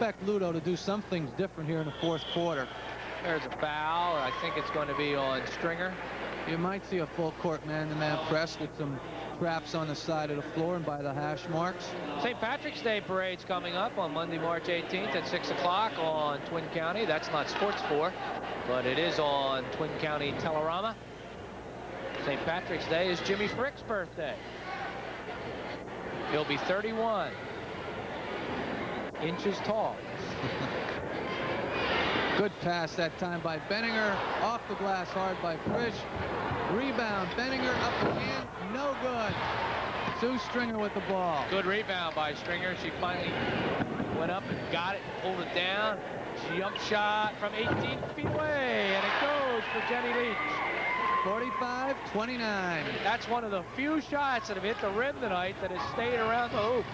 expect Ludo to do some things different here in the fourth quarter. There's a foul. I think it's going to be on Stringer. You might see a full court man-to-man press with some traps on the side of the floor and by the hash marks. St. Patrick's Day parade's coming up on Monday, March 18th at 6 o'clock on Twin County. That's not Sports 4, but it is on Twin County Telerama. St. Patrick's Day is Jimmy Frick's birthday. He'll be 31 inches tall. Good pass that time by Benninger. Off the glass hard by Fritsch. Rebound. Benninger up again. No good. Sue Stringer with the ball. Good rebound by Stringer. She finally went up and got it, pulled it down. Jump shot from 18 feet away, and it goes for Jenny Leach. 45-29. That's one of the few shots that have hit the rim tonight that has stayed around the hoop.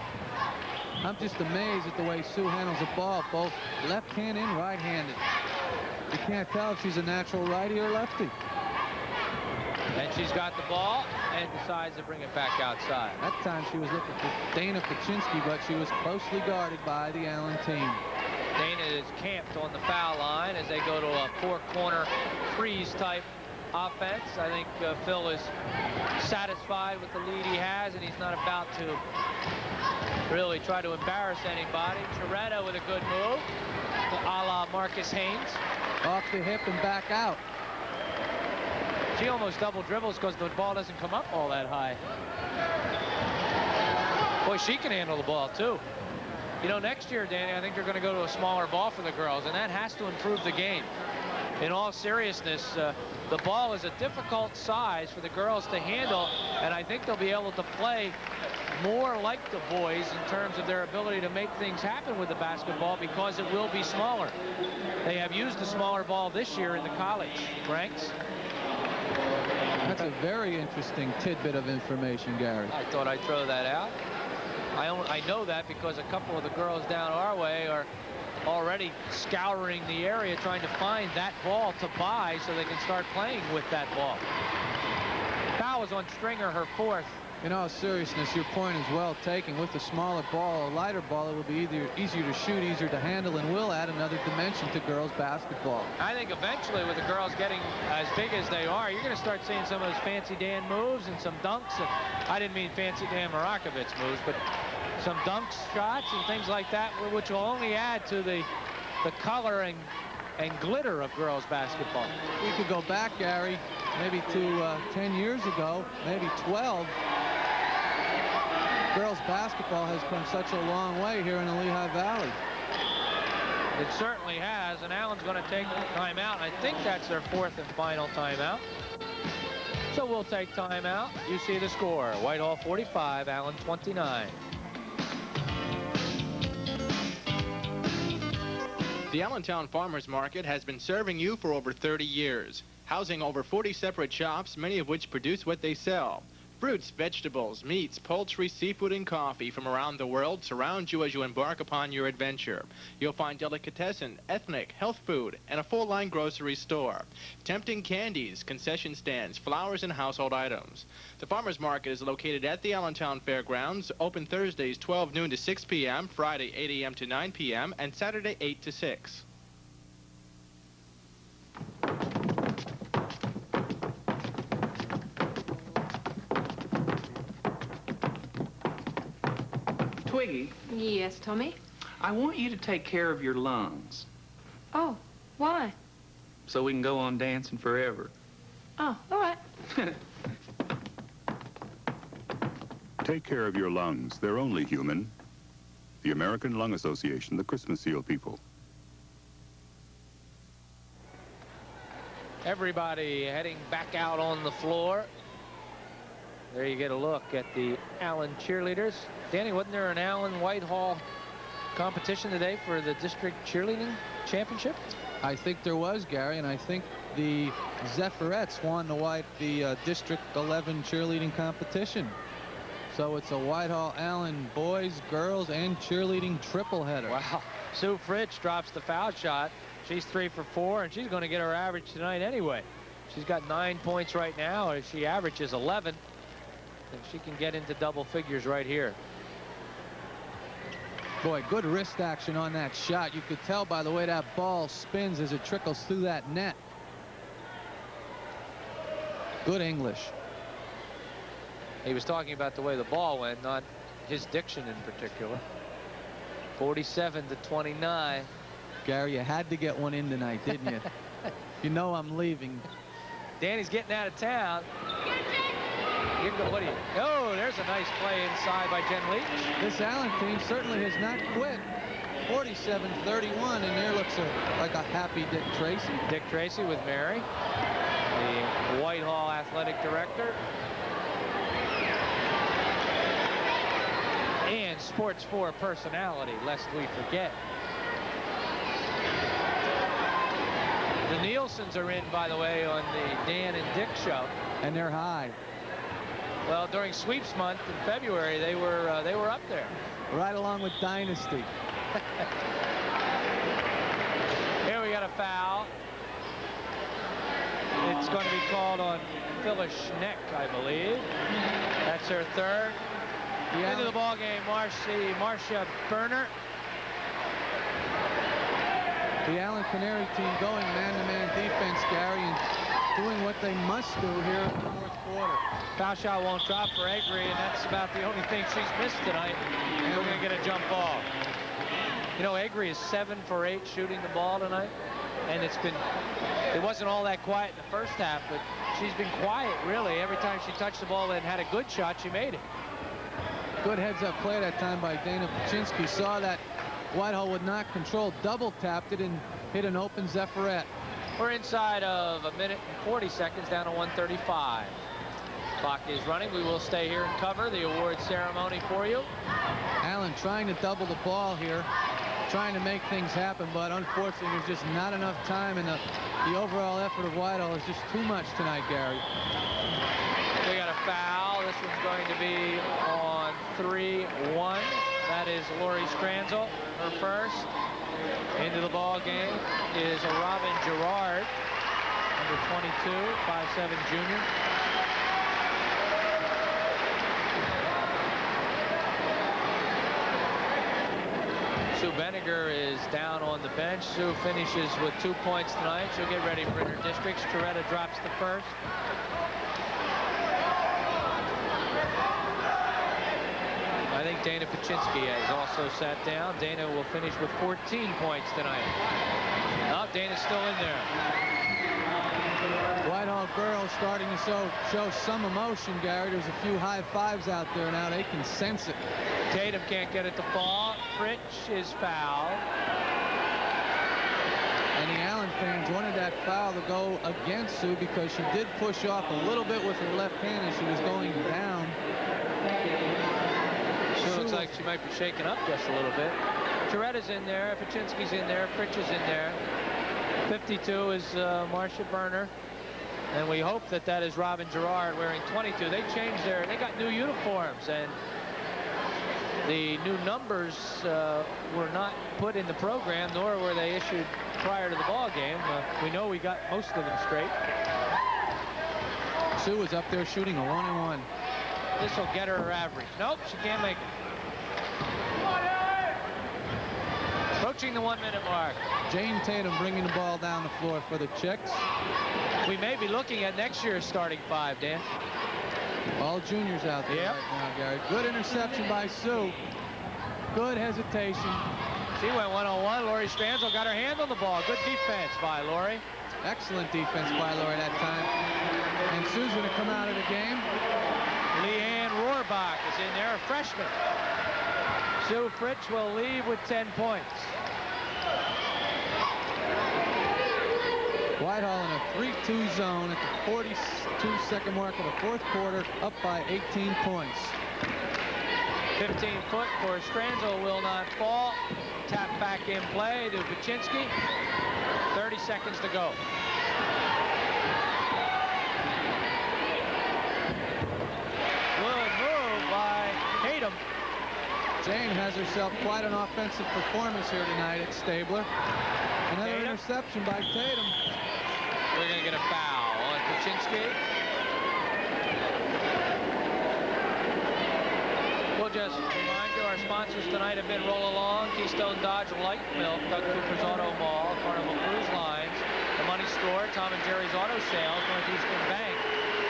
I'm just amazed at the way Sue handles the ball, both left-handed and right-handed. You can't tell if she's a natural righty or lefty. And she's got the ball and decides to bring it back outside. That time she was looking for Dana Pieczynski, but she was closely guarded by the Allen team. Dana is camped on the foul line as they go to a four-corner freeze-type offense. I think Phil is satisfied with the lead he has, and he's not about to really try to embarrass anybody. Churetta with a good move, a la Marcus Haynes. Off the hip and back out. She almost double dribbles because the ball doesn't come up all that high. Boy, she can handle the ball, too. You know, next year, Danny, I think they're going to go to a smaller ball for the girls, and that has to improve the game. In all seriousness, the ball is a difficult size for the girls to handle, and I think they'll be able to play more like the boys in terms of their ability to make things happen with the basketball because it will be smaller. They have used the smaller ball this year in the college ranks. That's a very interesting tidbit of information, Gary. I thought I'd throw that out. I know that because a couple of the girls down our way are already scouring the area trying to find that ball to buy so they can start playing with that ball. Foul was on Stringer, her fourth. In all seriousness, your point is well taken. With a smaller ball, a lighter ball, it will be easier to shoot, easier to handle, and will add another dimension to girls basketball. I think eventually with the girls getting as big as they are, you're going to start seeing some of those Fancy Dan moves and some dunks. And I didn't mean Fancy Dan Marakovitz moves, but some dunks, shots, and things like that, which will only add to the color and glitter of girls basketball. We could go back, Gary, maybe to 10 years ago, maybe 12. Girls basketball has come such a long way here in the Lehigh Valley. It certainly has, and Allen's going to take timeout. I think that's their fourth and final timeout. So we'll take timeout. You see the score. Whitehall 45, Allen 29. The Allentown Farmers Market has been serving you for over 30 years, housing over 40 separate shops, many of which produce what they sell. Fruits, vegetables, meats, poultry, seafood, and coffee from around the world surround you as you embark upon your adventure. You'll find delicatessen, ethnic, health food, and a full-line grocery store. Tempting candies, concession stands, flowers, and household items. The Farmers Market is located at the Allentown Fairgrounds, open Thursdays 12 noon to 6 p.m., Friday 8 a.m. to 9 p.m., and Saturday 8 to 6. Twiggy. Yes, Tommy? I want you to take care of your lungs. Oh, why? So we can go on dancing forever. Oh, all right. Take care of your lungs. They're only human. The American Lung Association, the Christmas Seal people. Everybody heading back out on the floor. There you get a look at the Allen cheerleaders. Danny, wasn't there an Allen Whitehall competition today for the district cheerleading championship? I think there was, Gary, and I think the Zephyrets won the District 11 cheerleading competition. So it's a Whitehall Allen boys, girls, and cheerleading triple header. Wow. Sue Fritsch drops the foul shot. She's 3 for 4, and she's going to get her average tonight anyway. She's got 9 points right now. If she averages 11, then she can get into double figures right here. Boy, good wrist action on that shot. You could tell by the way that ball spins as it trickles through that net. Good English. He was talking about the way the ball went, not his diction in particular. 47-29. Gary, you had to get one in tonight, didn't you? You know I'm leaving. Danny's getting out of town. What do you? Oh, there's a nice play inside by Jen Leach. This Allen team certainly has not quit. 47-31, and there looks like a happy Dick Tracy. Dick Tracy with Mary, the Whitehall athletic director. And Sports 4 personality, lest we forget. The Nielsen's are in, by the way, on the Dan and Dick show. And they're high. Well, during sweeps month in February, they were up there. Right along with Dynasty. Here we got a foul. It's going to be called on Phylis Schneck, I believe. That's her third. Into the ball game, Marcie Berner. The Allen Canary team going man-to-man defense, Gary, and doing what they must do here in the fourth quarter. Foul shot won't drop for Egry, and that's about the only thing she's missed tonight. And we're going to get a jump ball. You know, Egry is 7 for 8 shooting the ball tonight, and it wasn't all that quiet in the first half, but she's been quiet, really. Every time she touched the ball and had a good shot, she made it. Good heads-up play that time by Dana Pieczynski. Saw that Whitehall would not control, double-tapped it, and hit an open Zephyret. We're inside of a minute and 40 seconds, down to 1:35. Clock is running. We will stay here and cover the award ceremony for you. Allen trying to double the ball here, trying to make things happen, but unfortunately there's just not enough time, and the overall effort of Whitehall is just too much tonight, Gary. We got a foul. This one's going to be on 3-1. That is Lori Stranzl, her first. Into the ball game is a Robin Girard, number 22, 5'7" junior. Sue Benninger is down on the bench. Sue finishes with 2 points tonight. She'll get ready for her districts. Churetta drops the first. I think Dana Pieczynski has also sat down. Dana will finish with 14 points tonight. Oh, Dana's still in there. Whitehall girls starting to show some emotion, Gary. There's a few high fives out there now. They can sense it. Tatum can't get it to fall. Fritsch is fouled. And the Allen fans wanted that foul to go against Sue because she did push off a little bit with her left hand as she was going down. Sue looks like she might be shaken up just a little bit. Churetta's in there. Pieczynski's in there. Fritsch is in there. 52 is Marcie Berner. And we hope that that is Robin Girard wearing 22. They got new uniforms, and the new numbers were not put in the program, nor were they issued prior to the ball game. We know we got most of them straight. Sue was up there shooting a 1-and-1. This will get her average. Nope, she can't make it. Approaching the 1 minute mark. Jane Tatum bringing the ball down the floor for the Czechs. We may be looking at next year's starting 5, Dan. All juniors out there right now, Gary. Good interception by Sue. Good hesitation. She went one-on-one. Lori Stranzl got her hand on the ball. Good defense by Lori. Excellent defense by Lori that time. And Sue's going to come out of the game. Leanne Rohrbach is in there, a freshman. Sue Fritsch will leave with 10 points. Whitehall in a 3-2 zone at the 42-second mark of the fourth quarter, up by 18 points. 15 foot for Stranzl will not fall. Tap back in play to Pieczynski. 30 seconds to go. Good move by Tatum. Jane has herself quite an offensive performance here tonight at Sabler. Another Tatum. interception by Tatum. We're going to get a foul on Pieczynski. we'll just remind you our sponsors tonight have been Roll Along, Keystone Dodge Light Milk, Doug Cooper's Auto Mall, Carnival Cruise Lines, The Money Store, Tom and Jerry's Auto Sales, Northeastern Bank,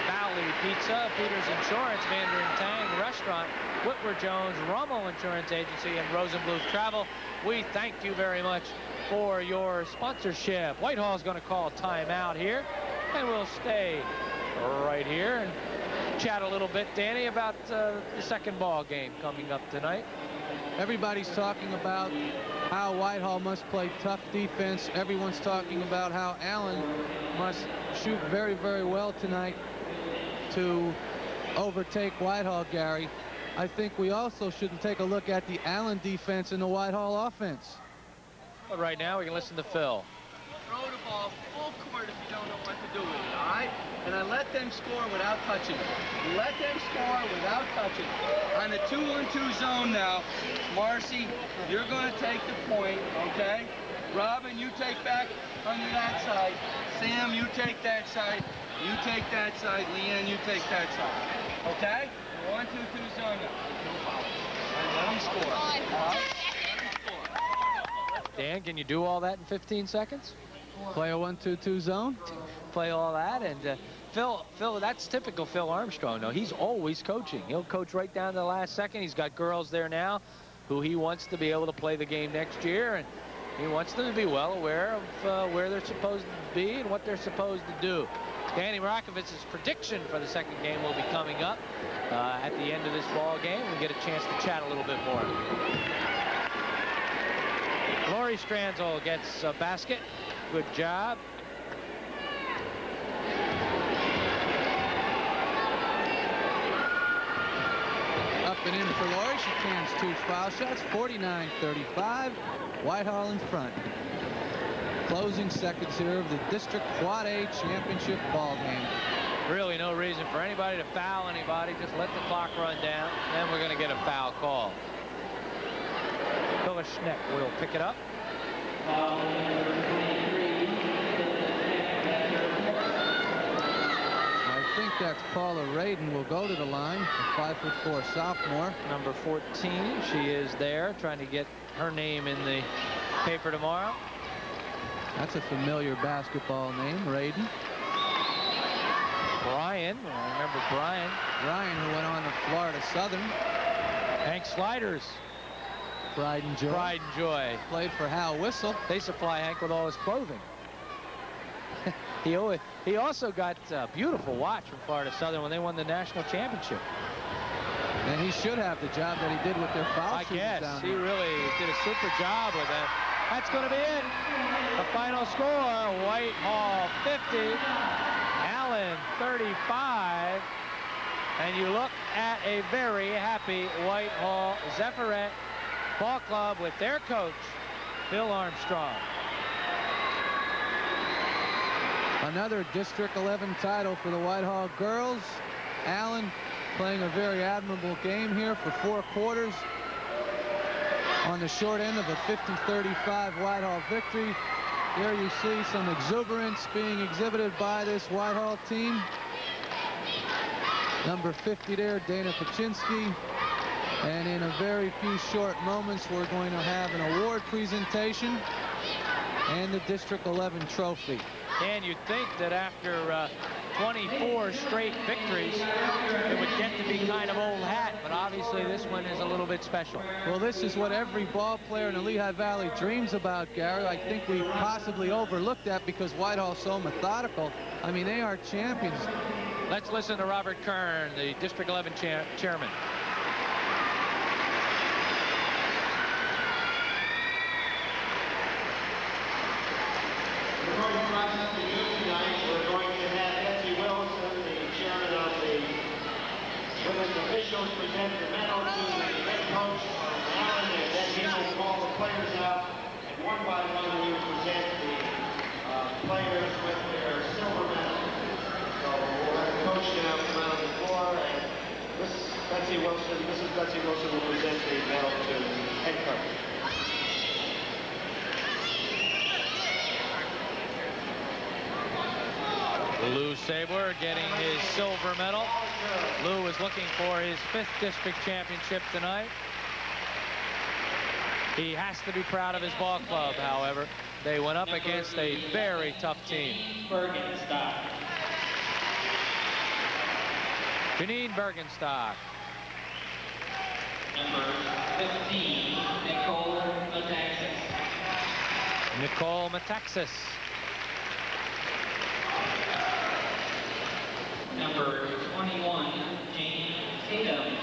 Valley Pizza, Peters Insurance, Mandarin Tang Restaurant, Whitwer Jones, Rummel Insurance Agency, and Rosenbluth Travel. We thank you very much for your sponsorship. Whitehall's going to call timeout here, and we'll stay right here and chat a little bit, Danny, about the second ball game coming up tonight. Everybody's talking about how Whitehall must play tough defense. Everyone's talking about how Allen must shoot very, very well tonight to overtake Whitehall, Gary. I think we also should take a look at the Allen defense and the Whitehall offense. But right now, we can listen to Phil. Throw the ball full court if you don't know what to do with it, all right? And I let them score without touching it. Let them score without touching it. On the 2-1-2 zone now, Marcie, you're going to take the point, okay? Robin, you take back under that side. Sam, you take that side. You take that side. Leanne, you take that side. Okay? 1-2-2 zone now. No foul. And let them score. All right? Dan, can you do all that in 15 seconds? Play a 1-2-2 zone. Play all that, and Phil, that's typical Phil Armstrong, though. He's always coaching. He'll coach right down to the last second. He's got girls there now who he wants to be able to play the game next year, and he wants them to be well aware of where they're supposed to be and what they're supposed to do. Danny Marakovitz's prediction for the second game will be coming up at the end of this ball game. We'll get a chance to chat a little bit more. Lori Stranzl gets a basket. Good job. Up and in for Lori. She cans 2 foul shots. 49-35. Whitehall in front. Closing seconds here of the District Quad A Championship ball game. Really no reason for anybody to foul anybody. Just let the clock run down. Then we're going to get a foul call. Phylis Schneck will pick it up. I think that's Paula Radon will go to the line, a 5'4" sophomore. Number 14, she is there trying to get her name in the paper tomorrow. That's a familiar basketball name, Radon. Brian, I remember Brian. Brian, who went on to Florida Southern. Hank Sliders. Pride and joy. Pride and joy. Played for Hal Whistle. They supply Hank with all his clothing. He also got a beautiful watch from Florida Southern when they won the national championship. And he should have the job that he did with their foul shooters down I guess. He there. really did a super job with that. That's going to be it. The final score, Whitehall 50, Allen 35. And you look at a very happy Whitehall Zephyret Ball Club with their coach, Phil Armstrong. Another District 11 title for the Whitehall girls. Allen playing a very admirable game here for 4 quarters. On the short end of a 50-35 Whitehall victory. Here you see some exuberance being exhibited by this Whitehall team. Number 50 there, Dana Pieczynski. And in a very few short moments, we're going to have an award presentation and the District 11 trophy. And you'd think that after 24 straight victories, it would get to be kind of old hat, but obviously this one is a little bit special. Well, this is what every ball player in the Lehigh Valley dreams about, Gary. I think we possibly overlooked that because Whitehall's so methodical. I mean, they are champions. Let's listen to Robert Kern, the District 11 chairman. Present the medal to the head coach, Allen, and then he will call the players out, and one by one we will present the players with their silver medal. So we'll have the coach now come out on the floor, and Mrs. Betsy Wilson will present the medal to the head coach. Lou Sabler getting his silver medal. Lou is looking for his 5th district championship tonight. He has to be proud of his ball club, however. They went up against a very tough team. Janine Bergenstock. Number 15, Nicole Metaxas. Nicole Metaxas. Number 21, Jane Tatum.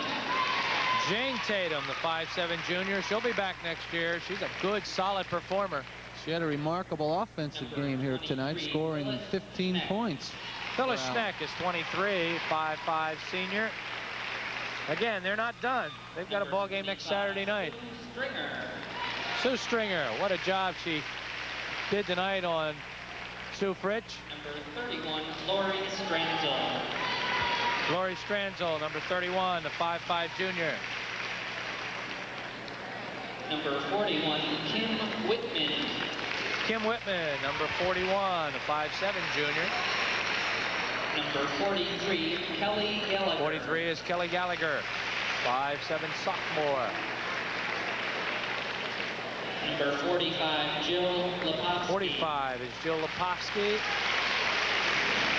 Jane Tatum, the 5'7" junior. She'll be back next year. She's a good, solid performer. She had a remarkable offensive game here tonight, scoring 15 points. Phylis Schneck is 23, 5'5" senior. Again, they're not done. They've got a ball game next Saturday night. Sue Stringer, what a job she did tonight on Sue Fritsch. Number 31, Lori Stranzl. Lori Stranzl, number 31, the 5'5" junior. Number 41, Kim Whitman. Kim Whitman, number 41, the 5'7" junior. Number 43, Kelly Gallagher. 43 is Kelly Gallagher, 5'7" sophomore. Number 45, Jill Laubach. 45 is Jill Laubach.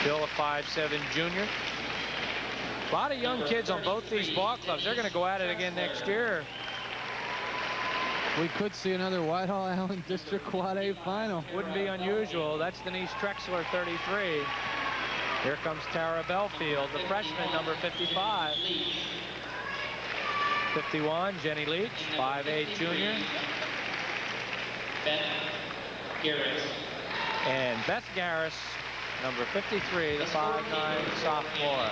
Jill, a 5'7" junior. A lot of young kids on both these ball clubs. They're going to go at it again next year. We could see another Whitehall Allen District Quad A final. Wouldn't be unusual. That's Denise Trexler, 33. Here comes Tara Belfield, the freshman, number 55. 51, Jenny Leach, 5'8" junior. Beth Gehris. And Beth Gehris, number 53, the 5'9" sophomore.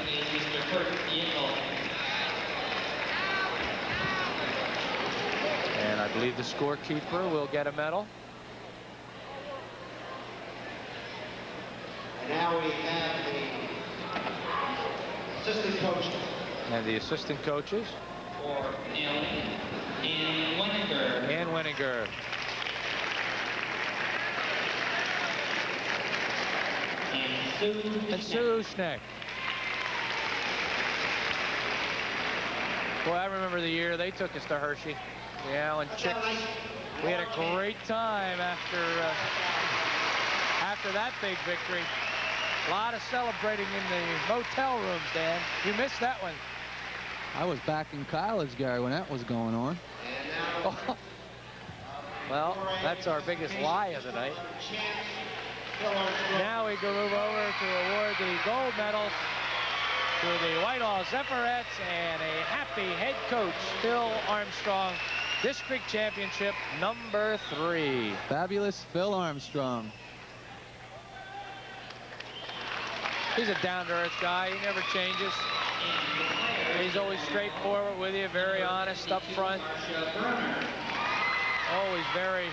And I believe the scorekeeper will get a medal. And now we have the assistant coach. And the assistant coaches. For Ann Wenninger. Ann Wenninger. And Sue Schneck. Boy, I remember the year they took us to Hershey. The Allen Chicks. We had a great time after that big victory. A lot of celebrating in the motel rooms, Dan. You missed that one. I was back in college, Gary, when that was going on. Well, that's our biggest lie of the night. Now we go move over to award the gold medals to the Whitehall Zephyrettes and a happy head coach, Phil Armstrong, district championship number 3. Fabulous Phil Armstrong. He's a down-to-earth guy. He never changes. He's always straightforward with you, very honest up front. Always very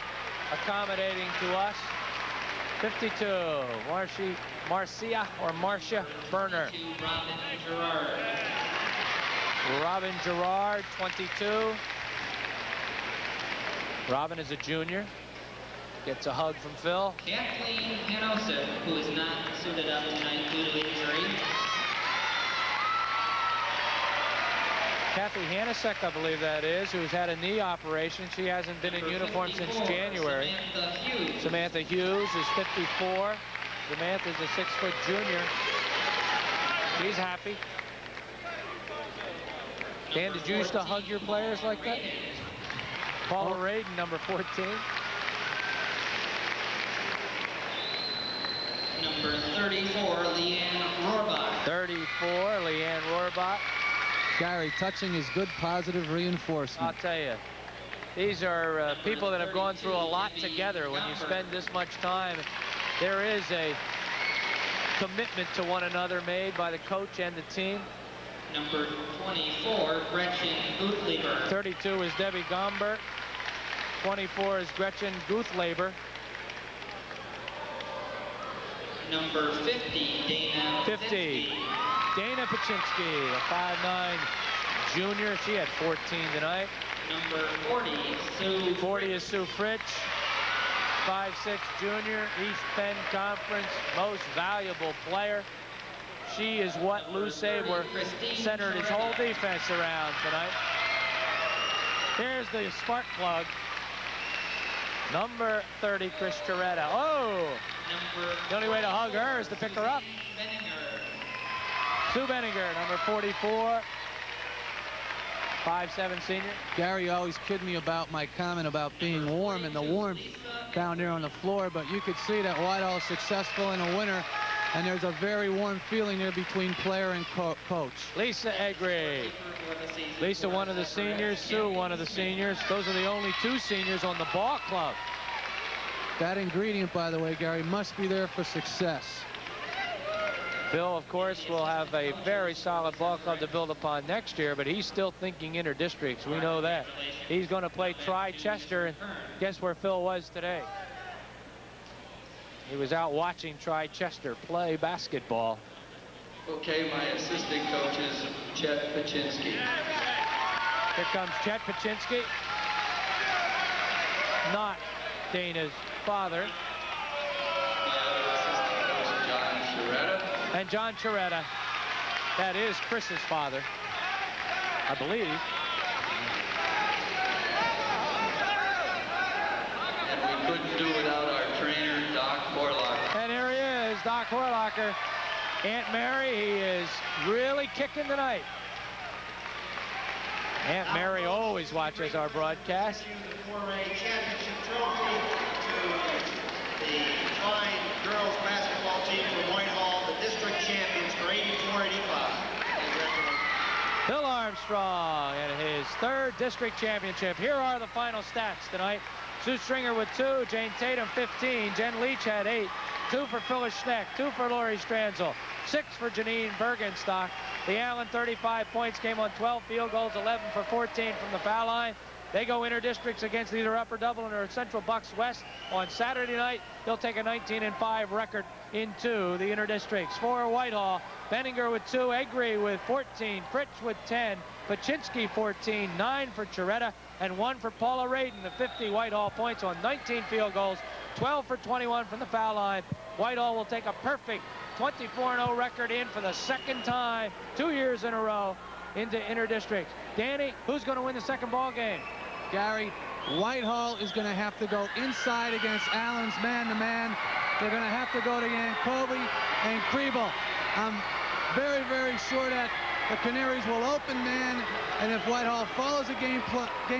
accommodating to us. 52, Marcie Berner. Robin Girard. Robin Girard, 22. Robin is a junior. Gets a hug from Phil. Kathleen Hanosa, who is not suited up tonight due to injury. Kathy Hanasek, I believe that is, who's had a knee operation. She hasn't been in uniform since January. Samantha Hughes is 54. Samantha's a 6-foot junior. She's happy. Dan, did you used to hug your players like that? Paula Radon, number 14. Number 34, Leanne Rohrbach. 34, Leanne Rohrbach. Gary, touching is good positive reinforcement. I'll tell you, these are people that have gone through a lot together. When you spend this much time, there is a commitment to one another made by the coach and the team. Number 24, Gretchen Gutleber. 32 is Debbie Gombert. 24 is Gretchen Gutleber. Number 50, Dana 50. Dana Pieczynski, a 5'9" junior. She had 14 tonight. Number 40, Sue 40 is Sue Fritsch. 5'6" junior, East Penn Conference most valuable player. She is what Lou Sabler centered his whole defense around tonight. Here's the spark plug. Number 30, Chris Churetta. Oh! The only way to hug her is to pick her up. Sue Benninger, number 44. 5'7" senior. Gary always kidded me about my comment about being warm and the warmth down there on the floor, but you could see that Whitehall is successful in a winter, and there's a very warm feeling there between player and coach. Lisa Egry. Lisa, one of the seniors. Sue, one of the seniors. Those are the only two seniors on the ball club. That ingredient, by the way, Gary, must be there for success. Bill, of course, will have a very solid ball club to build upon next year, but he's still thinking inter-districts. We know that. He's going to play Tri-Chester, and guess where Phil was today? He was out watching Tri-Chester play basketball. Okay, my assistant coach is Chet Pieczynski. Here comes Chet Pieczynski. Not Dana's father. And John Churetta, that is Chris's father, I believe. And we couldn't do without our trainer, Doc Harlacher. And here he is, Doc Harlacher. Aunt Mary, he is really kicking tonight. Aunt Mary always watches our broadcast. The 4A championship trophy to the fine girls basketball team from Whitehall, the district champions for 84-85. Bill Armstrong and his third district championship. Here are the final stats tonight. Sue Stringer with 2, Jane Tatum 15, Jen Leach had 8, 2 for Phylis Schneck, 2 for Lori Stranzl, 6 for Janine Bergenstock. The Allen 35 points came on 12 field goals, 11 for 14 from the foul line. They go inter-districts against either Upper Dublin or Central Bucks West on Saturday night. They'll take a 19-5 record into the inter-districts. For Whitehall, Benninger with 2, Egry with 14, Fritsch with 10, Pieczynski 14, 9 for Churetta, and 1 for Paula Radon. The 50 Whitehall points on 19 field goals, 12 for 21 from the foul line. Whitehall will take a perfect 24-0 record in for the second time, 2 years in a row, into inter-districts. Danny, who's going to win the second ball game? Gary, Whitehall is going to have to go inside against Allen's man-to-man. They're going to have to go to Yankovi and Kriebel. I'm very, very sure that the Canaries will open man, and if Whitehall follows a game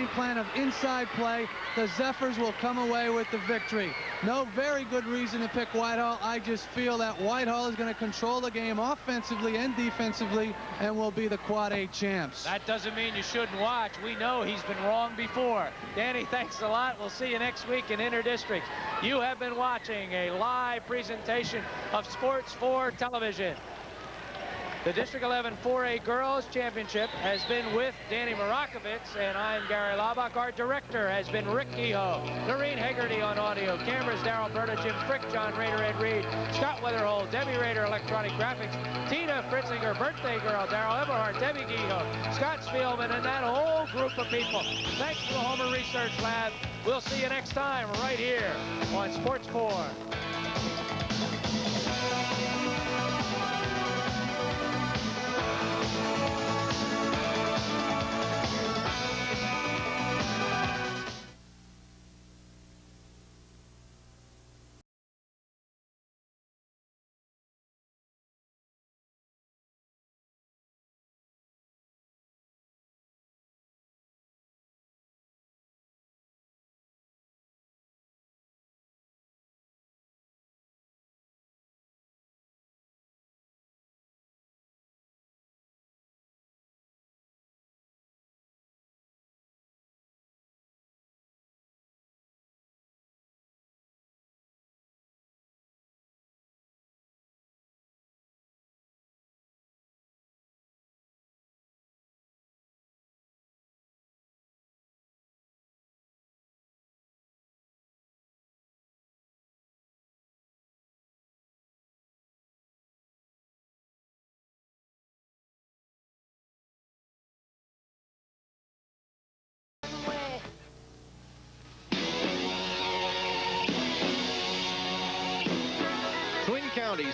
plan of inside play, the Zephyrs will come away with the victory. No very good reason to pick Whitehall. I just feel that Whitehall is going to control the game offensively and defensively and will be the Quad A champs. That doesn't mean you shouldn't watch. We know he's been wrong before. Danny, thanks a lot. We'll see you next week in Inter-Districts. You have been watching a live presentation of Sports 4 Television. The District 11 4A Girls Championship has been with Danny Marakovitz, and I'm Gary Laubach. Our director has been Rick Kehoe. Noreen Hegarty on audio. Cameras, Darryl Berta, Jim Frick, John Rader, Ed Reed, Scott Weatherhold, Debbie Rader, Electronic Graphics, Tina Fritzinger, Birthday Girl, Darryl Eberhardt, Debbie Kehoe, Scott Spielman, and that whole group of people. Thanks to the Homer Research Lab. We'll see you next time right here on Sports 4.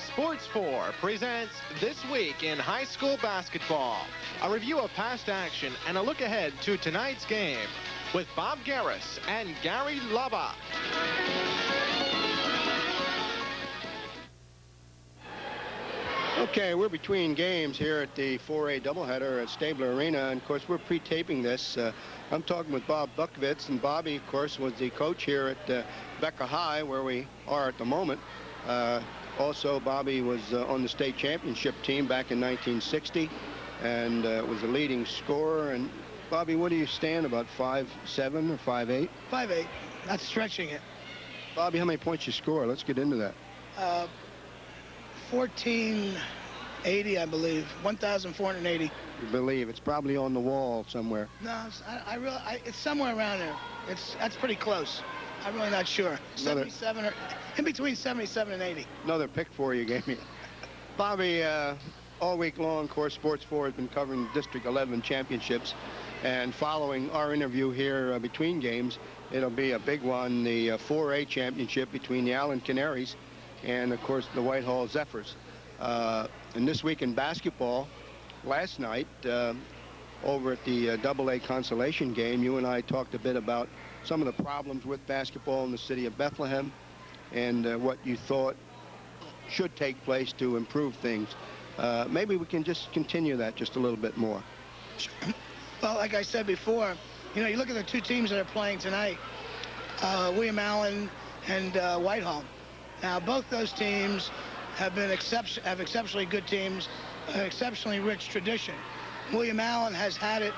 Sports 4 presents This Week in High School Basketball. A review of past action and a look ahead to tonight's game with Bob Gehris and Gary Laubach. Okay, we're between games here at the 4A doubleheader at Sabler Arena, and of course we're pre-taping this. I'm talking with Bob Buckovitz, and Bobby, of course, was the coach here at Becker High, where we are at the moment. Also, Bobby was on the state championship team back in 1960, and was a leading scorer. And Bobby, what do you stand, about 5'7" or 5'8"? 5'8", not stretching it. Bobby, how many points you score? Let's get into that. 1480, I believe. 1,480. You believe it's probably on the wall somewhere. No, it's somewhere around there. That's pretty close. I'm really not sure. 77 or in between 77 and 80. Another pick for you gave me. Bobby, all week long, of course, Sports 4 has been covering the District 11 championships, and following our interview here between games, it'll be a big one, the 4A championship between the Allen Canaries and, of course, the Whitehall Zephyrs. And this week in basketball, last night, over at the AA consolation game, you and I talked a bit about some of the problems with basketball in the city of Bethlehem and what you thought should take place to improve things. Maybe we can just continue that just a little bit more. Well, like I said before, you know, you look at the two teams that are playing tonight, William Allen and Whitehall. Now, both those teams have been exceptionally good teams, an exceptionally rich tradition. William Allen has had it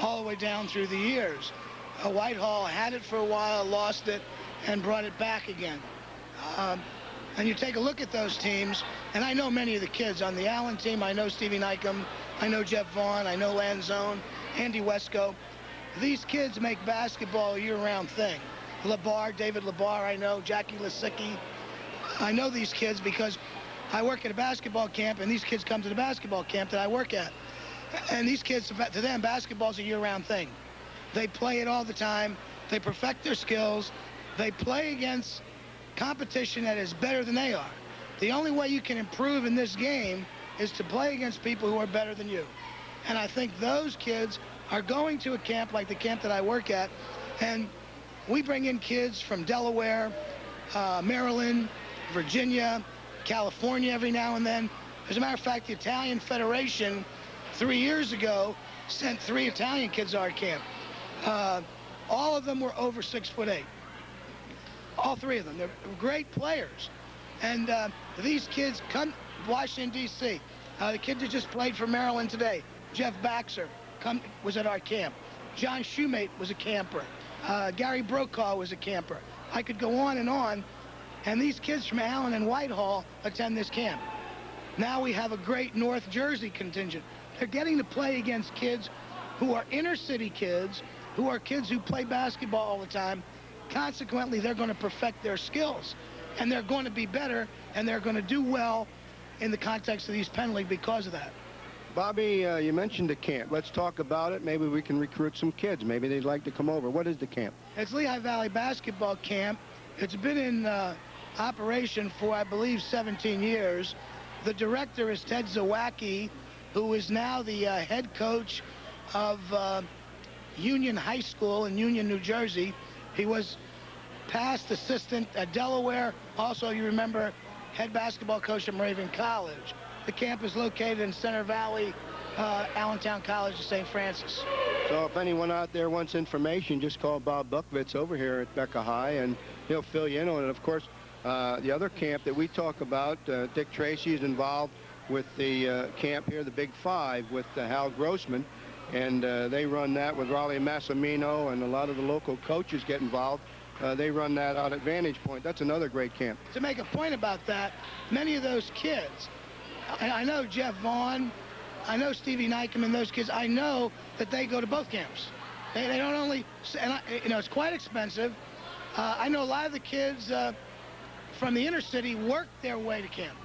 all the way down through the years. Whitehall had it for a while, lost it, and brought it back again. And you take a look at those teams, and I know many of the kids on the Allen team. I know Stevie Nycom, I know Jeff Vaughn, I know Lanzone, Andy Wesco. These kids make basketball a year-round thing. David Labar, I know, Jackie Lisicki. I know these kids because I work at a basketball camp, and these kids come to the basketball camp that I work at. And these kids, to them, basketball's a year-round thing. They play it all the time. They perfect their skills. They play against competition that is better than they are. The only way you can improve in this game is to play against people who are better than you. And I think those kids are going to a camp like the camp that I work at, and we bring in kids from Delaware, Maryland, Virginia, California every now and then. As a matter of fact, the Italian Federation 3 years ago sent 3 Italian kids to our camp. All of them were over 6'8". All 3 of them. They're great players. And these kids come to Washington, D.C. The kid that just played for Maryland today, Jeff Baxter, was at our camp. John Shoemate was a camper. Gary Brokaw was a camper. I could go on. And these kids from Allen and Whitehall attend this camp. Now we have a great North Jersey contingent. They're getting to play against kids who are inner city kids, who are kids who play basketball all the time. Consequently, they're going to perfect their skills, and they're going to be better, and they're going to do well in the context of the East Penn League because of that. Bobby, you mentioned the camp. Let's talk about it. Maybe we can recruit some kids. Maybe they'd like to come over. What is the camp? It's Lehigh Valley Basketball Camp. It's been in operation for, I believe, 17 years. The director is Ted Zawacki, who is now the head coach of Union High School in Union, New Jersey. He was past assistant at Delaware. Also, you remember, head basketball coach at Moravian College. The camp is located in Center Valley, Allentown College of St. Francis. So if anyone out there wants information, just call Bob Buckovitz over here at Becker High, and he'll fill you in on it. Of course, the other camp that we talk about, Dick Tracy is involved with the camp here, the Big Five, with Hal Grossman, and they run that with Raleigh Massimino, and a lot of the local coaches get involved. They run that out at Vantage Point. That's another great camp. To make a point about that, many of those kids, I know Jeff Vaughn, I know Stevie Nycom and those kids, I know that they go to both camps. They don't only, and you know, it's quite expensive. I know a lot of the kids from the inner city work their way to camp.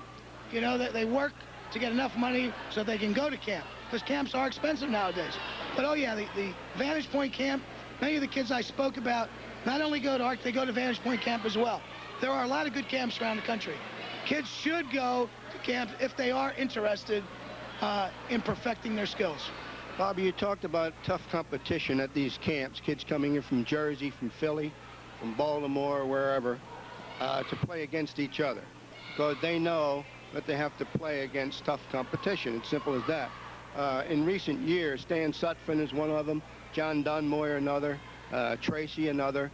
You know, they work to get enough money so they can go to camp, because camps are expensive nowadays. But oh yeah, the Vantage Point camp, many of the kids I spoke about not only go to ARC, they go to Vantage Point camp as well. There are a lot of good camps around the country. kids should go to camp if they are interested in perfecting their skills. Bobby, you talked about tough competition at these camps, kids coming in from Jersey, from Philly, from Baltimore, wherever, to play against each other, because they know that they have to play against tough competition. It's simple as that. In recent years, Stan Sutphin is one of them, John Dunmoyer another, Tracy another,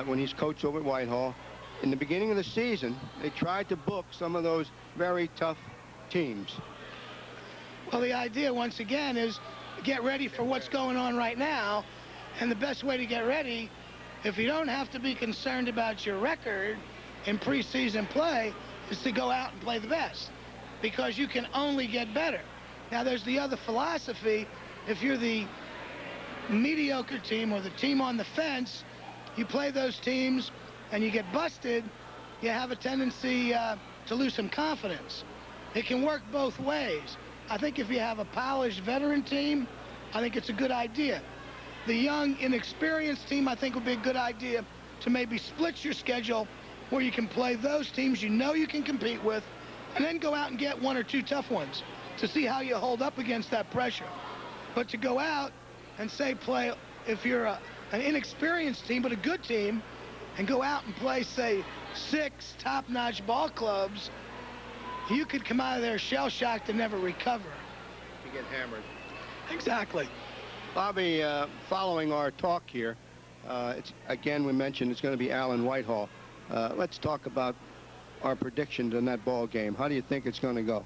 when he's coach over at Whitehall. In the beginning of the season, they tried to book some of those very tough teams. Well, the idea, once again, is get ready for what's going on right now, and the best way to get ready, if you don't have to be concerned about your record in preseason play, is to go out and play the best, because you can only get better. Now, there's the other philosophy. If you're the mediocre team or the team on the fence, you play those teams and you get busted, you have a tendency to lose some confidence. It can work both ways. I think if you have a polished veteran team, I think it's a good idea. The young, inexperienced team, I think, would be a good idea to maybe split your schedule where you can play those teams you know you can compete with, and then go out and get one or two tough ones to see how you hold up against that pressure. But to go out and say play, if you're an inexperienced team but a good team, and go out and play, say, 6 top-notch ball clubs, you could come out of there shell-shocked and never recover. You get hammered. Exactly. Bobby, following our talk here, again, we mentioned it's going to be Allen Whitehall. Let's talk about our predictions in that ball game. How do you think it's going to go?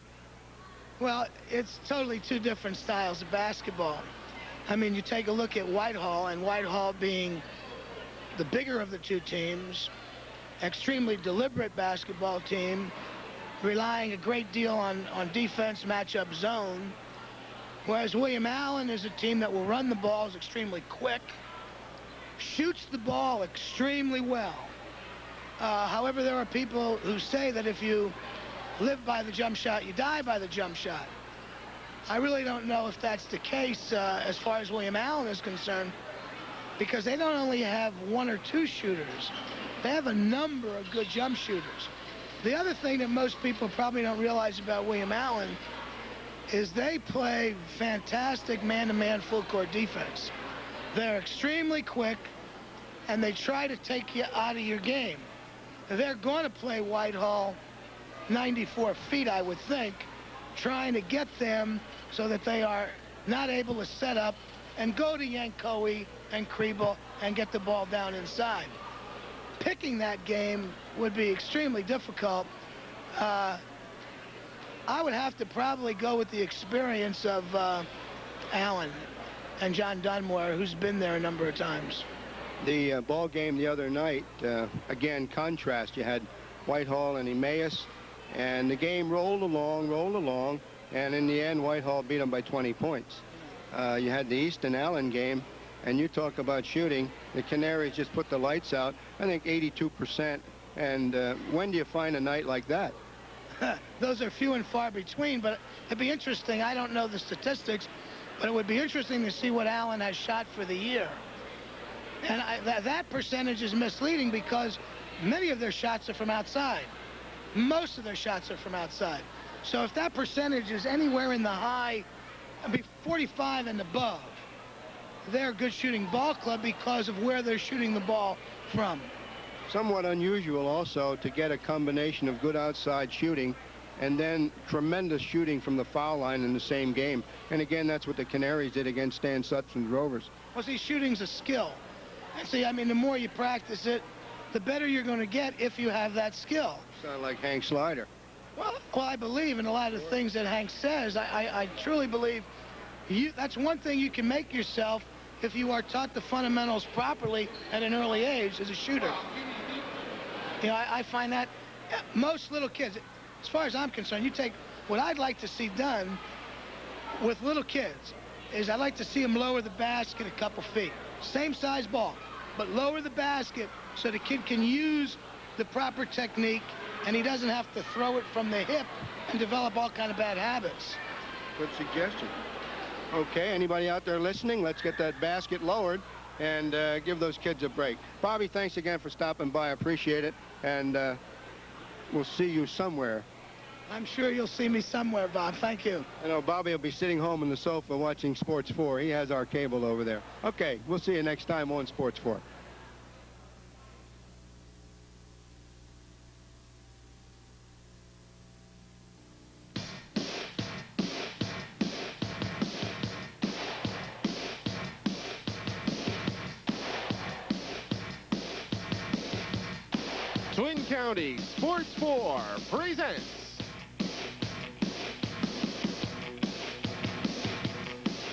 Well, it's totally two different styles of basketball. I mean, you take a look at Whitehall, and Whitehall being the bigger of the two teams, extremely deliberate basketball team, relying a great deal on defense, matchup zone, whereas William Allen is a team that will run the ball, is extremely quick, shoots the ball extremely well. However, there are people who say that if you live by the jump shot, you die by the jump shot. I really don't know if that's the case as far as William Allen is concerned, because they don't only have 1 or 2 shooters, they have a number of good jump shooters. The other thing that most people probably don't realize about William Allen is they play fantastic man-to-man full-court defense. They're extremely quick, and they try to take you out of your game. They're going to play Whitehall 94 feet, I would think, trying to get them so that they are not able to set up and go to Yankoe and Kriebel and get the ball down inside. Picking that game would be extremely difficult. I would have to probably go with the experience of Allen and John Dunmore, who's been there a number of times. The ball game the other night, again, contrast. You had Whitehall and Emmaus, and the game rolled along, and in the end, Whitehall beat them by 20 points. You had the Easton Allen game, and you talk about shooting. The Canaries just put the lights out, I think 82%. And when do you find a night like that? Those are few and far between, but it'd be interesting. I don't know the statistics, but it would be interesting to see what Allen has shot for the year. And that percentage is misleading because many of their shots are from outside. Most of their shots are from outside. So if that percentage is anywhere in the high, 45 and above, they're a good shooting ball club because of where they're shooting the ball from. Somewhat unusual also to get a combination of good outside shooting and then tremendous shooting from the foul line in the same game. And again, that's what the Canaries did against Stan Sutphin's Rovers. Well, see, shooting's a skill. And see, I mean, the more you practice it, the better you're going to get if you have that skill. Sound like Hank Slider. Well, I believe in a lot of the things that Hank says. I truly believe that's one thing you can make yourself if you are taught the fundamentals properly at an early age as a shooter. You know, I find that most little kids, as far as I'm concerned, you take what I'd like to see done with little kids is I'd like to see them lower the basket a couple feet. Same size ball, but lower the basket so the kid can use the proper technique and he doesn't have to throw it from the hip and develop all kind of bad habits. Good suggestion. Okay, anybody out there listening, let's get that basket lowered and give those kids a break. Bobby, thanks again for stopping by. I appreciate it. And we'll see you somewhere. I'm sure you'll see me somewhere, Bob. Thank you. I know Bobby will be sitting home on the sofa watching Sports 4. He has our cable over there. Okay, we'll see you next time on Sports 4. Twin Counties Sports 4 presents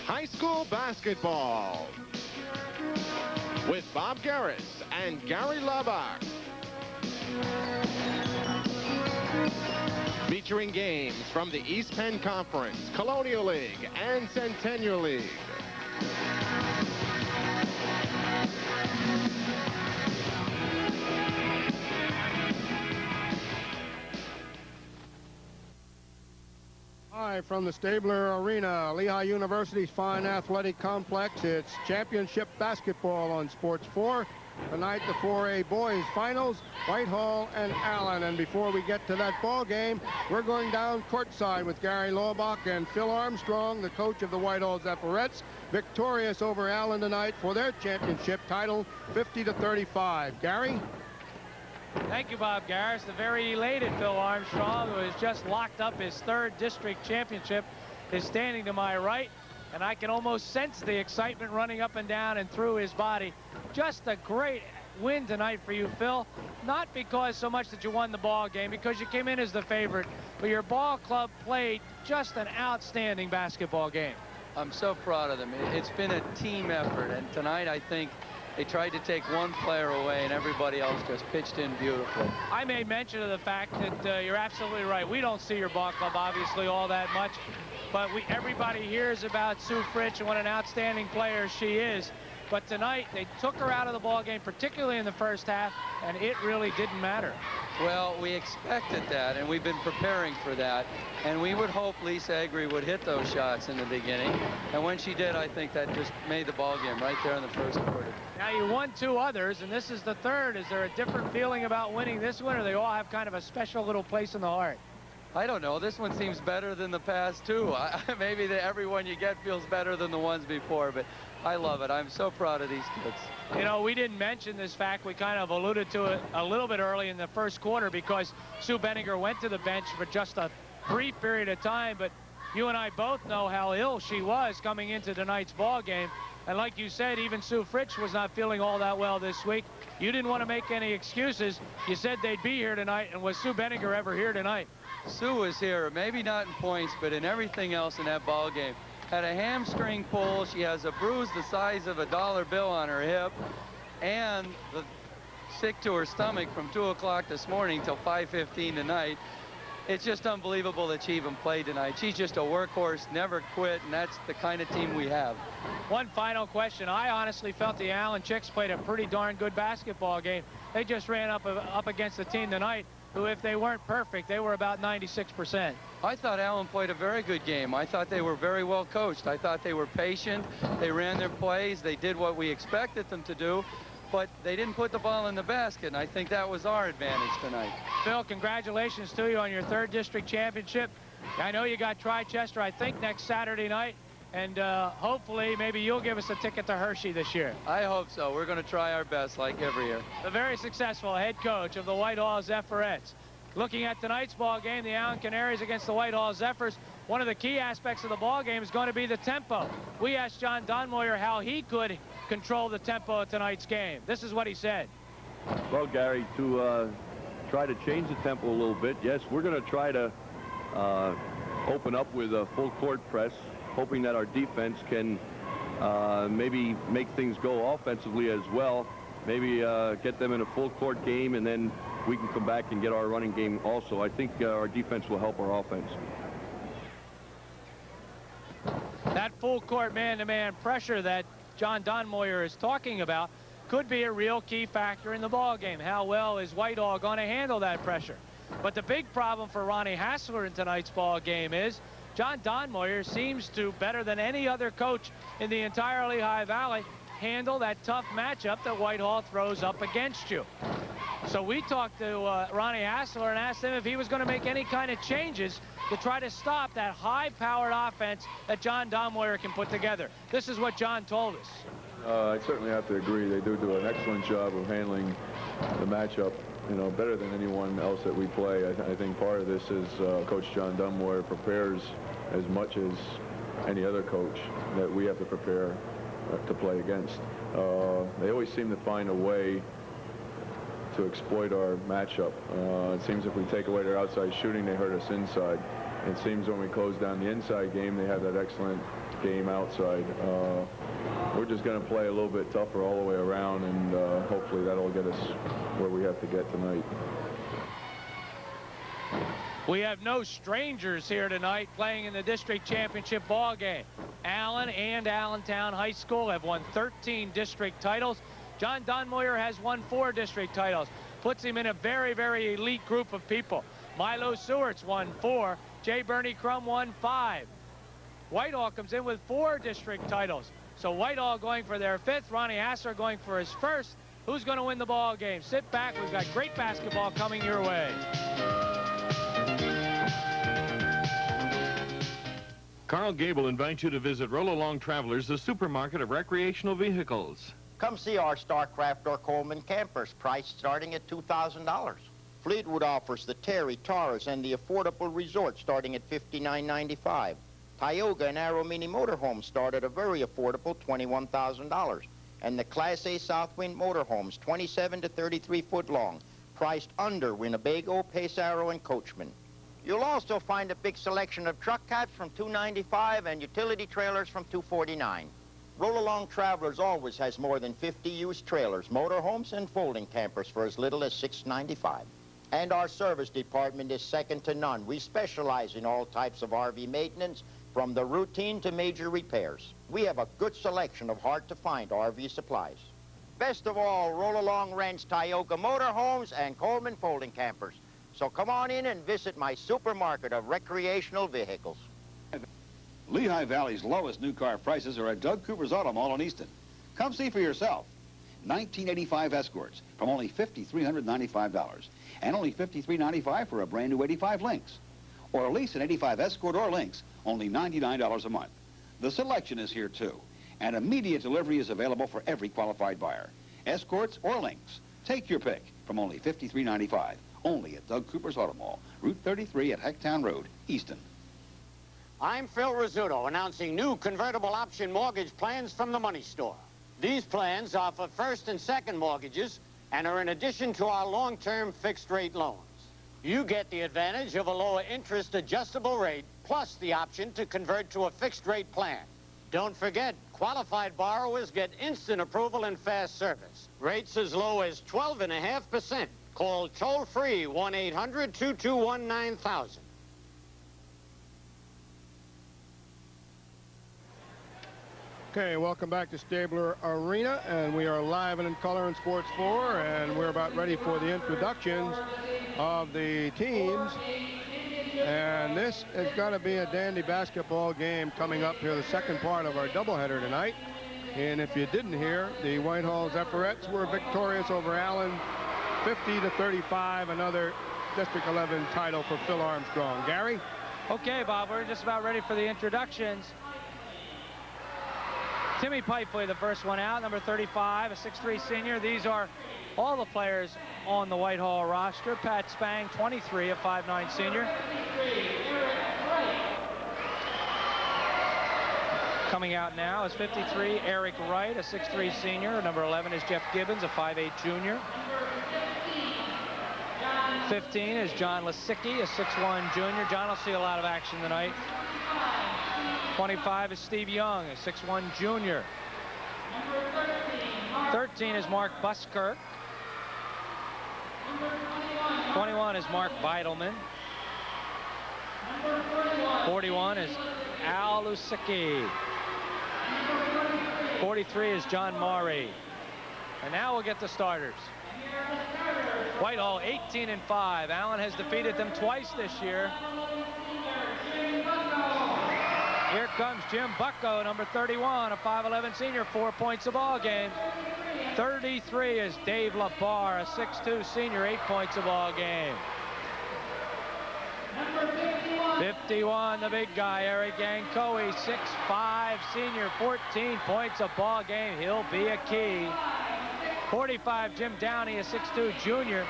high school basketball with Bob Gehris and Gary Laubach. Featuring games from the East Penn Conference, Colonial League, and Centennial League. Hi, from the Sabler Arena, Lehigh University's fine athletic complex. It's championship basketball on Sports 4. Tonight, the 4A boys finals, Whitehall and Allen. And before we get to that ball game, we're going down courtside with Gary Laubach and Phil Armstrong, the coach of the Whitehall Zephyrettes, victorious over Allen tonight for their championship title, 50-35. Gary? Thank you, Bob Gehris. The very elated Phil Armstrong, who has just locked up his 3rd district championship, is standing to my right, and I can almost sense the excitement running up and down and through his body. Just a great win tonight for you, Phil. Not because so much that you won the ball game, because you came in as the favorite, but your ball club played just an outstanding basketball game. I'm so proud of them. It's been a team effort, and tonight I think they tried to take one player away, and everybody else just pitched in beautifully. I made mention of the fact that you're absolutely right. We don't see your ball club, obviously, all that much, but everybody hears about Sue Fritsch and what an outstanding player she is. But tonight, they took her out of the ball game, particularly in the first half, and it really didn't matter. Well, we expected that, and we've been preparing for that. And we would hope Lisa Egry would hit those shots in the beginning. And when she did, I think that just made the ball game right there in the first quarter. Now, you won 2 others, and this is the 3rd. Is there a different feeling about winning this one, or they all have kind of a special little place in the heart? I don't know. This one seems better than the past 2. Maybe every one you get feels better than the ones before, but I love it. I'm so proud of these kids. You know, we didn't mention this fact. We kind of alluded to it a little bit early in the first quarter because Sue Benninger went to the bench for just a brief period of time, but you and I both know how ill she was coming into tonight's ball game. And like you said, even Sue Fritsch was not feeling all that well this week. You didn't want to make any excuses. You said they'd be here tonight, and was Sue Benninger ever here tonight? Sue was here, maybe not in points, but in everything else in that ball game. Had a hamstring pull. She has a bruise the size of a dollar bill on her hip, and sick to her stomach from 2 o'clock this morning till 5:15 tonight. It's just unbelievable that she even played tonight. She's just a workhorse, never quit, and that's the kind of team we have. One final question. I honestly felt the Allen Chicks played a pretty darn good basketball game. They just ran up against the team tonight who, if they weren't perfect, they were about 96%. I thought Allen played a very good game. I thought they were very well coached. I thought they were patient. They ran their plays. They did what we expected them to do, but they didn't put the ball in the basket, and I think that was our advantage tonight. Phil, congratulations to you on your 3rd district championship. I know you got Trichester, I think, next Saturday night, and hopefully maybe you'll give us a ticket to Hershey this year. I hope so. We're going to try our best like every year. The very successful head coach of the Whitehall Zephyrettes. Looking at tonight's ball game, the Allen Canaries against the Whitehall Zephyrs, one of the key aspects of the ball game is going to be the tempo. We asked John Donmoyer how he could control the tempo of tonight's game. This is what he said. Well, Gary, to try to change the tempo a little bit, yes, we're going to try to open up with a full court press, hoping that our defense can maybe make things go offensively as well, maybe get them in a full court game, and then we can come back and get our running game also. I think our defense will help our offense. That full court man-to-man pressure that John Donmoyer is talking about could be a real key factor in the ball game. How well is Whitehall going to handle that pressure? But the big problem for Ronnie Hassler in tonight's ball game is John Donmoyer seems to, better than any other coach in the entire Lehigh Valley, handle that tough matchup that Whitehall throws up against you. So we talked to Ronnie Hassler and asked him if he was going to make any kind of changes to try to stop that high-powered offense that John Domweier can put together. This is what John told us. I certainly have to agree. They do an excellent job of handling the matchup, you know, better than anyone else that we play. I think part of this is Coach John Domweier prepares as much as any other coach that we have to prepare to play against. They always seem to find a way to exploit our matchup. It seems if we take away their outside shooting, they hurt us inside. It seems when we close down the inside game, they have that excellent game outside. We're just going to play a little bit tougher all the way around, and hopefully that'll get us where we have to get tonight. We have no strangers here tonight playing in the district championship ball game. Allen and Allentown High School have won 13 district titles. John Domweier has won 4 district titles. Puts him in a very, very elite group of people. Milo Sewart's won 4. Jay Bernie Crum won 5. Whitehall comes in with 4 district titles. So Whitehall going for their 5th. Ronnie Hassler going for his 1st. Who's going to win the ball game? Sit back. We've got great basketball coming your way. Carl Gable invites you to visit Roll Along Travelers, the supermarket of recreational vehicles. Come see our Starcraft or Coleman campers, priced starting at $2,000. Fleetwood offers the Terry, Taurus, and the affordable resort starting at $59.95. Tioga and Arrow Mini motorhomes start at a very affordable $21,000. And the Class A Southwind motorhomes, 27 to 33 foot long, priced under Winnebago, Pace Arrow, and Coachman. You'll also find a big selection of truck cabs from $295 and utility trailers from $249. Roll Along Travelers always has more than 50 used trailers, motorhomes, and folding campers for as little as $695. And our service department is second to none. We specialize in all types of RV maintenance, from the routine to major repairs. We have a good selection of hard-to-find RV supplies. Best of all, Roll Along rents Tioga motorhomes and Coleman folding campers. So come on in and visit my supermarket of recreational vehicles. Lehigh Valley's lowest new car prices are at Doug Cooper's Auto Mall in Easton. Come see for yourself. 1985 Escorts from only $5,395 and only $53.95 for a brand new 85 Lynx. Or lease an 85 Escort or Lynx, only $99 a month. The selection is here too, and immediate delivery is available for every qualified buyer. Escorts or Lynx, take your pick from only $53.95, only at Doug Cooper's Auto Mall, Route 33 at Hecktown Road, Easton. I'm Phil Rizzuto, announcing new convertible option mortgage plans from the Money Store. These plans offer first and second mortgages and are in addition to our long-term fixed-rate loans. You get the advantage of a lower interest adjustable rate, plus the option to convert to a fixed-rate plan. Don't forget, qualified borrowers get instant approval and fast service. Rates as low as 12.5%. Call toll-free 1-800-221-9000. Okay, welcome back to Sabler Arena, and we are live and in color in Sports 4, and we're about ready for the introductions of the teams. And this is going to be a dandy basketball game coming up here, the second part of our doubleheader tonight. And if you didn't hear, the Whitehall Zephyrettes were victorious over Allen, 50-35, another District 11 title for Phil Armstrong. Gary? Okay, Bob, we're just about ready for the introductions. Timmy Pipely, the first one out, number 35, a 6'3 senior. These are all the players on the Whitehall roster. Pat Spang, 23, a 5'9 senior. Coming out now is 53, Eric Wright, a 6'3 senior. Number 11 is Jeff Gibbons, a 5'8 junior. 15 is John Lisicki, a 6'1 junior. John will see a lot of action tonight. 25 is Steve Young, a 6'1 junior. 13 is Mark Buskirk. 21 is Mark Beidelman. 41 is Al Lusicki. 43 is John Maury. And now we'll get the starters. Whitehall 18-5. Allen has defeated them twice this year. Here comes Jim Bucko, number 31, a 5'11 senior, 4 points a ball game. 33 is Dave LaBar, a 6'2 senior, 8 points a ball game. 51, the big guy, Eric Yankoe, 6'5 senior, 14 points a ball game. He'll be a key. 45, Jim Downey, a 6'2 junior,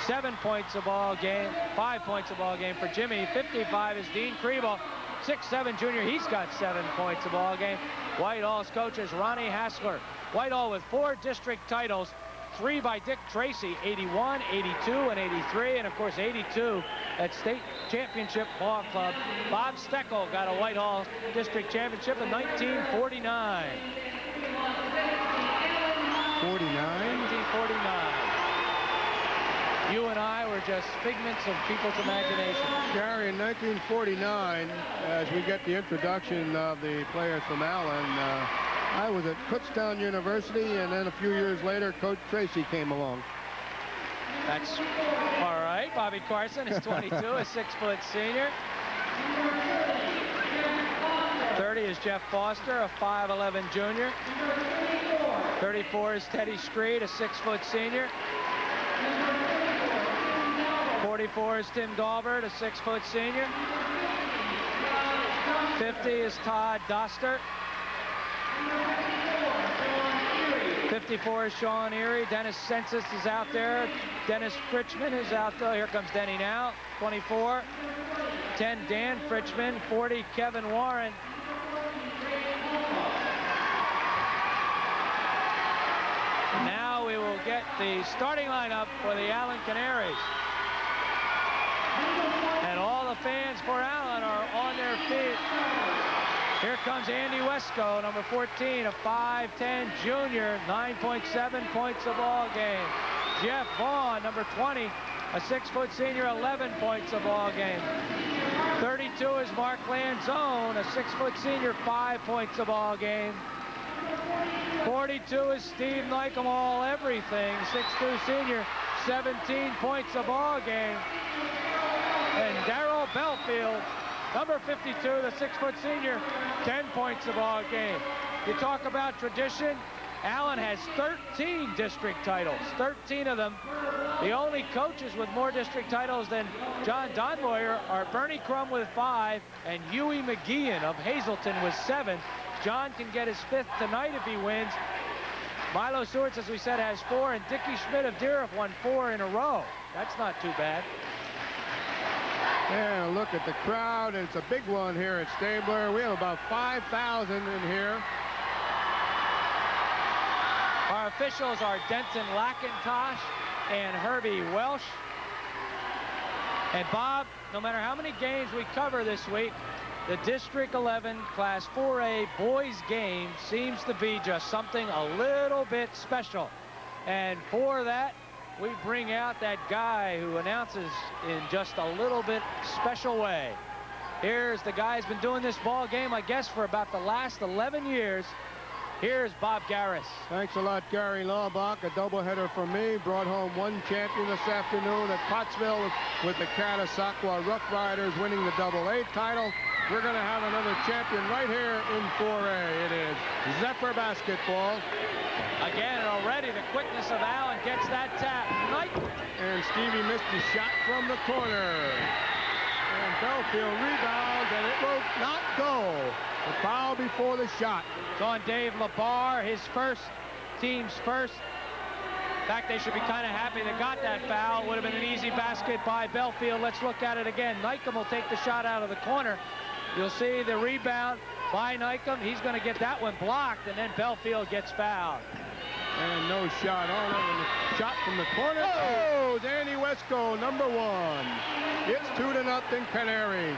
7 points a ball game, 5 points a ball game for Jimmy. 55 is Dean Kriebel, 6'7 junior. He's got 7 points a ball game. Whitehall's coach is Ronnie Hassler. Whitehall with 4 district titles, 3 by Dick Tracy, 81, 82, and 83, and of course 82 at State Championship Ball Club. Bob Steckel got a Whitehall District Championship in 1949. 1949. You and I were just figments of people's imagination. Gary, in 1949, as we get the introduction of the players from Allen, I was at Kutztown University, and then a few years later, Coach Tracy came along. That's all right. Bobby Carson is 22, a 6-foot senior. 30 is Jeff Foster, a 5'11 junior. 34 is Teddy Screed, a 6-foot senior. 44 is Tim Dahlberg, a 6-foot senior. 50 is Todd Doster. 54 is Sean Erie. Dennis Census is out there. Dennis Fritchman is out there. Here comes Denny now. 24. 10, Dan Fritchman. 40, Kevin Warren. Now we will get the starting lineup for the Allen Canaries. And all the fans for Allen are on their feet. Here comes Andy Wesco, number 14, a 5'10 junior, 9.7 points a ball game. Jeff Vaughn, number 20, a 6-foot senior, 11 points a ball game. 32 is Mark Lanzone, a 6-foot senior, 5 points a ball game. 42 is Steve Nycom, all everything, 6'2 senior, 17 points a ball game. And Darrell Belfield, number 52, the 6-foot senior, 10 points a ball game. You talk about tradition, Allen has 13 district titles, 13 of them. The only coaches with more district titles than John Donboyer are Bernie Crum with 5 and Huey McGeehan of Hazleton with 7. John can get his 5th tonight if he wins. Milo Stewart's, as we said, has 4, and Dickie Schmidt of Deerhoff won 4 in a row. That's not too bad. Yeah, look at the crowd, and it's a big one here at Stabler. We have about 5,000 in here. Our officials are Denton Lackintosh and Herbie Welsh. And Bob, no matter how many games we cover this week, the District 11 Class 4A boys game seems to be just something a little bit special. And for that, we bring out that guy who announces in just a little bit special way. Here's the guy who's been doing this ball game, I guess, for about the last 11 years. Here's Bob Gehris. Thanks a lot, Gary Laubach. A doubleheader for me. Brought home 1 champion this afternoon at Pottsville with the Catasauqua Rough Riders winning the AA title. We're going to have another champion right here in 4A. It is Zephyr basketball. Again, already the quickness of Allen gets that tap. And Stevie missed the shot from the corner. And Belfield rebounds, and it will not go. The foul before the shot. It's on Dave LaBar, his first, team's first. In fact, they should be kind of happy they got that foul. Would have been an easy basket by Belfield. Let's look at it again. Nycom will take the shot out of the corner. You'll see the rebound by Nycom. He's going to get that one blocked, and then Belfield gets fouled. And no shot on it. And the shot from the corner. Oh, Danny Wesco, number 1. It's 2-0 Canaries.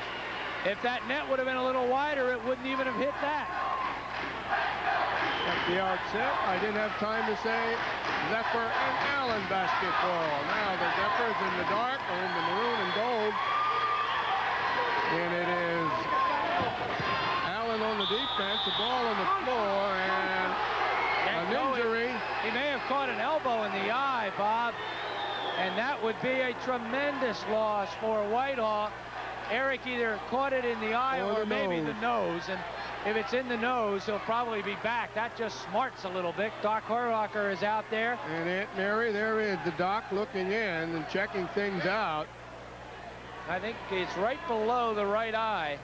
If that net would have been a little wider, it wouldn't even have hit that. At the outset, I didn't have time to say Zephyr and Allen basketball. Now the Zephyrs in the dark or in the maroon and gold. And it is Allen on the defense, the ball on the floor, and an injury. He may have caught an elbow in the eye, Bob, and that would be a tremendous loss for Whitehall. Eric either caught it in the eye or maybe the nose, and If it's in the nose, he'll probably be back. That just smarts a little bit. Doc Harlacher is out there. And Aunt Mary, there is the doc looking in and checking things out. I think it's right below the right eye.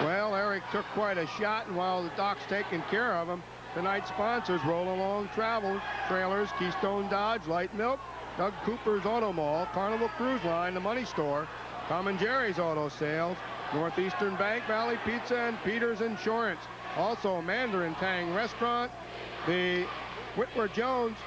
Well, Eric took quite a shot, and while the doc's taking care of him, tonight's sponsors: Roll Along Travel Trailers, Keystone Dodge, Light Milk, Doug Cooper's Auto Mall, Carnival Cruise Line, The Money Store, Tom and Jerry's Auto Sales, Northeastern Bank, Valley Pizza, and Peters Insurance. Also, Mandarin Tang Restaurant, the Whitworth Jones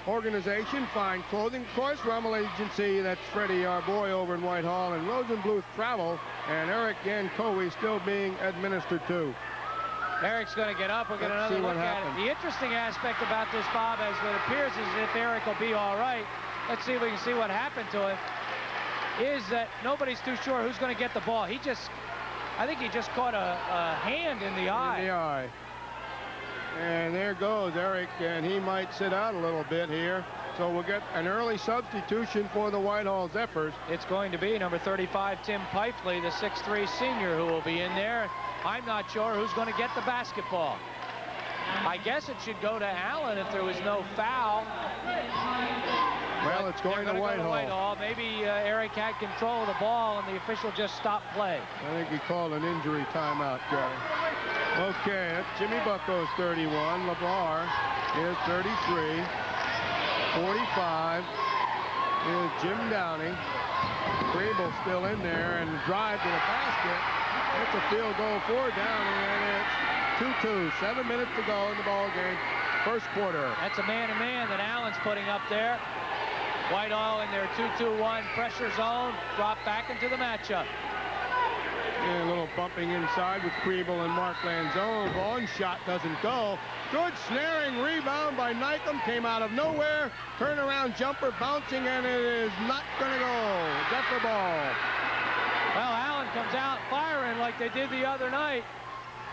Organization, Fine Clothing, of course, Rummel Agency, that's Freddie, our boy over in Whitehall, and Rosenbluth Travel, and Eric Yankoe still being administered to. Eric's going to get up. We'll get another look at it. The interesting aspect about this, Bob, as it appears as if Eric will be all right. Let's see if we can see what happened to him. Is that nobody's too sure who's going to get the ball. I think he just caught a hand in the eye. In the eye. And there goes Eric, and he might sit out a little bit here. So we'll get an early substitution for the Whitehall Zephyrs. It's going to be number 35, Tim Pipely, the 6'3" senior, who will be in there. I'm not sure who's going to get the basketball. I guess it should go to Allen if there was no foul. Well, it's going to Whitehall. Maybe Eric had control of the ball, and the official just stopped play. I think he called an injury timeout, Gary. Okay, that's Jimmy Bucko's 31. LeVar is 33. 45 is Jim Downing. Grable still in there, and drive to the basket. It's a field goal for Downing, and it's 2-2. 7 minutes to go in the ball game. First quarter. That's a man-to-man that Allen's putting up there. Whitehall in their 2-2-1 pressure zone. Drop back into the matchup. And a little bumping inside with Kriebel and Mark Lanzone. Long shot doesn't go. Good snaring rebound by Nycom. Came out of nowhere. Turnaround jumper bouncing, and it is not going to go. Zephyr ball. Well, Allen comes out firing like they did the other night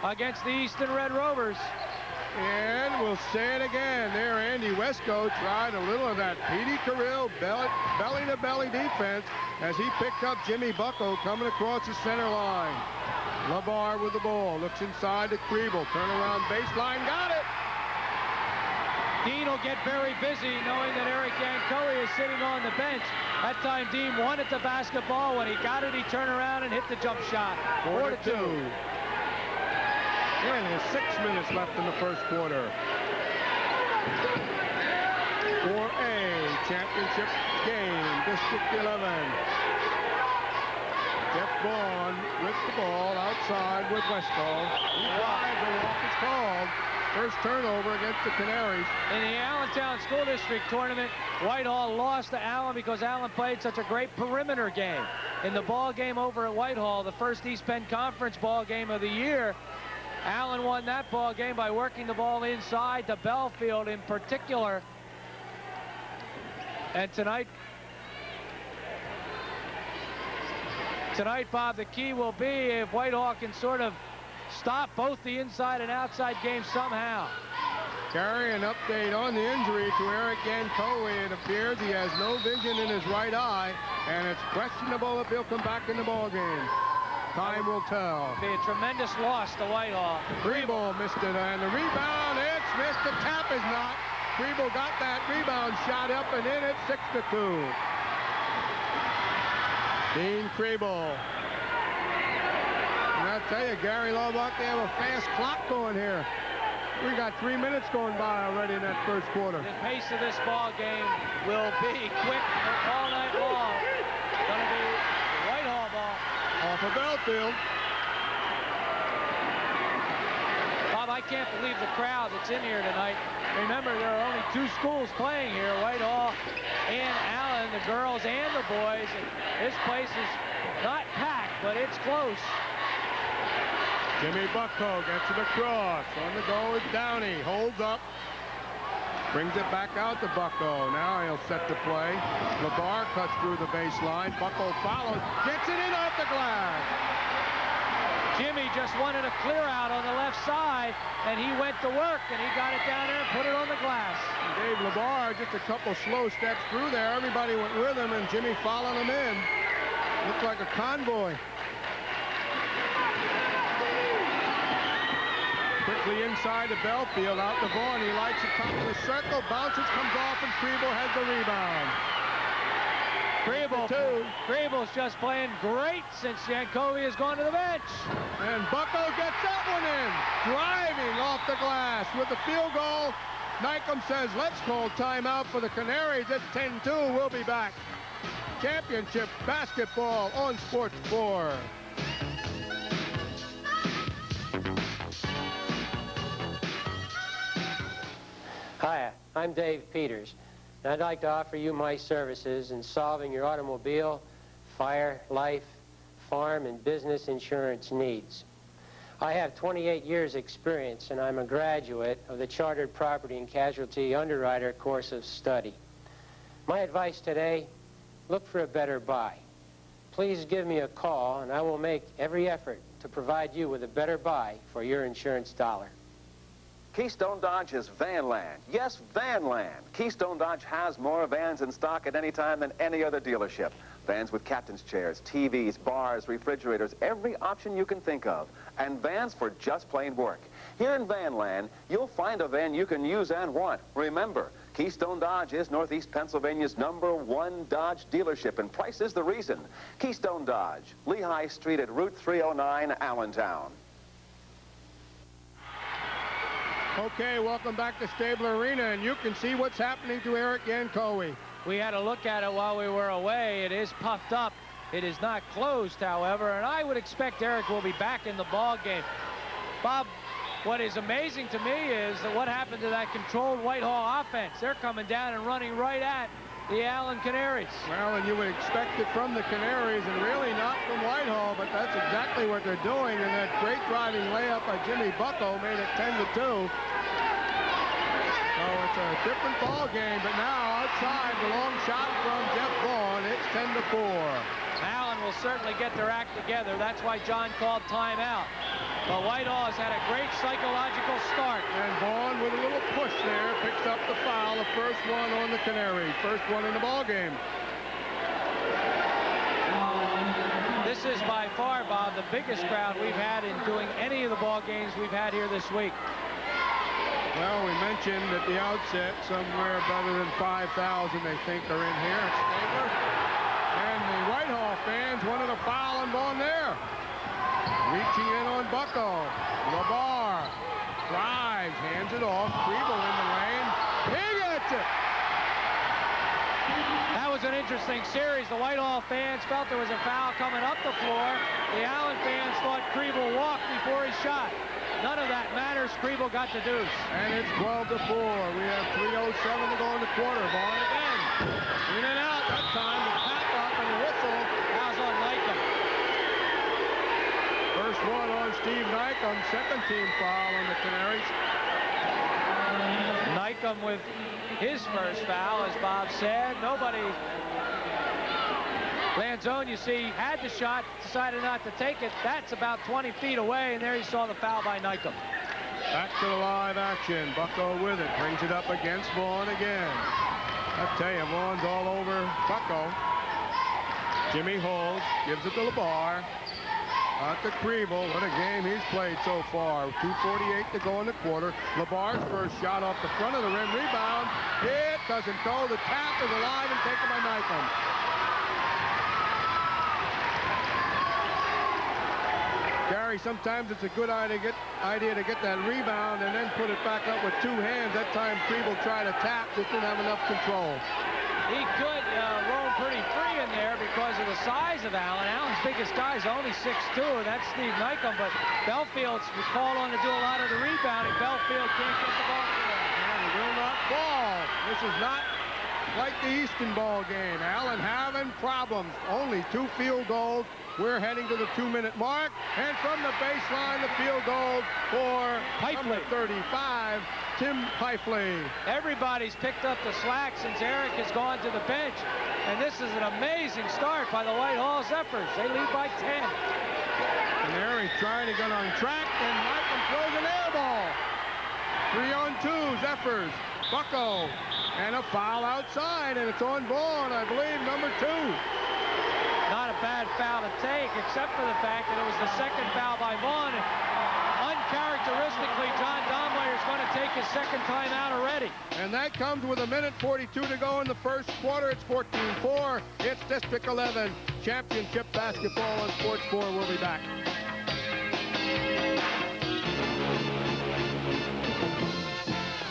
against the Easton Red Rovers. And we'll say it again. There, Andy Wesco tried a little of that Petey Carrill belly-to-belly defense as he picked up Jimmy Bucko coming across the center line. LeVar with the ball. Looks inside to Kriebel. Turnaround baseline. Got it! Dean will get very busy knowing that Eric Yankoe is sitting on the bench. That time Dean wanted the basketball. When he got it, he turned around and hit the jump shot. 4-2. And there's 6 minutes left in the first quarter. 4A championship game, District 11. Jeff Vaughn with the ball outside with Westall. He drives, the walk is called. First turnover against the Canaries. In the Allentown School District Tournament, Whitehall lost to Allen because Allen played such a great perimeter game. In the ball game over at Whitehall, the first East Penn Conference ball game of the year, Allen won that ball game by working the ball inside to Belfield in particular. And tonight, Bob, the key will be if Whitehall can sort of stop both the inside and outside game somehow. Gary, an update on the injury to Eric Yankoe. It appears he has no vision in his right eye, and it's questionable if he'll come back in the ball game. Time will tell. Be a tremendous loss to Whitehall. Kriebel missed it, and the rebound, it's missed. The tap is not. Kriebel got that rebound shot up and in. It's 6-2. Dean Kriebel. And I'll tell you, Gary Laubach, they have a fast clock going here. We got 3 minutes going by already in that first quarter. The pace of this ball game will be quick all night long. Going to be the Whitehall ball. Off of Belfield. Bob, I can't believe the crowd that's in here tonight. Remember, there are only 2 schools playing here, Whitehall and Allen, the girls and the boys. And this place is not packed, but it's close. Jimmy Bucko gets it across. On the go is Downey. Holds up. Brings it back out to Bucko. Now he'll set the play. LeVar cuts through the baseline. Bucko follows. Gets it in off the glass. Jimmy just wanted a clear out on the left side, and he went to work, and he got it down there and put it on the glass. Dave LeVar just a couple slow steps through there. Everybody went with him, and Jimmy followed him in. Looked like a convoy. Quickly inside the Belfield, out to Vaughn. He likes it, top of the circle, bounces, comes off, and Kriebel has the rebound. Kriebel's just playing great since Yankovi has gone to the bench. And Bucko gets that one in. Driving off the glass with the field goal. Nykum says, let's call timeout for the Canaries. It's 10-2. We'll be back. Championship basketball on Sports 4. Hi, I'm Dave Peters, and I'd like to offer you my services in solving your automobile, fire, life, farm, and business insurance needs. I have 28 years experience, and I'm a graduate of the Chartered Property and Casualty Underwriter course of study. My advice today, look for a better buy. Please give me a call, and I will make every effort to provide you with a better buy for your insurance dollar. Keystone Dodge is Vanland. Yes, Vanland. Keystone Dodge has more vans in stock at any time than any other dealership. Vans with captain's chairs, TVs, bars, refrigerators, every option you can think of. And vans for just plain work. Here in Vanland, you'll find a van you can use and want. Remember, Keystone Dodge is Northeast Pennsylvania's #1 Dodge dealership, and price is the reason. Keystone Dodge, Lehigh Street at Route 309, Allentown. Okay, welcome back to Stabler Arena, and you can see what's happening to Eric Yankovi. We had a look at it while we were away. It is puffed up. It is not closed, however, and I would expect Eric will be back in the ball game. Bob, what is amazing to me is that what happened to that controlled Whitehall offense. They're coming down and running right at the Allen Canaries. Well, and you would expect it from the Canaries and really not from Whitehall, but that's exactly what they're doing. And that great driving layup by Jimmy Bucko made it 10-2. So it's a different ball game, but now outside the long shot from Jeff Vaughn, it's 10-4. Allen will certainly get their act together. That's why John called timeout. But Whitehall has had a great psychological start. And Vaughn with a little push there picks up the foul, the first one on the Canaries, first one in the ball game. This is by far, Bob, the biggest crowd we've had in doing any of the ball games we've had here this week. Well, we mentioned at the outset somewhere better than 5,000 they think are in here at Stabler. And the Whitehall fans wanted a foul on Vaughn there. Reaching in on Bucko. Laubach drives, hands it off. Kriebel in the lane. He gets it. That was an interesting series. The Whitehall fans felt there was a foul coming up the floor. The Allen fans thought Kriebel walked before he shot. None of that matters. Kriebel got the deuce. And it's 12-4. We have 3:07 to go in the quarter. Vaughn again. In and out. That time the tap up and the whistle. Fouls on Nykum. First one on Steve Nykum. Second team foul on the Canaries. Nykum with his first foul, as Bob said. Nobody. Lanzone, you see, had the shot, decided not to take it. That's about 20 feet away, and there you saw the foul by Nykum. Back to the live action. Bucko with it. Brings it up against Vaughn again. I tell you, Vaughn's all over Bucko. Jimmy holds, gives it to Laubach. Out to Kriebel. What a game he's played so far. 2:48 to go in the quarter. Laubach's first shot off the front of the rim. Rebound. It doesn't go. The tap is alive and taken by Nykum. Gary, sometimes it's a good idea to get that rebound and then put it back up with two hands. That time Kriebel tried to tap, just didn't have enough control. He could roam pretty free in there because of the size of Allen. Allen's biggest guy is only 6'2", and that's Steve Nykum, but Belfield's called on to do a lot of the rebounding. Belfield can't get the ball. And he will not fall. This is not like the Easton ball game. Allen having problems. Only 2 field goals. We're heading to the 2-minute mark. And from the baseline, the field goal for number 35, Tim Pifley. Everybody's picked up the slack since Eric has gone to the bench. And this is an amazing start by the Whitehall Zephyrs. They lead by 10. And there he's trying to get on track, and Nykum throws an air ball. 3-on-2, Zephyrs. Bucko. And a foul outside, and it's on Vaughn, I believe, number 2. Not a bad foul to take, except for the fact that it was the second foul by Vaughn. uncharacteristically, John Donmoyer's going to take his second time out already. And that comes with 1:42 to go in the first quarter. It's 14-4. It's District 11 championship basketball on Sports 4. We'll be back.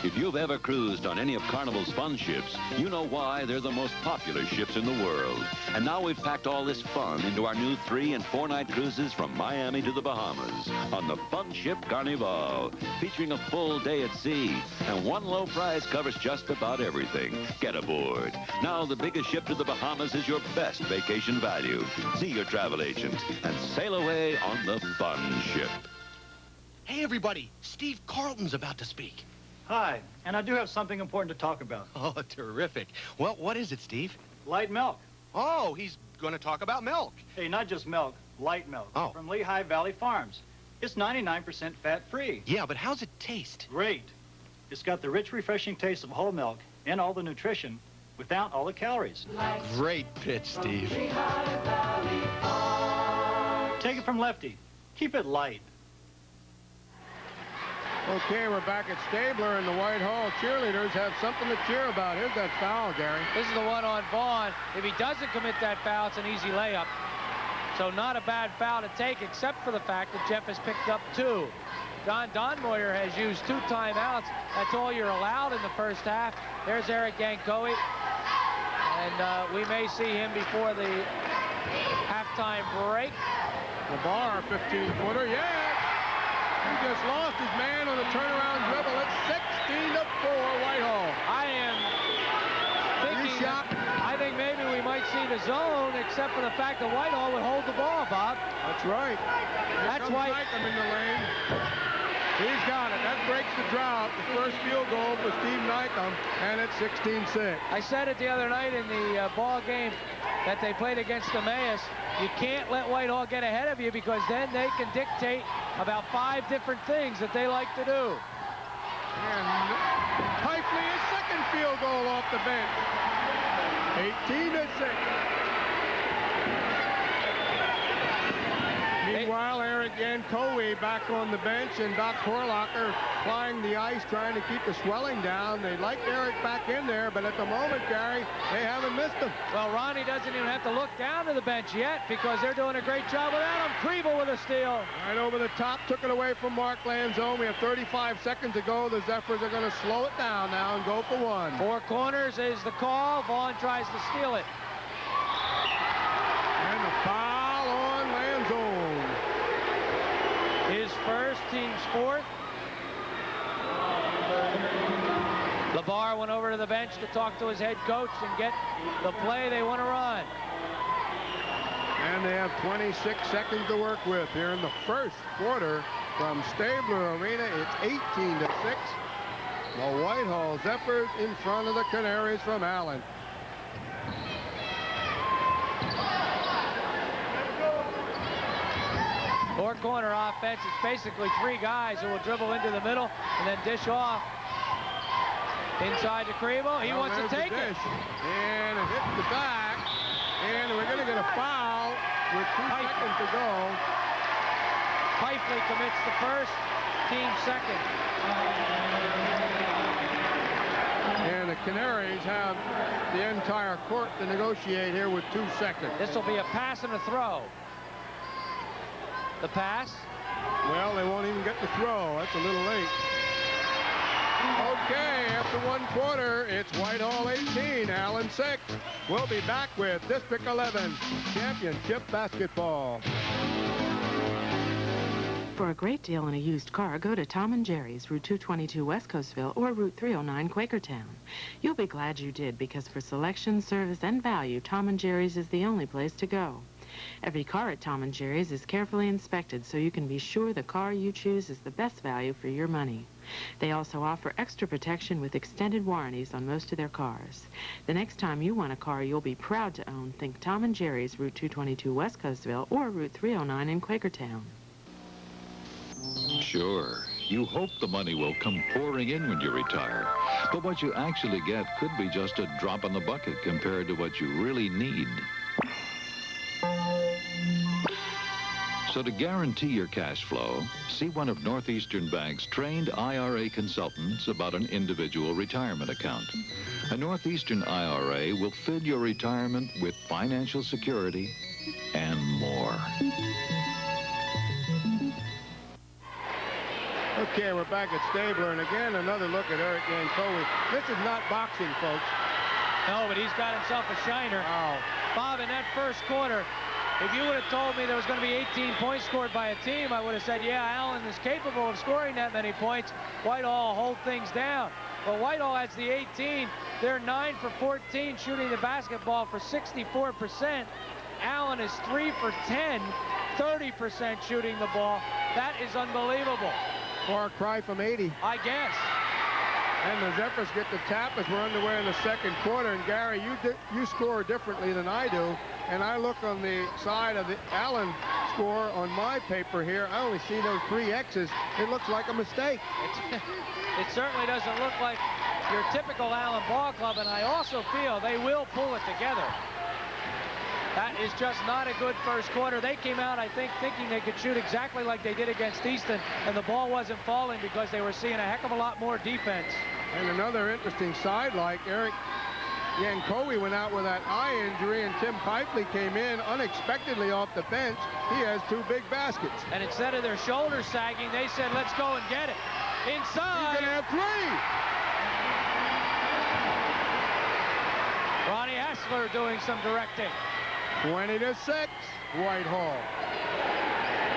If you've ever cruised on any of Carnival's fun ships, you know why they're the most popular ships in the world. And now we've packed all this fun into our new 3- and 4-night cruises from Miami to the Bahamas on the fun ship Carnival, featuring a full day at sea. And one low price covers just about everything. Get aboard. Now the biggest ship to the Bahamas is your best vacation value. See your travel agent and sail away on the fun ship. Hey, everybody. Steve Carlton's about to speak. Hi, and I do have something important to talk about. Oh, terrific. Well, what is it, Steve? Light milk. Oh, he's going to talk about milk. Hey, not just milk, light milk. Oh. From Lehigh Valley Farms. It's 99% fat-free. Yeah, but how's it taste? Great. It's got the rich, refreshing taste of whole milk and all the nutrition without all the calories. Great pitch, Steve. Take it from Lefty. Keep it light. Okay, we're back at Sabler, and the Whitehall cheerleaders have something to cheer about. Here's that foul, Gary. This is the one on Vaughn. If he doesn't commit that foul, it's an easy layup. So not a bad foul to take, except for the fact that Jeff has picked up 2. John Donmoyer has used 2 timeouts. That's all you're allowed in the first half. There's Eric Yankoe. And we may see him before the halftime break. The bar, 15-footer, yeah! He just lost his man on a turnaround dribble. It's 16-4 Whitehall. I am thinking, I think maybe we might see the zone, except for the fact that Whitehall would hold the ball, Bob. That's right. That's why. Nytham in the lane. He's got it. That breaks the drought. The first field goal for Steve Nytham, and it's 16-6. I said it the other night in the ball game that they played against Emmaus. You can't let Whitehall get ahead of you, because then they can dictate about 5 different things that they like to do. And Pifley, his second field goal off the bench. 18-6. Meanwhile, Eric Yankoe back on the bench, and Doc Harlacher plying the ice, trying to keep the swelling down. They like Eric back in there, but at the moment, Gary, they haven't missed him. Well, Ronnie doesn't even have to look down to the bench yet, because they're doing a great job without him. Kriebel with a steal. Right over the top, took it away from Mark Lanzone. We have 35 seconds to go. The Zephyrs are going to slow it down now and go for 1. 4 corners is the call. Vaughn tries to steal it. And the foul on Lanzone. His first, team's 4th. LeBar went over to the bench to talk to his head coach and get the play they want to run. And they have 26 seconds to work with here in the first quarter from Sabler Arena. It's 18-6. The Whitehall Zephyrs in front of the Canaries from Allen. Four corner offense. It's basically 3 guys who will dribble into the middle and then dish off. Inside to Kriebel. He wants to take it. And it hits the back. And we're going to get a foul with 2 seconds to go. Pifley commits the first, team second. And the Canaries have the entire court to negotiate here with 2 seconds. This will be a pass and a throw. The pass. Well, they won't even get the throw. That's a little late. Okay, after 1 quarter, it's Whitehall 18, Allen 6. We'll be back with District 11 championship basketball. For a great deal on a used car, go to Tom & Jerry's, Route 222 West Coastville, or Route 309 Quakertown. You'll be glad you did, because for selection, service, and value, Tom & Jerry's is the only place to go. Every car at Tom & Jerry's is carefully inspected, so you can be sure the car you choose is the best value for your money. They also offer extra protection with extended warranties on most of their cars. The next time you want a car you'll be proud to own, think Tom & Jerry's, Route 222 West Coastville, or Route 309 in Quakertown. Sure, you hope the money will come pouring in when you retire. But what you actually get could be just a drop in the bucket compared to what you really need. So to guarantee your cash flow, see one of Northeastern Bank's trained IRA consultants about an individual retirement account. A Northeastern IRA will fill your retirement with financial security and more. Okay, we're back at Sabler, and again, another look at Eric Yankowie. This is not boxing, folks. No, but he's got himself a shiner. Wow. Bob, in that first quarter, if you would have told me there was going to be 18 points scored by a team, I would have said, yeah, Allen is capable of scoring that many points. Whitehall hold things down. But Whitehall has the 18. They're 9 for 14 shooting the basketball for 64%. Allen is 3 for 10, 30% shooting the ball. That is unbelievable. Far cry from 80. I guess. And the Zephyrs get the tap as we're underway in the second quarter. And Gary, you score differently than I do. And I look on the side of the Allen score on my paper here. I only see those 3 X's. It looks like a mistake. It certainly doesn't look like your typical Allen ball club. And I also feel they will pull it together. That is just not a good first quarter. They came out, I think, thinking they could shoot exactly like they did against Easton, and the ball wasn't falling because they were seeing a heck of a lot more defense. And another interesting sidelight, Eric Yankowie went out with that eye injury, and Tim Pipely came in unexpectedly off the bench. He has 2 big baskets. And instead of their shoulders sagging, they said, let's go and get it. Inside. He's going to have 3. Ronnie Hassler doing some directing. 20-6, Whitehall.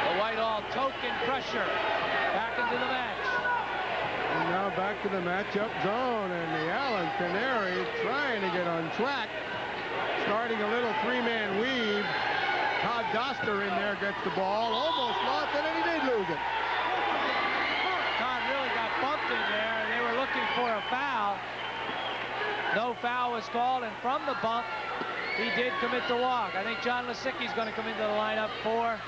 The Whitehall token pressure back into the match. And now back to the matchup zone, and the Allen Canaries trying to get on track. Starting a little 3-man weave. Todd Doster in there gets the ball, almost lost it, and he did lose it. Todd really got bumped in there, and they were looking for a foul. No foul was called, and from the bump, he did commit the walk. I think John Lisicki's going to come into the lineup for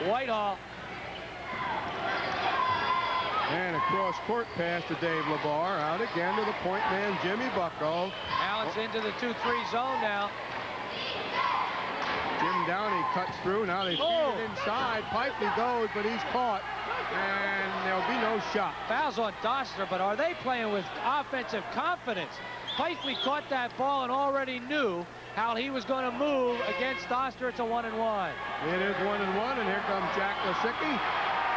Whitehall. And a cross-court pass to Dave LeBar. Out again to the point man, Jimmy Bucko. Allen's into the 2-3 zone now. Jim Downey cuts through. Now they feed it inside. Pipely goes, but he's caught. And there'll be no shot. Fouls on Doster, but are they playing with offensive confidence? Pipely caught that ball and already knew how he was going to move against Doster. It's a 1-1. It is 1-1, and here comes Jack Lisicki.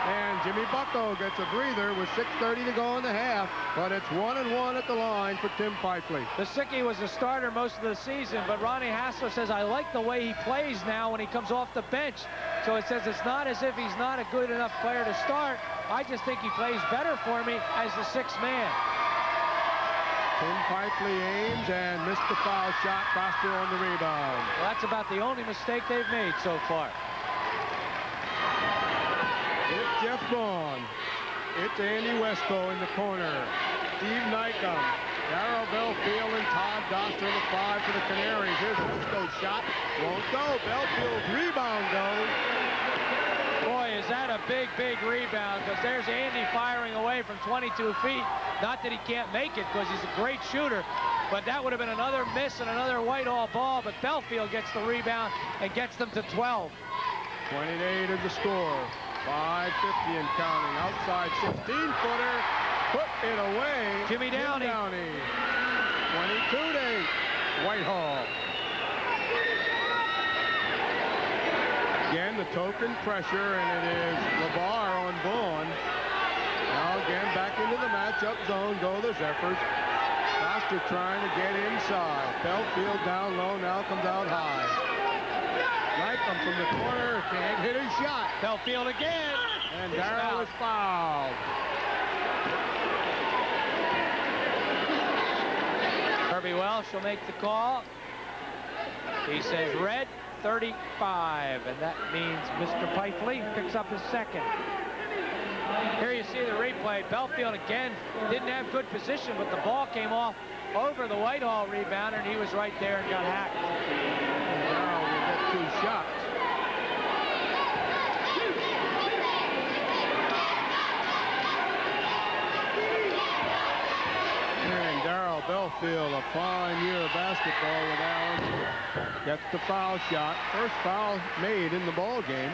And Jimmy Bucko gets a breather with 6:30 to go in the half, but it's 1-1 at the line for Tim Pipely. Lisicki was a starter most of the season, but Ronnie Hassler says, I like the way he plays now when he comes off the bench. So it says it's not as if he's not a good enough player to start. I just think he plays better for me as the 6th man. Tim Pipely aims and missed the foul shot. Doster on the rebound. Well, that's about the only mistake they've made so far. It's Jeff Vaughn. It's Andy Wesco in the corner. Steve Nycom, Darrell Belfield, and Todd Doster, the 5 for the Canaries. Here's Wesco's shot. Won't go. Belfield's rebound goes. Boy, is that a big, big rebound, because there's Andy firing away from 22 feet. Not that he can't make it, because he's a great shooter, but that would have been another miss and another Whitehall ball, but Belfield gets the rebound and gets them to 12. 28 is the score. 5:50 and counting. Outside 16-footer. Put it away. Jimmy Downey. 22-8. Whitehall. Again, the token pressure, and it is LeBar on Vaughn. Now again, back into the matchup zone go the Zephyrs. Doster trying to get inside. Belfield down low, now comes out high. Nycom from the corner, can't hit his shot. Belfield again. And Darrell is fouled. Kirby Welsh will make the call. He says red 35, and that means Mr. Pipely picks up his 2nd. Here you see the replay. Belfield again didn't have good position, but the ball came off over the Whitehall rebounder, and he was right there and got hacked. Darrell will get 2 shots. And Darrell Belfield, a fine year of basketball with Allen, gets the foul shot. First foul made in the ball game.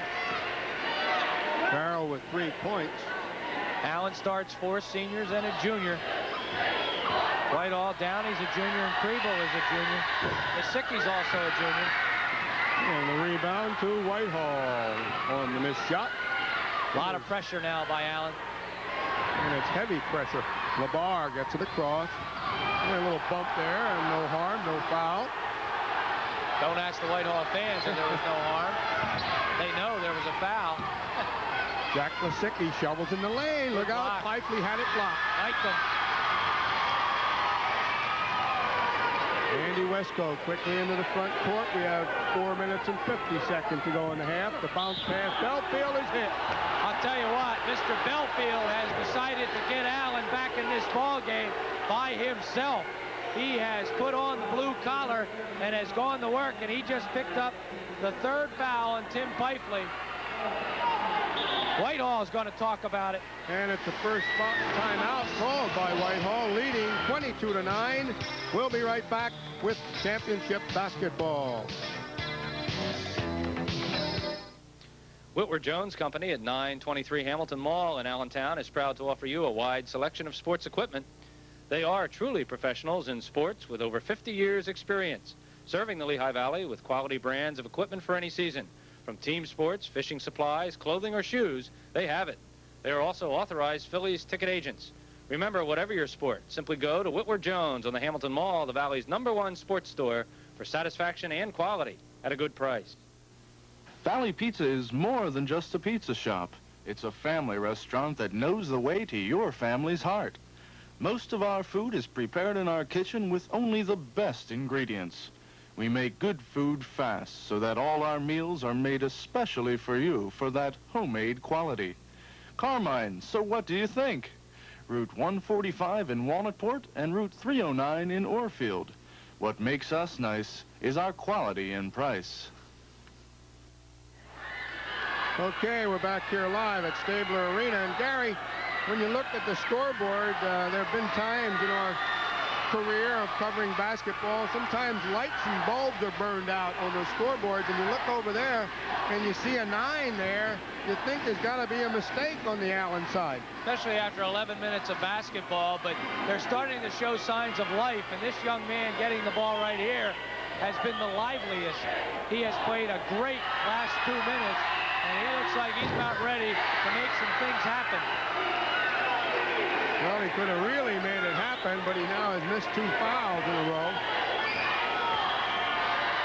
Farrell with 3 points. Allen starts 4 seniors and a junior. Whitehall, Downey's a junior, and Kriebel is a junior. Misicki's also a junior. And the rebound to Whitehall on the missed shot. A lot of pressure now by Allen. And it's heavy pressure. Laubach gets it across. And a little bump there, and no harm, no foul. Don't ask the Whitehall fans if there was no harm. They know there was a foul. Jack Misicki shovels in the lane. Look out, Pifley had it blocked. Nicum. Andy Wesco quickly into the front court. We have 4 minutes and 50 seconds to go in the half. The bounce pass, Belfield is hit. I'll tell you what, Mr. Belfield has decided to get Allen back in this ball game by himself. He has put on the blue collar and has gone to work, and he just picked up the 3rd foul on Tim Pifley. Whitehall is going to talk about it. And it's the first timeout called by Whitehall, leading 22-9. We'll be right back with championship basketball. Whitworth Jones Company at 923 Hamilton Mall in Allentown is proud to offer you a wide selection of sports equipment. They are truly professionals in sports with over 50 years experience, serving the Lehigh Valley with quality brands of equipment for any season. From team sports, fishing supplies, clothing, or shoes, they have it. They are also authorized Phillies ticket agents. Remember, whatever your sport, simply go to Whitworth Jones on the Hamilton Mall, the Valley's #1 sports store, for satisfaction and quality at a good price. Valley Pizza is more than just a pizza shop. It's a family restaurant that knows the way to your family's heart. Most of our food is prepared in our kitchen with only the best ingredients. We make good food fast so that all our meals are made especially for you for that homemade quality. Carmine, so what do you think? Route 145 in Walnutport and Route 309 in Orfield. What makes us nice is our quality and price. Okay, we're back here live at Sabler Arena. And Gary, when you look at the scoreboard, there have been times in our career of covering basketball, sometimes lights and bulbs are burned out on those scoreboards, and you look over there and you see a 9 there, you think there's got to be a mistake on the Allen side. Especially after 11 minutes of basketball, but they're starting to show signs of life, and this young man getting the ball right here has been the liveliest. He has played a great last 2 minutes, and he looks like he's about ready to make some things happen. Well, he could have really made it happen, but he now has missed 2 fouls in a row.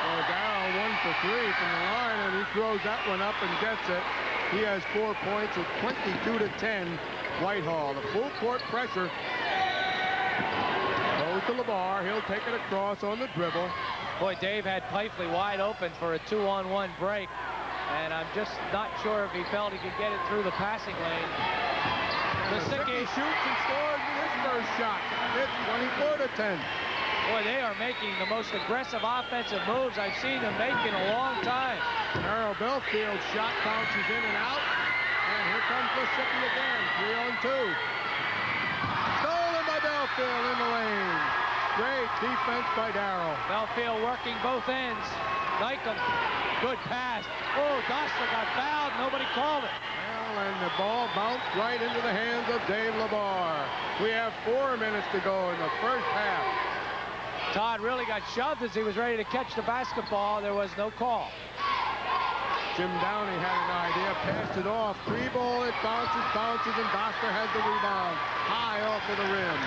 So Darrell 1 for 3 from the line, and he throws that one up and gets it. He has 4 points at 22-10. Whitehall, the full court pressure. Goes to Laubach. He'll take it across on the dribble. Boy, Dave had Pifley wide open for a 2-on-1 break, and I'm just not sure if he felt he could get it through the passing lane. Misicki shoots and scores with his first shot. It's 24-10. Boy, they are making the most aggressive offensive moves I've seen them make in a long time. Harold Belfield's shot bounces in and out. And here comes Misicki again. 3-on-2. Stolen by Belfield in the lane. Great defense by Darrell. Belfield working both ends. Nicum, good pass. Oh, Doster got fouled. Nobody called it. And the ball bounced right into the hands of Dave Laubach. We have 4 minutes to go in the first half. Todd really got shoved as he was ready to catch the basketball. There was no call. Jim Downey had an idea, passed it off. 3-ball, it bounces, and Doster has the rebound. High off of the rim.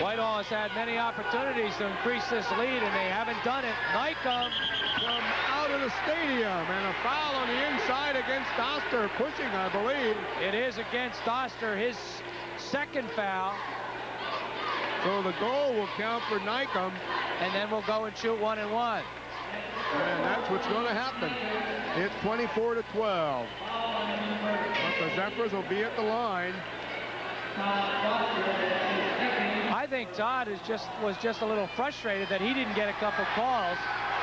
Whitehall has had many opportunities to increase this lead, and they haven't done it. Nicum from out of the stadium, and a foul on the inside against Doster, pushing, I believe. It is against Doster, his 2nd foul. So the goal will count for Nicum. And then we'll go and shoot 1-and-1. And that's what's going to happen. It's 24-12. But the Zephyrs will be at the line. I think Todd was just a little frustrated that he didn't get a couple calls,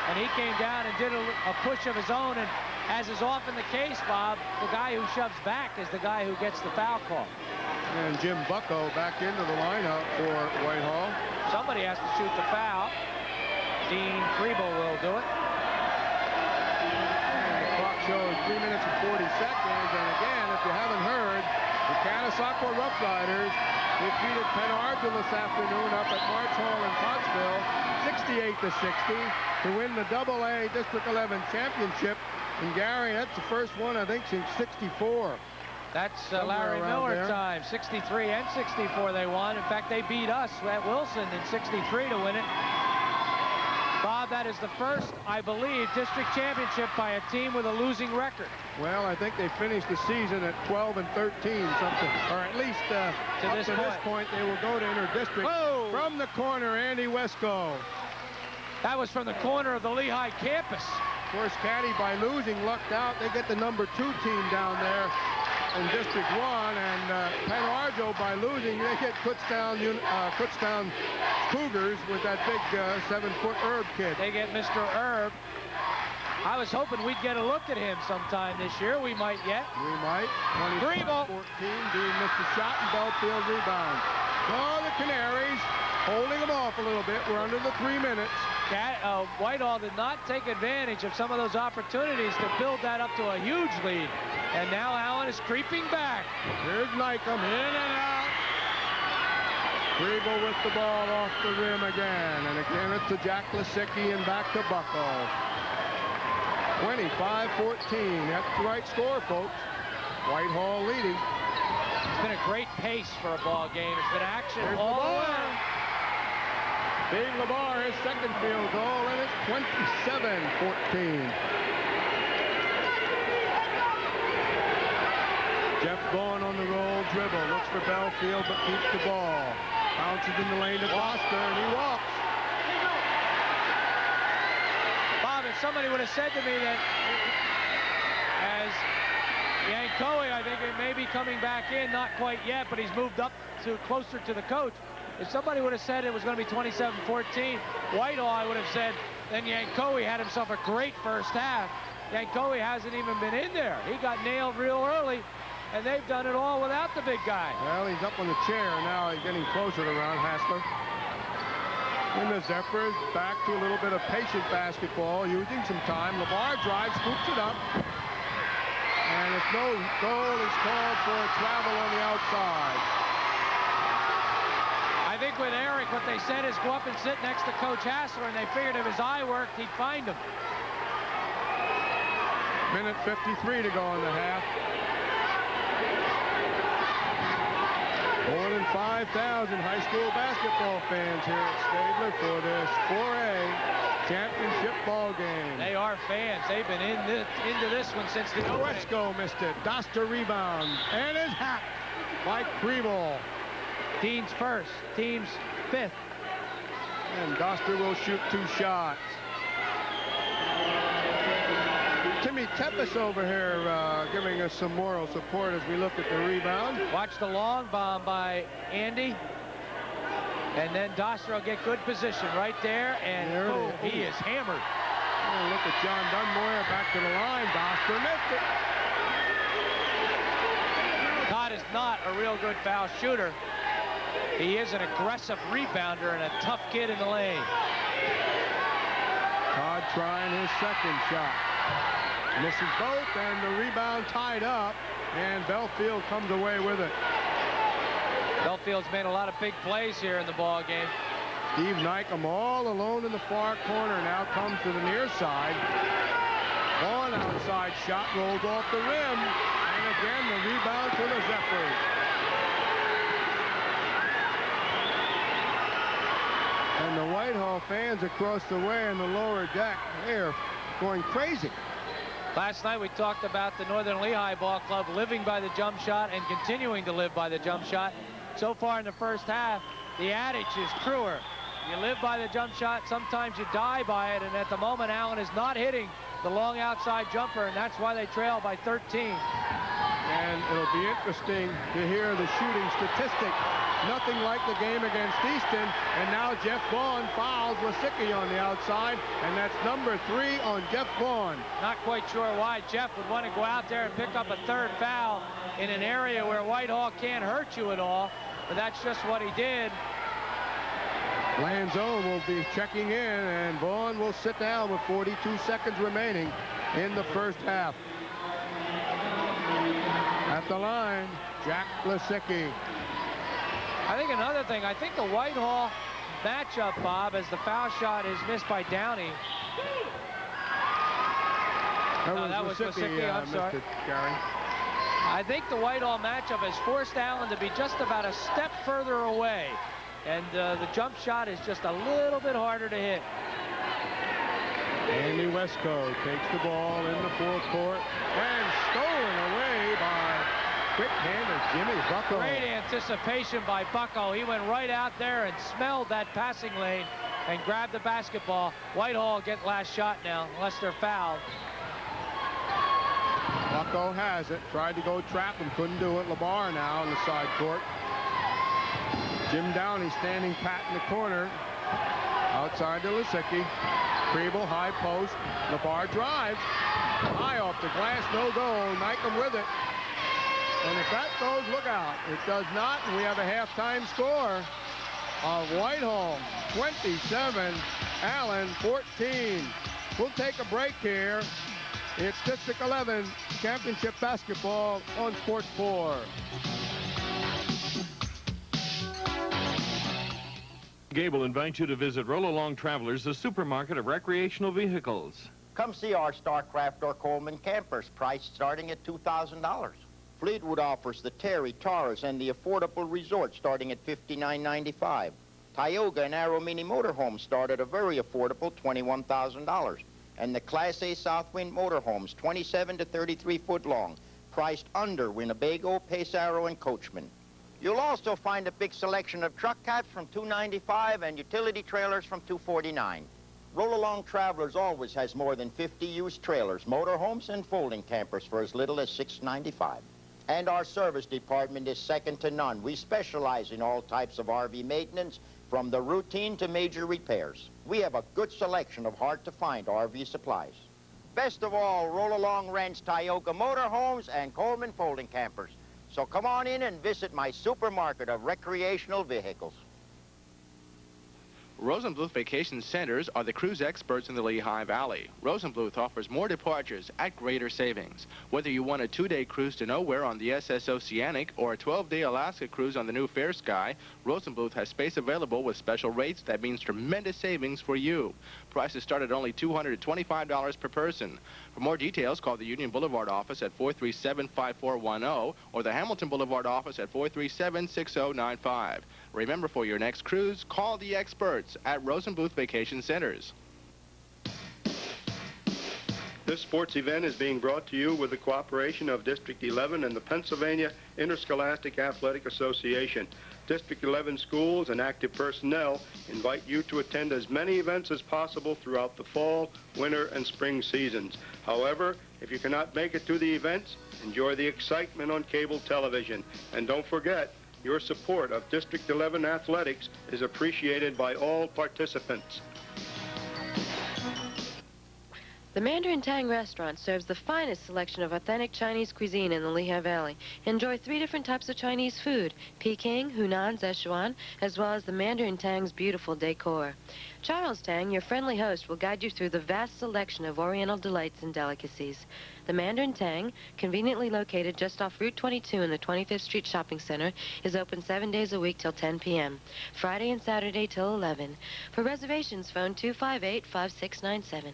and he came down and did a push of his own, and as is often the case, Bob, the guy who shoves back is the guy who gets the foul call. And Jim Bucko back into the lineup for Whitehall. Somebody has to shoot the foul. Dean Kriebel will do it. And the clock shows 3 minutes and 40 seconds. And again, if you haven't heard, the Catasauqua Rough Riders defeated Penn Argyl this afternoon up at March Hall in Pottsville, 68-60, to win the AA District 11 championship. And Gary, that's the first one, I think, since 64. That's Larry Miller time. 63 and 64 they won. In fact, they beat us at Wilson in 63 to win it. Bob, that is the first, I believe, district championship by a team with a losing record. Well, I think they finished the season at 12 and 13, something, or at least up to this point, they will go to inter-district. Whoa! From the corner, Andy Wesco. That was from the corner of the Lehigh campus. Of course, Caddy, by losing, lucked out. They get the number 2 team down there in District 1, and Penn Argyl, by losing, they get Kutztown Cougars with that big 7-foot Herb kid. They get Mr. Herb. I was hoping we'd get a look at him sometime this year. We might yet. We might. 25-14 being Mr. Shot and Belfield rebound. Oh, the Canaries holding them off a little bit. We're under the 3 minutes. Whitehall did not take advantage of some of those opportunities to build that up to a huge lead. And now Allen is creeping back. Here's Nycom in and out. Kriebel with the ball off the rim again. And again it's to Jack Lisicki and back to Bucko. 25-14. That's the right score, folks. Whitehall leading. It's been a great pace for a ball game. It's been action all the way. Dave LeBar, his second field goal, and it's 27-14. Jeff Vaughn on the roll, dribble, looks for Belfield, but keeps the ball. Bounces in the lane to Foster, and he walks. Bob, if somebody would have said to me that as Yankoe, I think it may be coming back in, not quite yet, but he's moved up to closer to the coach. If somebody would have said it was going to be 27-14, Whitehall, I would have said, then Yankoe had himself a great first half. Yankoe hasn't even been in there. He got nailed real early, and they've done it all without the big guy. Well, he's up on the chair now. He's getting closer to Ron Hassler. And the Zephyrs back to a little bit of patient basketball, using some time. LeBar drives, scoops it up. And if no goal is called for a travel on the outside. I think with Eric, what they said is go up and sit next to Coach Hassler, and they figured if his eye worked, he'd find him. Minute 53 to go in the half. More than 5,000 high school basketball fans here at Sabler for this 4A championship ball game. They are fans. They've been into this one since the opening. Wesco missed it. Doster rebound. And is hacked by Kriebel. Team's first. Team's fifth. And Doster will shoot 2 shots. Timmy Tepes over here giving us some moral support as we look at the rebound. Watch the long bomb by Andy. And then Doster will get good position right there. And boom, he is hammered. Oh, look at John Dunmore back to the line. Doster missed it. Todd is not a real good foul shooter. He is an aggressive rebounder and a tough kid in the lane. Todd trying his second shot. Misses both, and the rebound tied up, and Belfield comes away with it. Belfield's made a lot of big plays here in the ball game. Steve Nycom all alone in the far corner, now comes to the near side. One outside shot rolls off the rim, and again the rebound to the Zephyrs. And the Whitehall fans across the way in the lower deck, they're going crazy. Last night we talked about the Northern Lehigh Ball Club living by the jump shot and continuing to live by the jump shot. So far in the first half, the adage is truer. You live by the jump shot, sometimes you die by it, and at the moment Allen is not hitting the long outside jumper, and that's why they trail by 13. And it'll be interesting to hear the shooting statistic. Nothing like the game against Easton, and now Jeff Vaughn fouls Lisicki on the outside, and that's number 3 on Jeff Vaughn. Not quite sure why Jeff would want to go out there and pick up a third foul in an area where Whitehall can't hurt you at all, but that's just what he did. Lanzone will be checking in, and Vaughn will sit down with 42 seconds remaining in the first half. At the line, Jack Lisicki. I think another thing, I think the Whitehall matchup, Bob, as the foul shot is missed by Downey. That was Lisicki, I'm sorry. It, Gary. I think the Whitehall matchup has forced Allen to be just about a step further away. And the jump shot is just a little bit harder to hit. Andy Westco takes the ball in the forecourt and stolen away by quick-handed Jimmy Bucko. Great anticipation by Bucko. He went right out there and smelled that passing lane and grabbed the basketball. Whitehall get last shot now, unless they're fouled. Bucko has it. Tried to go trap him, couldn't do it. LeBar now on the side court. Jim Downey standing pat in the corner. Outside to Lisicki. Kriebel, high post. LeBar drives. High off the glass, no goal. Nykum with it. And if that goes, look out. It does not, and we have a halftime score of Whitehall 27, Allen 14. We'll take a break here. It's District 11 Championship Basketball on Sports 4. Gable invites you to visit Roll Along Travelers, the supermarket of recreational vehicles. Come see our Starcraft or Coleman campers, priced starting at $2,000. Fleetwood offers the Terry, Taurus, and the affordable resort starting at $59.95. Tioga and Arrow Mini motorhomes start at a very affordable $21,000. And the Class A Southwind motorhomes, 27 to 33 foot long, priced under Winnebago, Pace Arrow, and Coachman. You'll also find a big selection of truck cabs from $295 and utility trailers from $249. Roll Along Travelers always has more than 50 used trailers, motorhomes, and folding campers for as little as $695. And our service department is second to none. We specialize in all types of RV maintenance, from the routine to major repairs. We have a good selection of hard-to-find RV supplies. Best of all, Roll Along rents Tioga motorhomes and Coleman folding campers. So come on in and visit my supermarket of recreational vehicles. Rosenbluth Vacation Centers are the cruise experts in the Lehigh Valley. Rosenbluth offers more departures at greater savings. Whether you want a 2-day cruise to nowhere on the SS Oceanic or a 12-day Alaska cruise on the new Fair Sky, Rosenbluth has space available with special rates that means tremendous savings for you. Prices start at only $225 per person. For more details, call the Union Boulevard office at 437-5410 or the Hamilton Boulevard office at 437-6095. Remember, for your next cruise, call the experts at Rosenbluth Vacation Centers. This sports event is being brought to you with the cooperation of District 11 and the Pennsylvania Interscholastic Athletic Association. District 11 schools and active personnel invite you to attend as many events as possible throughout the fall, winter, and spring seasons. However, if you cannot make it to the events, enjoy the excitement on cable television. And don't forget, your support of District 11 athletics is appreciated by all participants. The Mandarin Tang restaurant serves the finest selection of authentic Chinese cuisine in the Lehigh Valley. Enjoy 3 different types of Chinese food: Peking, Hunan, Szechuan, as well as the Mandarin Tang's beautiful decor. Charles Tang, your friendly host, will guide you through the vast selection of Oriental delights and delicacies. The Mandarin Tang, conveniently located just off Route 22 in the 25th Street Shopping Center, is open 7 days a week till 10 p.m., Friday and Saturday till 11. For reservations, phone 258-5697.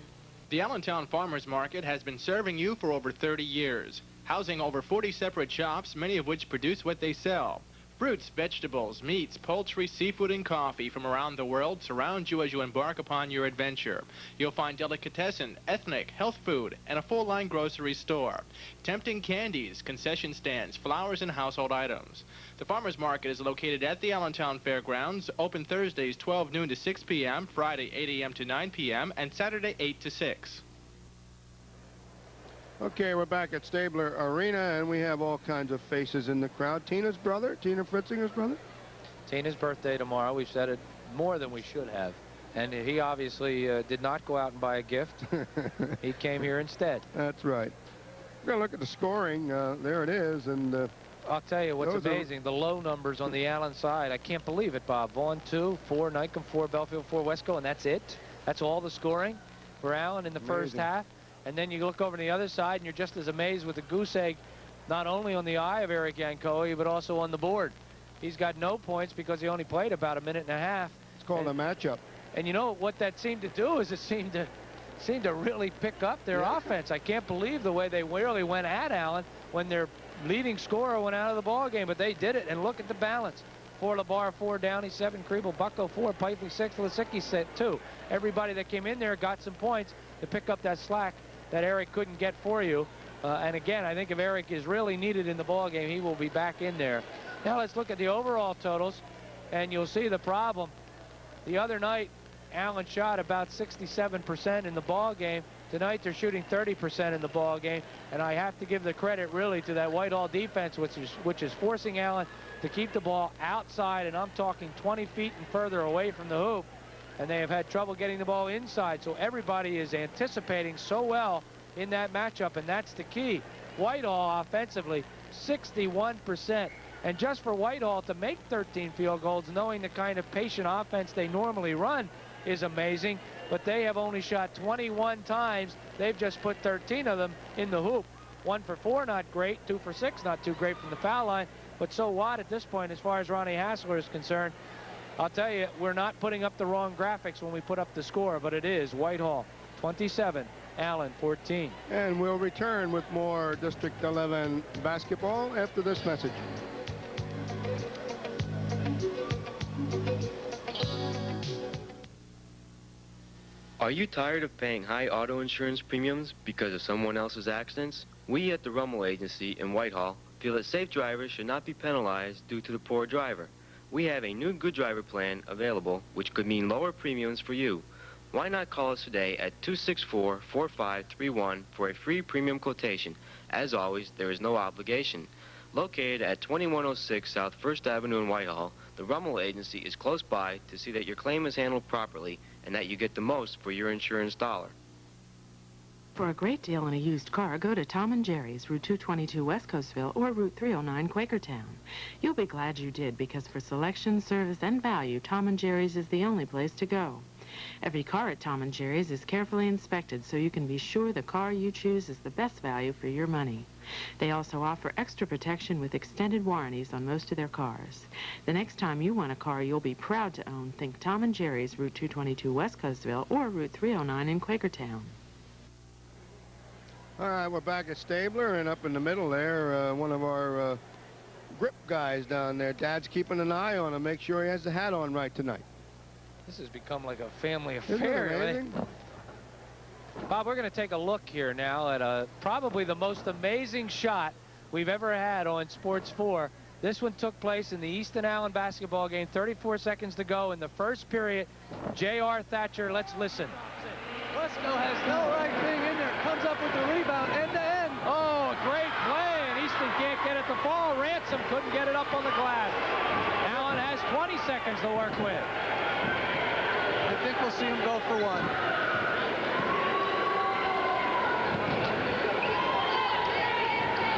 The Allentown Farmers Market has been serving you for over 30 years, housing over 40 separate shops, many of which produce what they sell. Fruits, vegetables, meats, poultry, seafood, and coffee from around the world surround you as you embark upon your adventure. You'll find delicatessen, ethnic, health food, and a full-line grocery store. Tempting candies, concession stands, flowers, and household items. The Farmers Market is located at the Allentown Fairgrounds, open Thursdays 12 noon to 6 p.m., Friday 8 a.m. to 9 p.m., and Saturday 8 to 6. Okay, we're back at Stabler Arena, and we have all kinds of faces in the crowd. Tina's brother, Tina Fritzinger's brother. Tina's birthday tomorrow. We've said it more than we should have. And he obviously did not go out and buy a gift. He came here instead. That's right. We're going to look at the scoring. There it is. And I'll tell you what's amazing, the low numbers on the Allen side. I can't believe it, Bob. Vaughn 2, 4, Nycombe 4, Belfield 4, Wesco, and that's it. That's all the scoring for Allen in the first half. And then you look over to the other side, and you're just as amazed with the goose egg, not only on the eye of Eric Yankoe, but also on the board. He's got no points because he only played about a minute and a half. It's called a matchup. And you know what that seemed to do is it seemed to really pick up their offense. I can't believe the way they really went at Allen when their leading scorer went out of the ball game, but they did it. And look at the balance. 4 Labar, 4 Downey, 7 Kriebel, Bucko 4, Pipely 6, Lisicki set 2. Everybody that came in there got some points to pick up that slack that Eric couldn't get for you. And again, I think if Eric is really needed in the ball game, he will be back in there. Now let's look at the overall totals, and you'll see the problem. The other night, Allen shot about 67% in the ball game. Tonight they're shooting 30% in the ball game, and I have to give the credit really to that Whitehall defense, which is forcing Allen to keep the ball outside, and I'm talking 20 feet and further away from the hoop, and they have had trouble getting the ball inside. So everybody is anticipating so well in that matchup, and that's the key. Whitehall offensively 61%, and just for Whitehall to make 13 field goals, knowing the kind of patient offense they normally run, is amazing. But they have only shot 21 times. They've just put 13 of them in the hoop. 1 for 4, not great. 2 for 6, not too great from the foul line. But so what at this point as far as Ronnie Hassler is concerned? I'll tell you, we're not putting up the wrong graphics when we put up the score, but it is Whitehall 27, Allen 14. And we'll return with more District 11 basketball after this message. Are you tired of paying high auto insurance premiums because of someone else's accidents? We at the Rummel Agency in Whitehall feel that safe drivers should not be penalized due to the poor driver. We have a new Good Driver plan available, which could mean lower premiums for you. Why not call us today at 264-4531 for a free premium quotation? As always, there is no obligation. Located at 2106 South 1st Avenue in Whitehall, the Rummel Agency is close by to see that your claim is handled properly and that you get the most for your insurance dollar. For a great deal on a used car, go to Tom and Jerry's, Route 222 West Coastville, or Route 309 Quakertown. You'll be glad you did, because for selection, service, and value, Tom and Jerry's is the only place to go. Every car at Tom and Jerry's is carefully inspected so you can be sure the car you choose is the best value for your money. They also offer extra protection with extended warranties on most of their cars. The next time you want a car you'll be proud to own, think Tom and Jerry's, Route 222 West Coastville, or Route 309 in Quakertown. All right, we're back at Sabler, and up in the middle there, one of our grip guys down there. Dad's keeping an eye on him, make sure he has the hat on right tonight. This has become like a family Isn't affair. it amazing? Bob, we're going to take a look here now at probably the most amazing shot we've ever had on Sports 4. This one took place in the Easton Allen basketball game. 34 seconds to go in the first period. J.R. Thatcher, let's listen. Wesco has no right being in there. Comes up with the rebound end to end. Oh, great play, and Easton can't get it to fall. Ransom couldn't get it up on the glass. Allen has 20 seconds to work with. I think we'll see him go for one.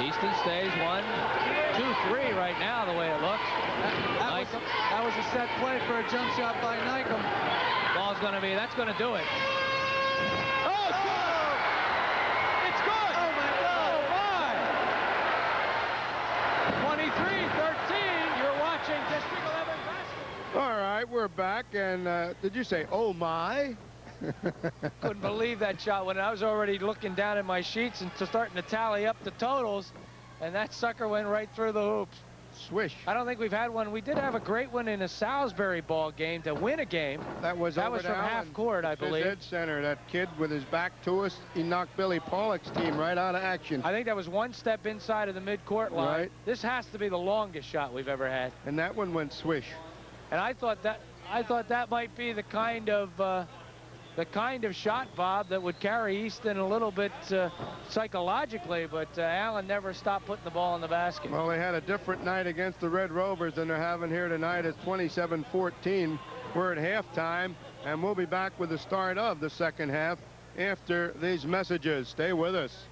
Easton stays 1, 2, 3 right now, the way it looks. That was a set play for a jump shot by Nycombe. Ball's going to be, that's going to do it. Oh, it's good! Oh, my God! Oh, my! 23-13, you're watching District 11 basketball. All right, we're back, and did you say, oh, my? Couldn't believe that shot when I was already looking down at my sheets and starting to tally up the totals, and that sucker went right through the hoops. Swish. I don't think we've had one. We did have a great one in a Salisbury ball game to win a game. That was from half court, I believe. Ed Center, that kid with his back to us, he knocked Billy Pollock's team right out of action. I think that was one step inside of the midcourt line. Right. This has to be the longest shot we've ever had. And that one went swish. And I thought that might be the kind of shot, Bob, that would carry Easton a little bit psychologically, but Allen never stopped putting the ball in the basket. Well, they had a different night against the Red Rovers than they're having here tonight. It's 27-14. We're at halftime, and we'll be back with the start of the second half after these messages. Stay with us.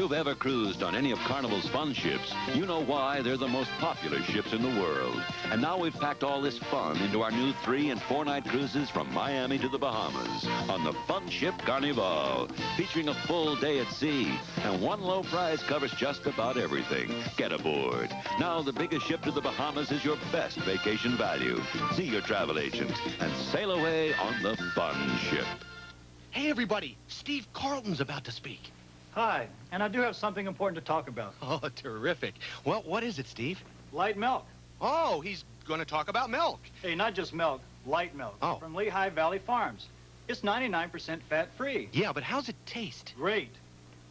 you've ever cruised on any of Carnival's fun ships, you know why they're the most popular ships in the world. And now we've packed all this fun into our new 3- and 4-night cruises from Miami to the Bahamas on the fun ship Carnival, featuring a full day at sea. And one low price covers just about everything. Get aboard. Now the biggest ship to the Bahamas is your best vacation value. See your travel agent and sail away on the fun ship. Hey, everybody. Steve Carlton's about to speak. Hi, and I do have something important to talk about. Oh, terrific. Well, what is it, Steve? Light milk. Oh, he's going to talk about milk. Hey, not just milk, light milk. Oh. From Lehigh Valley Farms. It's 99% fat-free. Yeah, but how's it taste? Great.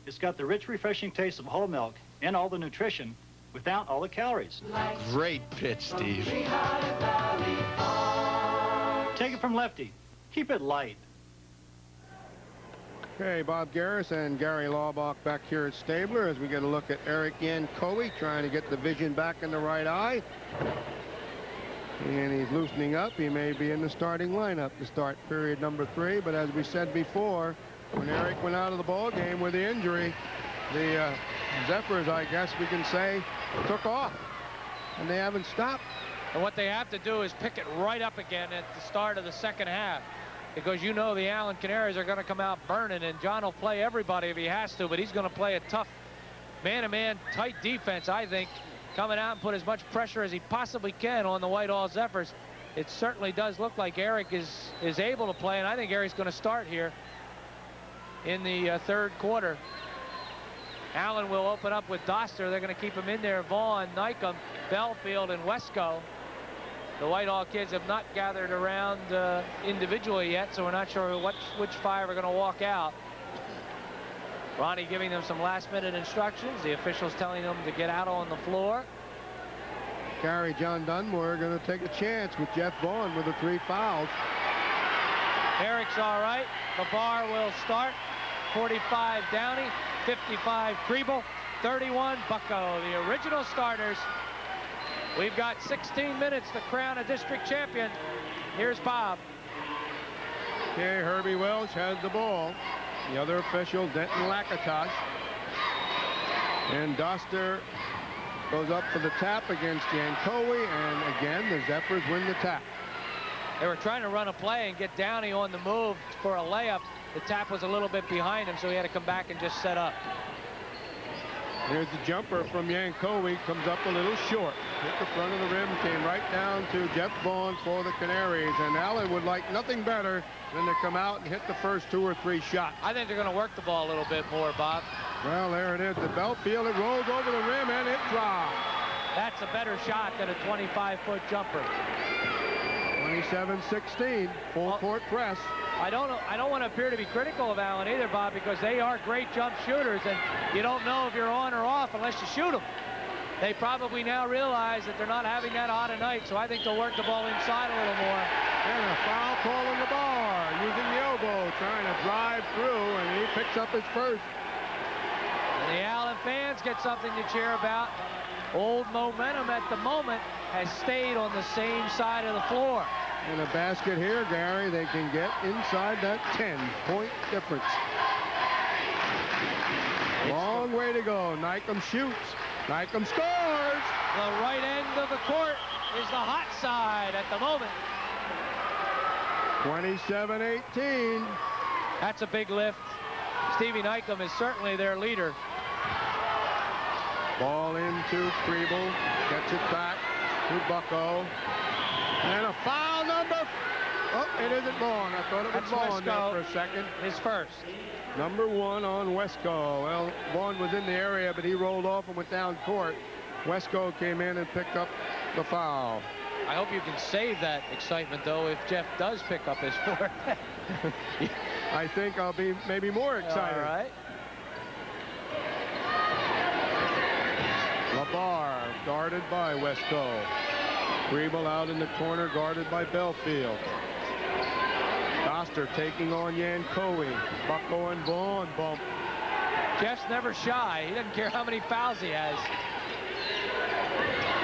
It's got the rich, refreshing taste of whole milk and all the nutrition without all the calories. Great pitch, Steve. Take it from Lefty. Keep it light. Okay, Bob Gehris and Gary Laubach back here at Stabler as we get a look at Eric Yankowie trying to get the vision back in the right eye. And he's loosening up. He may be in the starting lineup to start period number 3. But as we said before, when Eric went out of the ball game with the injury, the Zephyrs, I guess we can say, took off. And they haven't stopped. And what they have to do is pick it right up again at the start of the second half. Because you know the Allen Canaries are going to come out burning, and John will play everybody if he has to, but he's going to play a tough man-to-man tight defense, I think, coming out and put as much pressure as he possibly can on the Whitehall Zephyrs. It certainly does look like Eric is able to play, and I think Eric's going to start here in the third quarter. Allen will open up with Doster. They're going to keep him in there. Vaughn, Nycomb, Belfield, and Wesco. The Whitehall kids have not gathered around individually yet, so we're not sure which 5 are going to walk out. Ronnie giving them some last-minute instructions. The officials telling them to get out on the floor. Gary John Dunmore going to take a chance with Jeff Vaughn with the 3 fouls. Eric's all right. The bar will start. 45 Downey, 55 Kriebel, 31 Bucko, the original starters. We've got 16 minutes to crown a district champion. Here's Bob. Okay, Herbie Welch has the ball. The other official, Denton Lakatosh. And Doster goes up for the tap against Yankowie, and again, the Zephyrs win the tap. They were trying to run a play and get Downey on the move for a layup. The tap was a little bit behind him, so he had to come back and just set up. Here's the jumper from Yankowie, comes up a little short. Hit the front of the rim, came right down to Jeff Vaughn for the Canaries. And Allen would like nothing better than to come out and hit the first 2 or 3 shots. I think they're going to work the ball a little bit more, Bob. Well, there it is. The Belfield, it rolls over the rim, and it drops. That's a better shot than a 25-foot jumper. 27-16, full court press. I don't want to appear to be critical of Allen either, Bob, because they are great jump shooters, and you don't know if you're on or off unless you shoot them. They probably now realize that they're not having that hot a night, so I think they'll work the ball inside a little more. And a foul call on the bar, using the elbow, trying to drive through, and he picks up his first. And the Allen fans get something to cheer about. Old momentum at the moment has stayed on the same side of the floor. And a basket here, Gary. They can get inside that 10-point difference. Long way to go. Nycomb shoots. Nycomb scores. The right end of the court is the hot side at the moment. 27-18. That's a big lift. Stevie Nycomb is certainly their leader. Ball into Kriebel. Gets it back to Bucko. And a foul number. Oh, it isn't Vaughn. I thought it was Vaughn there for a second. His first. Number 1 on Wesco. Well, Vaughn was in the area, but he rolled off and went down court. Wesco came in and picked up the foul. I hope you can save that excitement, though, if Jeff does pick up his fourth. I think I'll be maybe more excited. All right. LaBar guarded by Wesco. Kriebel out in the corner, guarded by Belfield. Doster taking on Yankowie. Bucko and Vaughn bump. Jeff's never shy. He doesn't care how many fouls he has.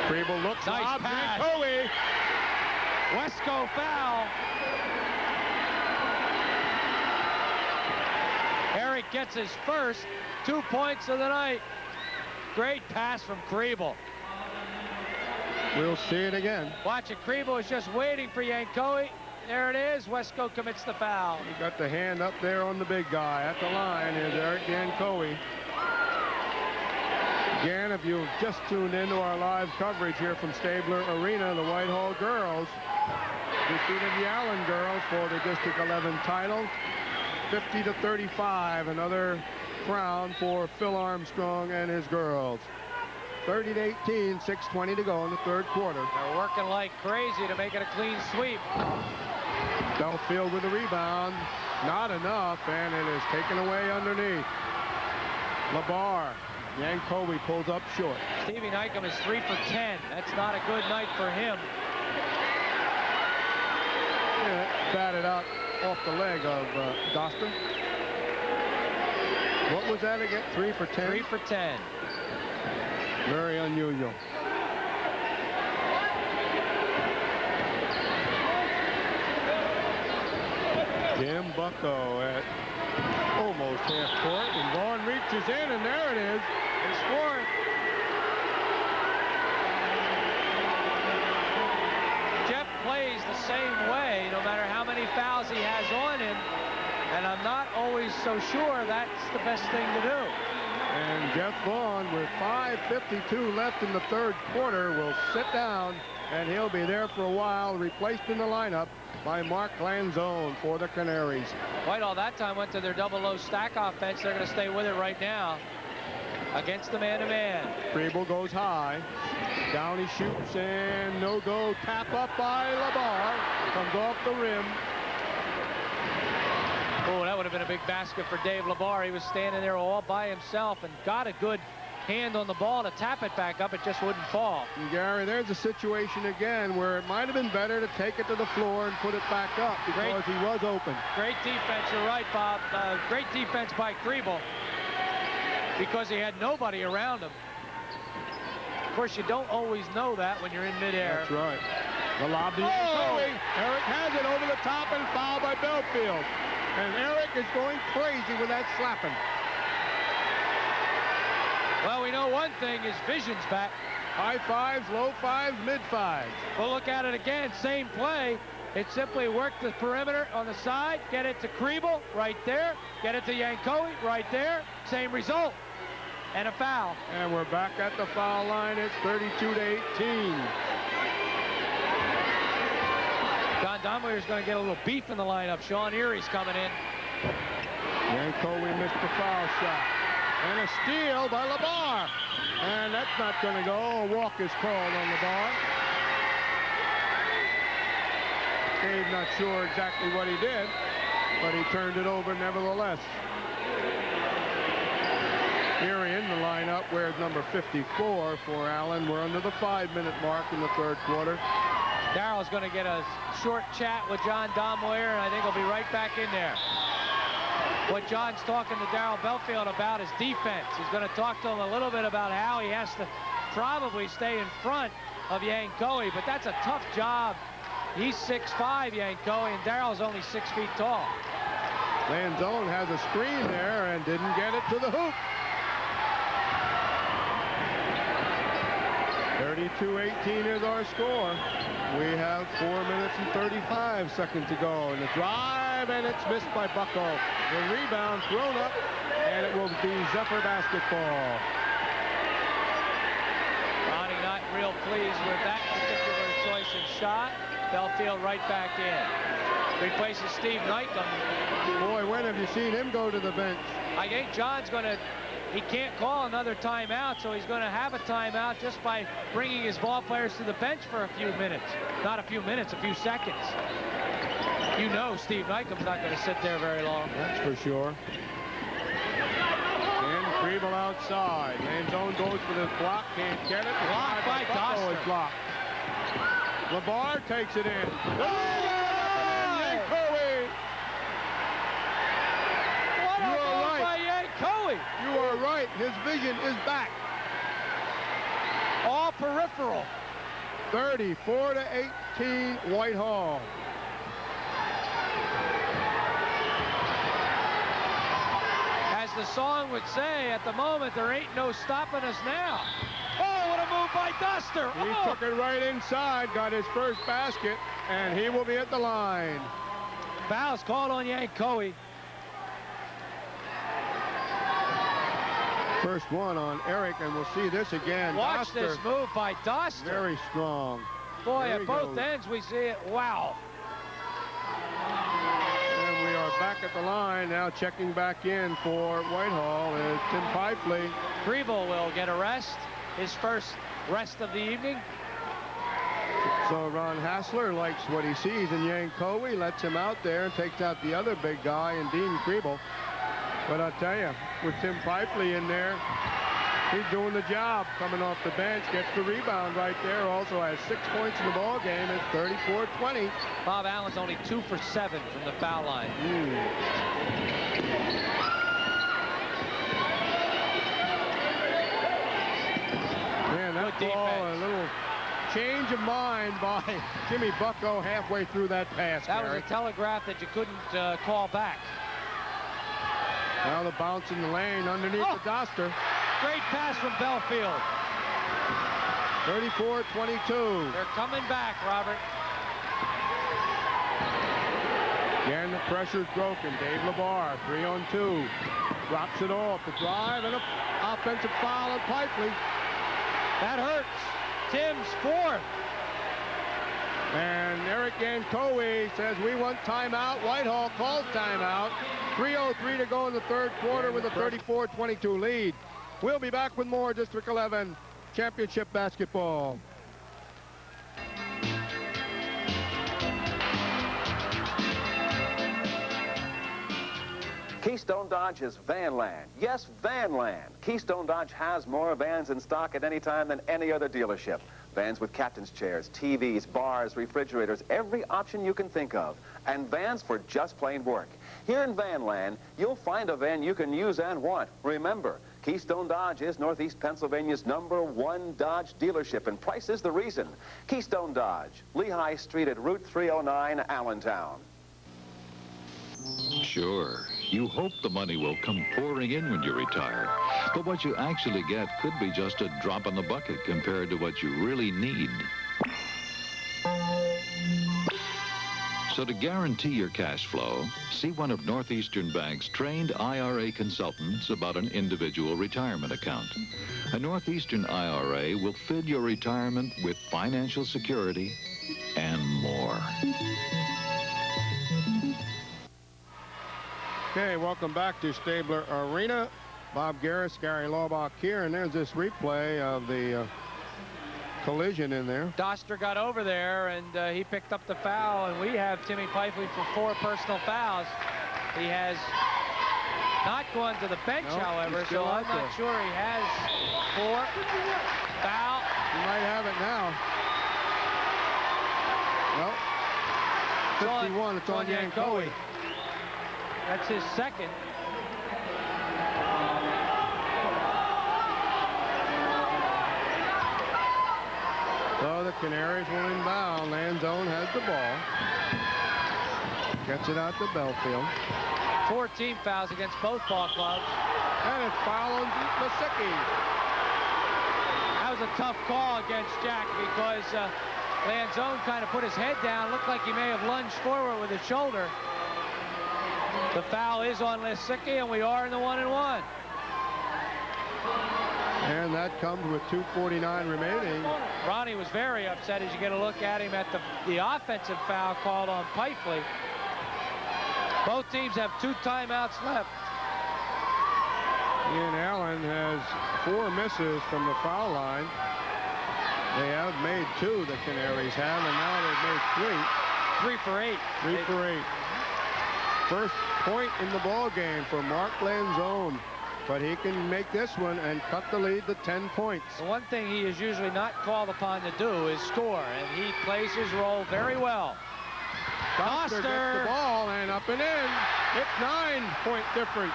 Kriebel looks. Nice pass. Yankowie. Wesco foul. Eric gets his first 2 points of the night. Great pass from Kriebel. We'll see it again. Watch it. Kriebel is just waiting for Yankoe. There it is. Wesco commits the foul. He got the hand up there on the big guy. At the line is Eric Yankoe. Again, if you've just tuned into our live coverage here from Stabler Arena, the Whitehall girls defeated the Allen girls for the District 11 title, 50-35. Another crown for Phil Armstrong and his girls. 30-18, 6:20 to go in the third quarter. They're working like crazy to make it a clean sweep. Belfield with the rebound. Not enough, and it is taken away underneath. Labar. Yankoe pulls up short. Stevie Nykum is 3 for 10. That's not a good night for him. Yeah, batted out off the leg of Doster. What was that again? 3 for 10? 3 for 10. Very unusual. Jim Bucko at almost half court, and Vaughn reaches in, and there it is. They scored. Jeff plays the same way, no matter how many fouls he has on him, and I'm not always so sure that's the best thing to do. And Jeff Vaughn, with 5:52 left in the third quarter, will sit down, and he'll be there for a while, replaced in the lineup by Mark Lanzone for the Canaries. Whitehall that time went to their double-low stack offense. They're going to stay with it right now against the man-to-man. Kriebel goes high. Down he shoots, and no-go. Tap up by Labar. Comes off the rim. Oh, that would have been a big basket for Dave Labar. He was standing there all by himself and got a good hand on the ball to tap it back up. It just wouldn't fall. And Gary, there's a situation again where it might have been better to take it to the floor and put it back up because he was open. Great defense. You're right, Bob. Great defense by Kriebel because he had nobody around him. Of course, you don't always know that when you're in midair. That's right. The lob to Yankoe. Eric has it over the top and fouled by Belfield. And Eric is going crazy with that slapping. Well, we know one thing, his vision's back. High fives, low fives, mid fives. We'll look at it again, same play. It simply worked the perimeter on the side, get it to Kriebel right there, get it to Yankoe right there, same result, and a foul. And we're back at the foul line. It's 32-18. John Domwayer's going to get a little beef in the lineup. Sean Erie's coming in. Yankoe missed the foul shot. And a steal by Labar. And that's not going to go. A walk is called on Labar. Dave's not sure exactly what he did, but he turned it over nevertheless. Erie in the lineup wears number 54 for Allen. We're under the 5-minute mark in the third quarter. Darrell's going to get a short chat with John Domweier, and I think he'll be right back in there. What John's talking to Darrell Belfield about is defense. He's going to talk to him a little bit about how he has to probably stay in front of Yankoe, but that's a tough job. He's 6'5", Yankoe, and Darrell's only 6 feet tall. Lanzone has a screen there and didn't get it to the hoop. 32-18 is our score. We have 4 minutes and 35 seconds to go. And the drive, and it's missed by Bucko. The rebound thrown up, and it will be Zephyr basketball. Ronnie not real pleased with that particular choice and shot. Belfield right back in. Replaces Steve Nykum. Boy, when have you seen him go to the bench? I think John's going to, he can't call another timeout, so he's going to have a timeout just by bringing his ball players to the bench for a few minutes. Not a few minutes, a few seconds. You know Steve Nykum's not going to sit there very long. That's for sure. And Kriebel outside. Lanzone goes for this block, can't get it. Blocked by Doster. It's blocked. Labar takes it in. What a move by Yankoe. You are right. His vision is back. All peripheral. 34-18 Whitehall. As the song would say, at the moment, there ain't no stopping us now. Oh, what a move by Duster. He took it right inside, got his first basket, and he will be at the line. Foul's called on Yankoe. First one on Eric, and we'll see this again. Watch Doster, this move by Duster. very strong. Boy, There at he both goes. ends we see it. Wow. And we are back at the line now. Checking back in for Whitehall is Tim Pipely. Greville will get a rest, his first rest of the evening. So Ron Hassler likes what he sees in Yankoe, lets him out there and takes out the other big guy in Dean Greville. But I'll tell you, with Tim Pipely in there, he's doing the job. Coming off the bench, gets the rebound right there. Also has 6 points in the ball game. It's 34-20. Bob Allen's only 2 for 7 from the foul line. Man, that ball, a little change of mind by Jimmy Bucko halfway through that pass. That was Gary. a telegraph that you couldn't call back. Now the bounce in the lane underneath the Doster. Great pass from Belfield. 34-22. They're coming back, Robert. Again, the pressure's broken. Dave LeBar, 3-on-2. Drops it off. The drive and an offensive foul on Pipely. That hurts. Tim's fourth. And Eric Yankoe says we want timeout. Whitehall calls timeout. 3:03 to go in the third quarter with a 34-22 lead. We'll be back with more District 11 championship basketball. Keystone Dodge is Vanland. Yes, Vanland. Keystone Dodge has more vans in stock at any time than any other dealership. Vans with captain's chairs, TVs, bars, refrigerators, every option you can think of. And vans for just plain work. Here in Vanland, you'll find a van you can use and want. Remember, Keystone Dodge is Northeast Pennsylvania's #1 Dodge dealership, and price is the reason. Keystone Dodge, Lehigh Street at Route 309, Allentown. Sure, you hope the money will come pouring in when you retire. But what you actually get could be just a drop in the bucket compared to what you really need. So to guarantee your cash flow, see one of Northeastern Bank's trained IRA consultants about an individual retirement account. A Northeastern IRA will fit your retirement with financial security and more. Okay, welcome back to Stabler Arena. Bob Gehris, Gary Laubach here, and there's this replay of the collision in there. Doster got over there, and he picked up the foul, and we have Timmy Pipely for 4 personal fouls. He has not gone to the bench, however, so I'm not sure he has 4. Foul. He might have it now. Well, 51, it's on Yankoe. That's his second. So the Canaries will inbound. Lanzone has the ball. Gets it out to Belfield. 4 team fouls against both ball clubs. And it's foul on Lisicky. That was a tough call against Jack because Lanzone kind of put his head down. Looked like he may have lunged forward with his shoulder. The foul is on Lisicky, and we are in the 1-and-1. And that comes with 2:49 remaining. Ronnie was very upset as you get a look at him at the offensive foul called on Pipely. Both teams have 2 timeouts left. Ian Allen has 4 misses from the foul line. They have made 2, the Canaries have, and now they've made 3. 3 for 8. 3 for 8. First point in the ball game for Mark Lanzone, but he can make this one and cut the lead to 10 points. The one thing he is usually not called upon to do is score, and he plays his role very well. Doster gets the ball and up and in. It's 9-point difference.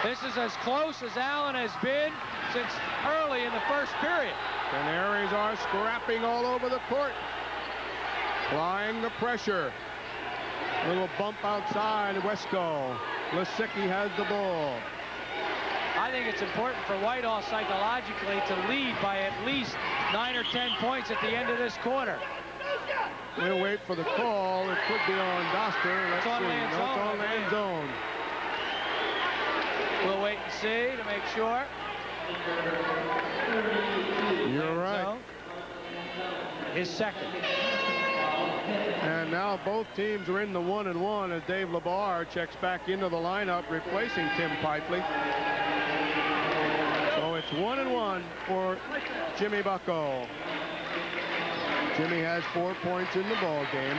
This is as close as Allen has been since early in the first period. Canaries are scrapping all over the court. Applying the pressure. Little bump outside Wesco. Lisicki has the ball. I think it's important for Whitehall psychologically to lead by at least 9 or 10 points at the end of this quarter. We'll wait for the call. It could be on Doster. Let's It's on see. Land's No, it's zone, on Land's zone. We'll wait and see to make sure. You're right. His second. And now both teams are in the 1-1 as Dave Laubach checks back into the lineup, replacing Tim Pipely. So it's 1-1 for Jimmy Bucko. Jimmy has 4 points in the ball game.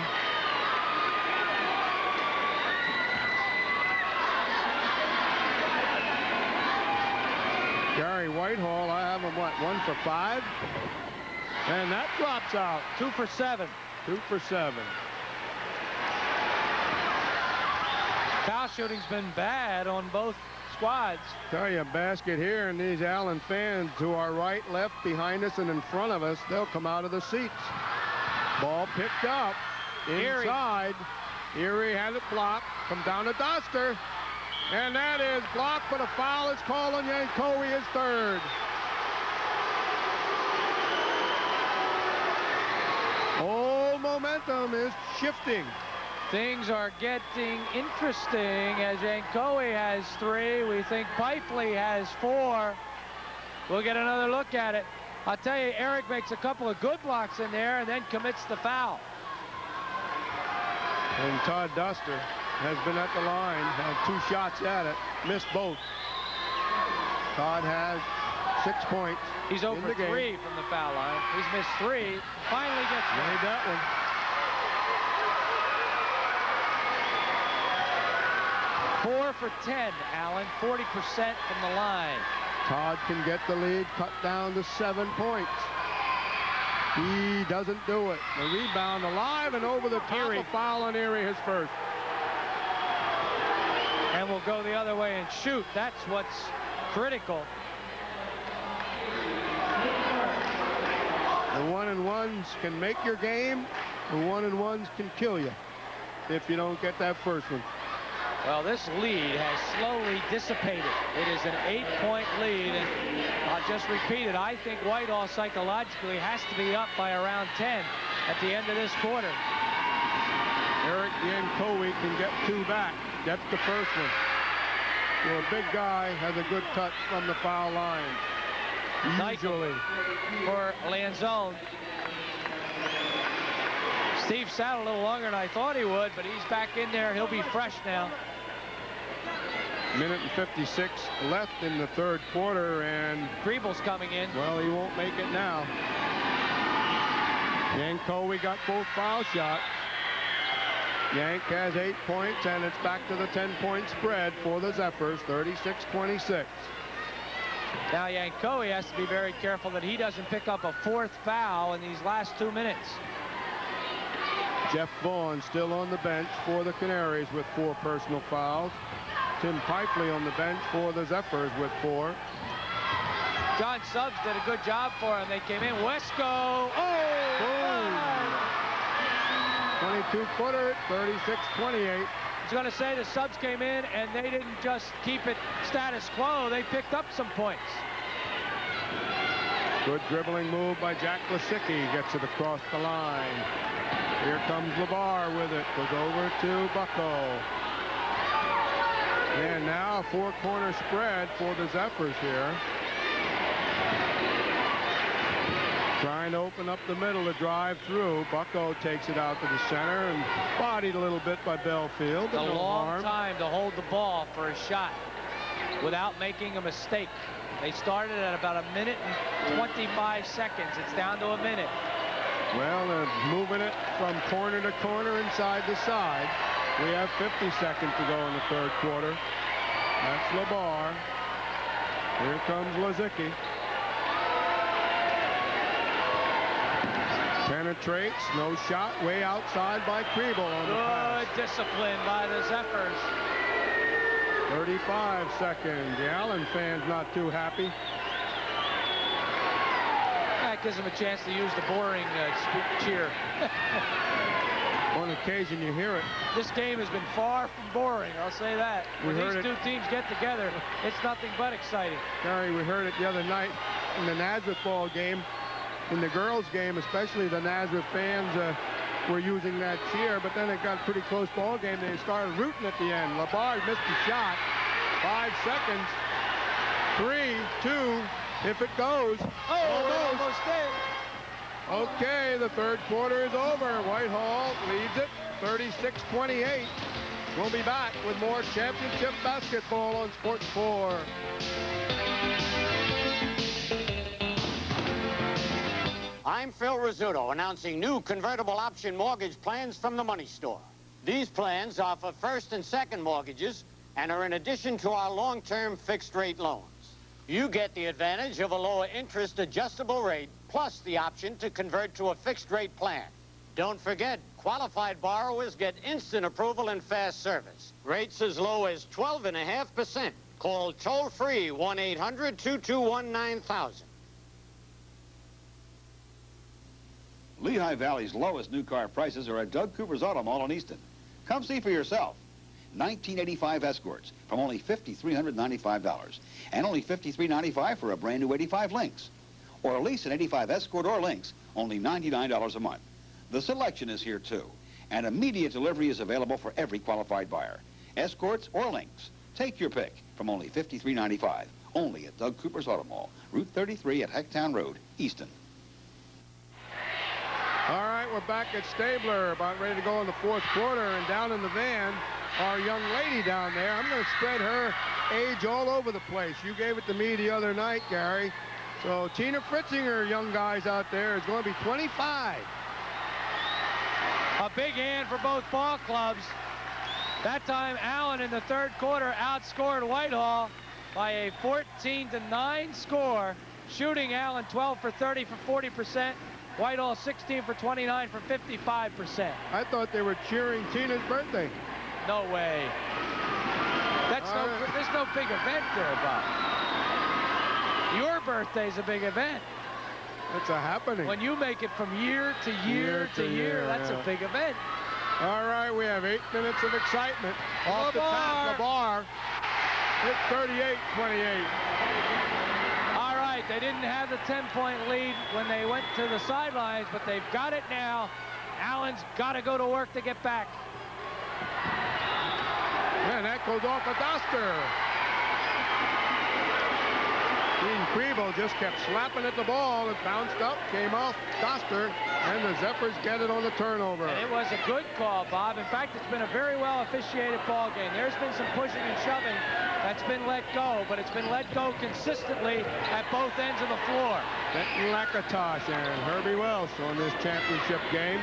Gary Whitehall, I have him, what, 1 for 5? And that drops out. 2 for 7. 2 for 7. Foul shooting's been bad on both squads. Tell you, a basket here, and these Allen fans to our right, left, behind us, and in front of us, they'll come out of the seats. Ball picked up inside. Erie had it blocked. Come down to Doster. And that is blocked, but a foul is called on Yankowie, his third. All momentum is shifting. Things are getting interesting as Yankowie has 3. We think Pipely has 4. We'll get another look at it. I'll tell you, Eric makes a couple of good blocks in there and then commits the foul. And Todd Doster has been at the line, had 2 shots at it, missed both. Todd has 6 points. He's over 3 from the foul line. He's missed 3. Finally gets made that one. Four for 10, Allen, 40% from the line. Todd can get the lead cut down to 7 points. He doesn't do it. The rebound alive and over the top. A foul on Erie, his first. And we'll go the other way and shoot. That's what's critical. The 1-and-1s can make your game. The 1-and-1s can kill you if you don't get that first one. Well, this lead has slowly dissipated. It is an 8-point lead, and I'll just repeat it. I think Whitehall psychologically has to be up by around 10 at the end of this quarter. Eric Yankowie can get 2 back. That's the first one. So a big guy has a good touch from the foul line. Usually. For Lanzone. Steve sat a little longer than I thought he would, but he's back in there. He'll be fresh now. Minute and 56 left in the third quarter, and Grebel's coming in. Well, he won't make it now. Yankowie got both foul shots. Yank has 8 points, and it's back to the 10-point spread for the Zephyrs, 36-26. Now Yankowie has to be very careful that he doesn't pick up a 4th foul in these last 2 minutes. Jeff Vaughn still on the bench for the Canaries with 4 personal fouls. Tim Pipely on the bench for the Zephyrs with 4. John Subs did a good job for him. They came in. Wesco. Oh! 22-footer, 36-28. I was going to say the Subs came in and they didn't just keep it status quo. They picked up some points. Good dribbling move by Jack Lisicki. Gets it across the line. Here comes Labar with it. Goes over to Bucko. And now a 4-corner spread for the Zephyrs here. Trying to open up the middle to drive through. Bucko takes it out to the center and bodied a little bit by Belfield. A long time to hold the ball for a shot without making a mistake. They started at about 1 minute and 25 seconds. It's down to 1 minute. Well, they're moving it from corner to corner and side to side. We have 50 seconds to go in the third quarter. That's Labar. Here comes Lisicki. Penetrates, no shot, way outside by Kriebel on the pass. Good discipline by the Zephyrs. 35 seconds. The Allen fans not too happy. That gives them a chance to use the boring cheer. On occasion, you hear it. This game has been far from boring, I'll say that. When these two teams get together, it's nothing but exciting. Gary, we heard it the other night in the Nazareth ball game. In the girls' game, especially, the Nazareth fans were using that cheer, but then it got a pretty close ball game. They started rooting at the end. Laubach missed the shot. 5 seconds. 3, 2, if it goes. Oh, almost did. Okay, the third quarter is over. Whitehall leads it 36-28. We'll be back with more championship basketball on Sports 4. I'm Phil Rizzuto, announcing new convertible option mortgage plans from the Money Store. These plans offer first and second mortgages and are in addition to our long-term fixed-rate loans. You get the advantage of a lower interest adjustable rate, plus the option to convert to a fixed-rate plan. Don't forget, qualified borrowers get instant approval and fast service. Rates as low as 12.5%. Call toll-free 1-800-221-9000. Lehigh Valley's lowest new car prices are at Doug Cooper's Auto Mall in Easton. Come see for yourself. 1985 Escorts from only $5,395 and only $5,395 for a brand new 85 Lynx. Or lease an 85 Escort or Lynx, only $99 a month. The selection is here too, and immediate delivery is available for every qualified buyer. Escorts or Lynx, take your pick from only $5,395, only at Doug Cooper's Auto Mall, Route 33 at Hecktown Road, Easton. All right, we're back at Sabler, about ready to go in the fourth quarter, and down in the van, our young lady down there. I'm going to spread her age all over the place. You gave it to me the other night, Gary. So Tina Fritzinger, young guys out there, is going to be 25. A big hand for both ball clubs. That time, Allen in the third quarter outscored Whitehall by a 14-9 score. Shooting Allen 12 for 30 for 40%. Whitehall 16 for 29 for 55%. I thought they were cheering Tina's birthday. No way. There's no big event there, Bob. Your birthday's a big event. It's a happening. When you make it from year to year to year, that's a big event. All right, we have 8 minutes of excitement. Off the top, Laubach hit 38-28. All right, they didn't have the 10-point lead when they went to the sidelines, but they've got it now. Allen's got to go to work to get back. And that goes off of Doster. Dean Kriebel just kept slapping at the ball. It bounced up, came off Doster, and the Zephyrs get it on the turnover. And it was a good call, Bob. In fact, it's been a very well officiated ball game. There's been some pushing and shoving that's been let go, but it's been let go consistently at both ends of the floor. Benton Lakatosh and Herbie Welsh on this championship game.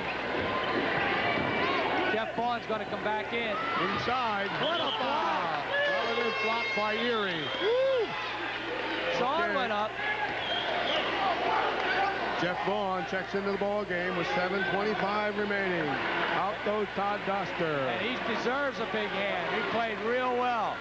Jeff Vaughn's going to come back in. Inside. What a block! Well, it is blocked by Erie. Woo! Sean went up. Jeff Vaughn checks into the ball game with 7:25 remaining. Out goes Todd Doster. And he deserves a big hand. He played real well.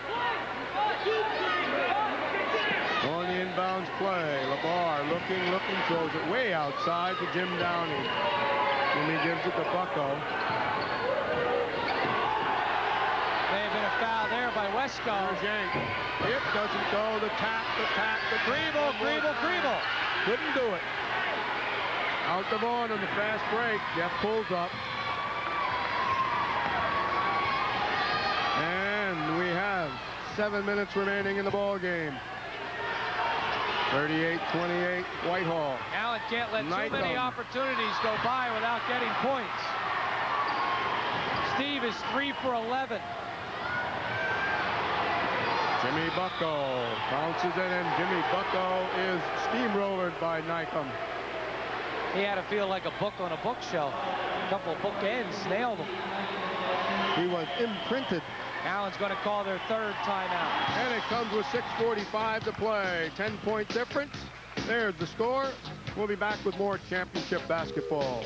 On the inbounds play, Laubach looking, throws it way outside to Jim Downey. And he gives it to Bucko. May have been a foul there by Wesco. It doesn't go. The tap. Kriebel. Couldn't do it. Out the Vaughn on the fast break. Jeff pulls up. And we have 7 minutes remaining in the ball game. 38-28, Whitehall. Allen can't let too many opportunities go by without getting points. Steve is 3 for 11. Jimmy Bucko bounces it, and Jimmy Bucko is steamrollered by Nycomb. He had to feel like a book on a bookshelf. A couple of bookends nailed him. He was imprinted. Allen's going to call their third timeout. And it comes with 6:45 to play. 10-point difference. There's the score. We'll be back with more championship basketball.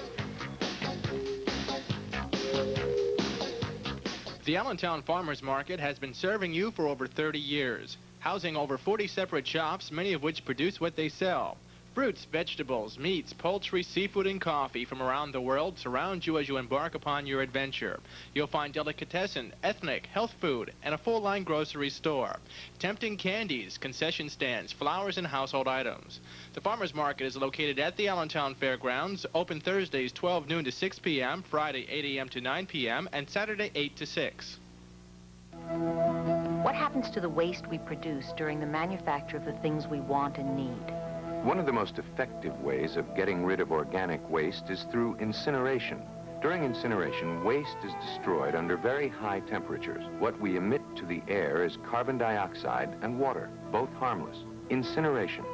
The Allentown Farmers Market has been serving you for over 30 years, housing over 40 separate shops, many of which produce what they sell. Fruits, vegetables, meats, poultry, seafood, and coffee from around the world surround you as you embark upon your adventure. You'll find delicatessen, ethnic, health food, and a full-line grocery store. Tempting candies, concession stands, flowers, and household items. The Farmers Market is located at the Allentown Fairgrounds, open Thursdays 12 noon to 6 p.m., Friday 8 a.m. to 9 p.m., and Saturday 8 to 6. What happens to the waste we produce during the manufacture of the things we want and need? One of the most effective ways of getting rid of organic waste is through incineration. During incineration, waste is destroyed under very high temperatures. What we emit to the air is carbon dioxide and water, both harmless. Incineration.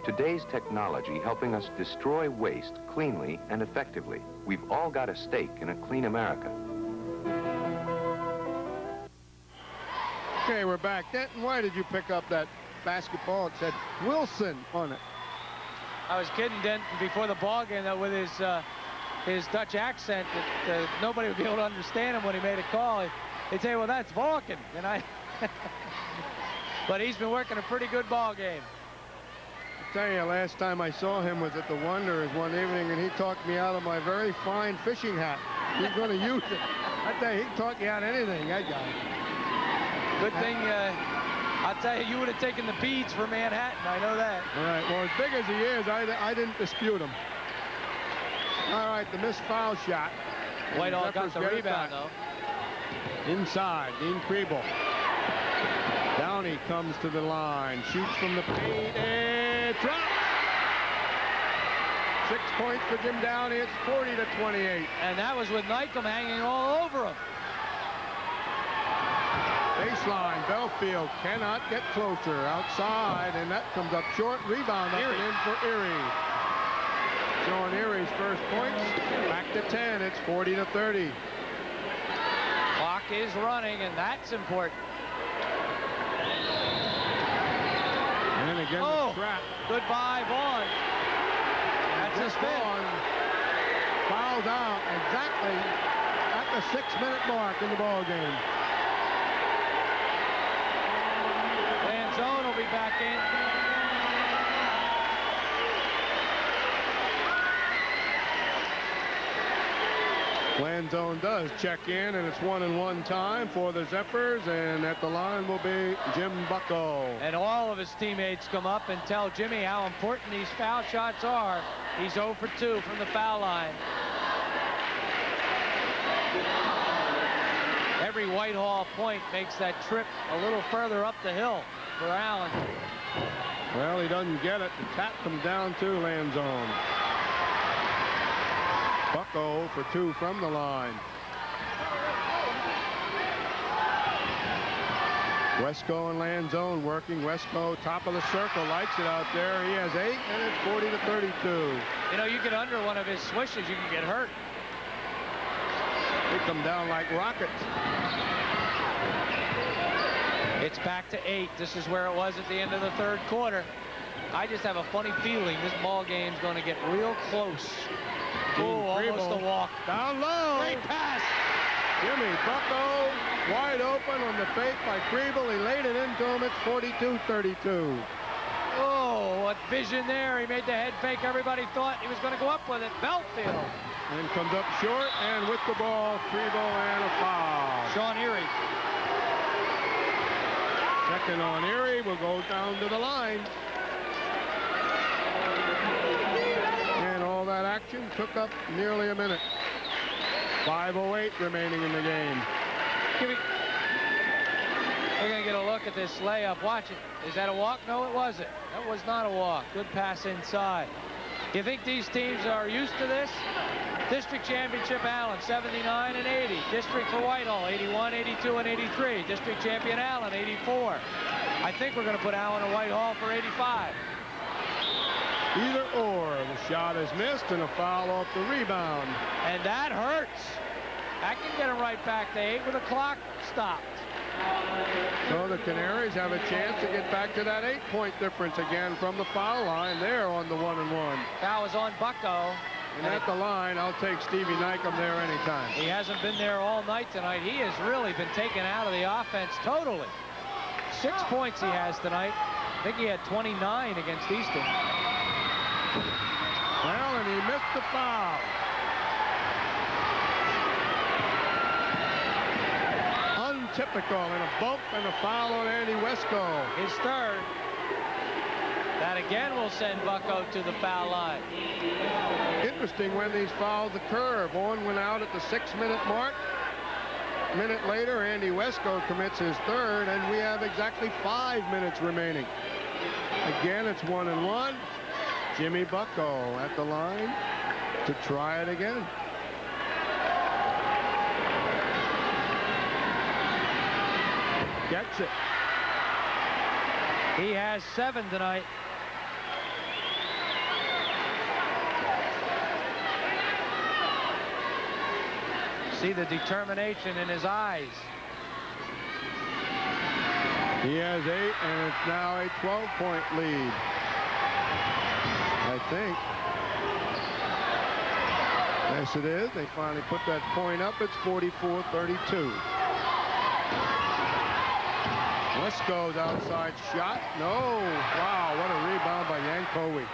Today's technology helping us destroy waste cleanly and effectively. We've all got a stake in a clean America. Okay, we're back. Denton, why did you pick up that basketball? It said Wilson on it. I was kidding Denton before the ball game that with his Dutch accent that nobody would be able to understand him when he made a call. They'd say, well, that's Vulcan. And but he's been working a pretty good ball game. I tell you, last time I saw him was at the Wanderers one evening, and he talked me out of my very fine fishing hat. He's going to use it. I tell you, he can talk you out of anything, that guy. Good thing, I'll tell you, you would have taken the beads for Manhattan. I know that. All right, well, as big as he is, I didn't dispute him. All right, the missed foul shot. Whitehall got the rebound, though. Inside, Dean Kriebel. Downey comes to the line, shoots from the paint, and drops. 6 points for Jim Downey. It's 40-28. And that was with Nycombe hanging all over him. Baseline, Belfield cannot get closer. Outside, and that comes up short. Rebound up and in for Erie. Sean Erie's first points. Back to 10. It's 40-30. Clock is running, and that's important. And again, the trap. Goodbye, Vaughn. That's a spin. Vaughn fouls out exactly at the 6-minute mark in the ball game. Zone will be back in. Lanzone does check in, and it's 1-1 time for the Zephyrs, and at the line will be Jim Bucko. And all of his teammates come up and tell Jimmy how important these foul shots are. He's 0 for 2 from the foul line. Every Whitehall point makes that trip a little further up the hill for Allen. Well, he doesn't get it. The tap comes down to Lanzone. Bucko for 2 from the line. Wesco and Lanzone working. Wesco top of the circle, likes it out there. He has 8, and it's 40-32. You know, you get under one of his swishes, you can get hurt. They come down like rockets. It's back to 8. This is where it was at the end of the third quarter. I just have a funny feeling this ball game's going to get real close. Oh, almost a walk. Down low. Great pass. Jimmy Bucko wide open on the fake by Kriebel. He laid it into him. It's 42-32. Oh, what vision there. He made the head fake. Everybody thought he was going to go up with it. Belfield. And comes up short, and with the ball, Kriebel and a foul. Sean Erie. Second on Erie will go down to the line. And all that action took up nearly a minute. 5:08 remaining in the game. We're going to get a look at this layup. Watch it. Is that a walk? No, it wasn't. That was not a walk. Good pass inside. You think these teams are used to this? District championship Allen, 79 and 80. District for Whitehall, 81, 82, and 83. District champion Allen, 84. I think we're going to put Allen and Whitehall for 85. Either or. The shot is missed, and a foul off the rebound. And that hurts. That can get him right back to 8 with the clock stopped. So the Canaries have a chance to get back to that 8-point difference again from the foul line. They're on the 1-1. Foul is on Bucko. And at the line, I'll take Stevie Nycombe there anytime. He hasn't been there all night tonight. He has really been taken out of the offense totally. 6 points he has tonight. I think he had 29 against Easton. Well, and he missed the foul. Untypical, and a bump and a foul on Andy Wesco. His third. That again will send Bucko to the foul line. Interesting when these fouls occur. Vaughn went out at the 6-minute mark. A minute later, Andy Wesco commits his third, and we have exactly 5 minutes remaining. Again, it's 1-1. Jimmy Bucko at the line to try it again. Gets it. He has 7 tonight. See the determination in his eyes. He has 8, and it's now a 12-point lead. I think. Yes, it is. They finally put that point up. It's 44-32. Wesco's outside shot. No. Wow, what a rebound by Yankowi.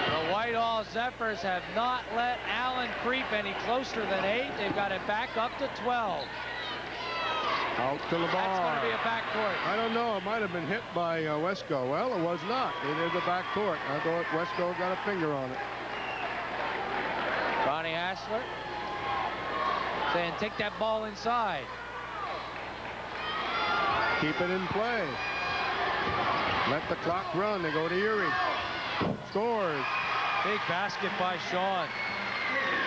The Whitehall Zephyrs have not let Allen creep any closer than 8. They've got it back up to 12. Out to Laubach. That's going to be a backcourt. I don't know. It might have been hit by Wesco. Well, it was not. It is a backcourt. I thought Wesco got a finger on it. Ronnie Hassler saying, take that ball inside. Keep it in play. Let the clock run. They go to Erie. Scores. Big basket by Sean.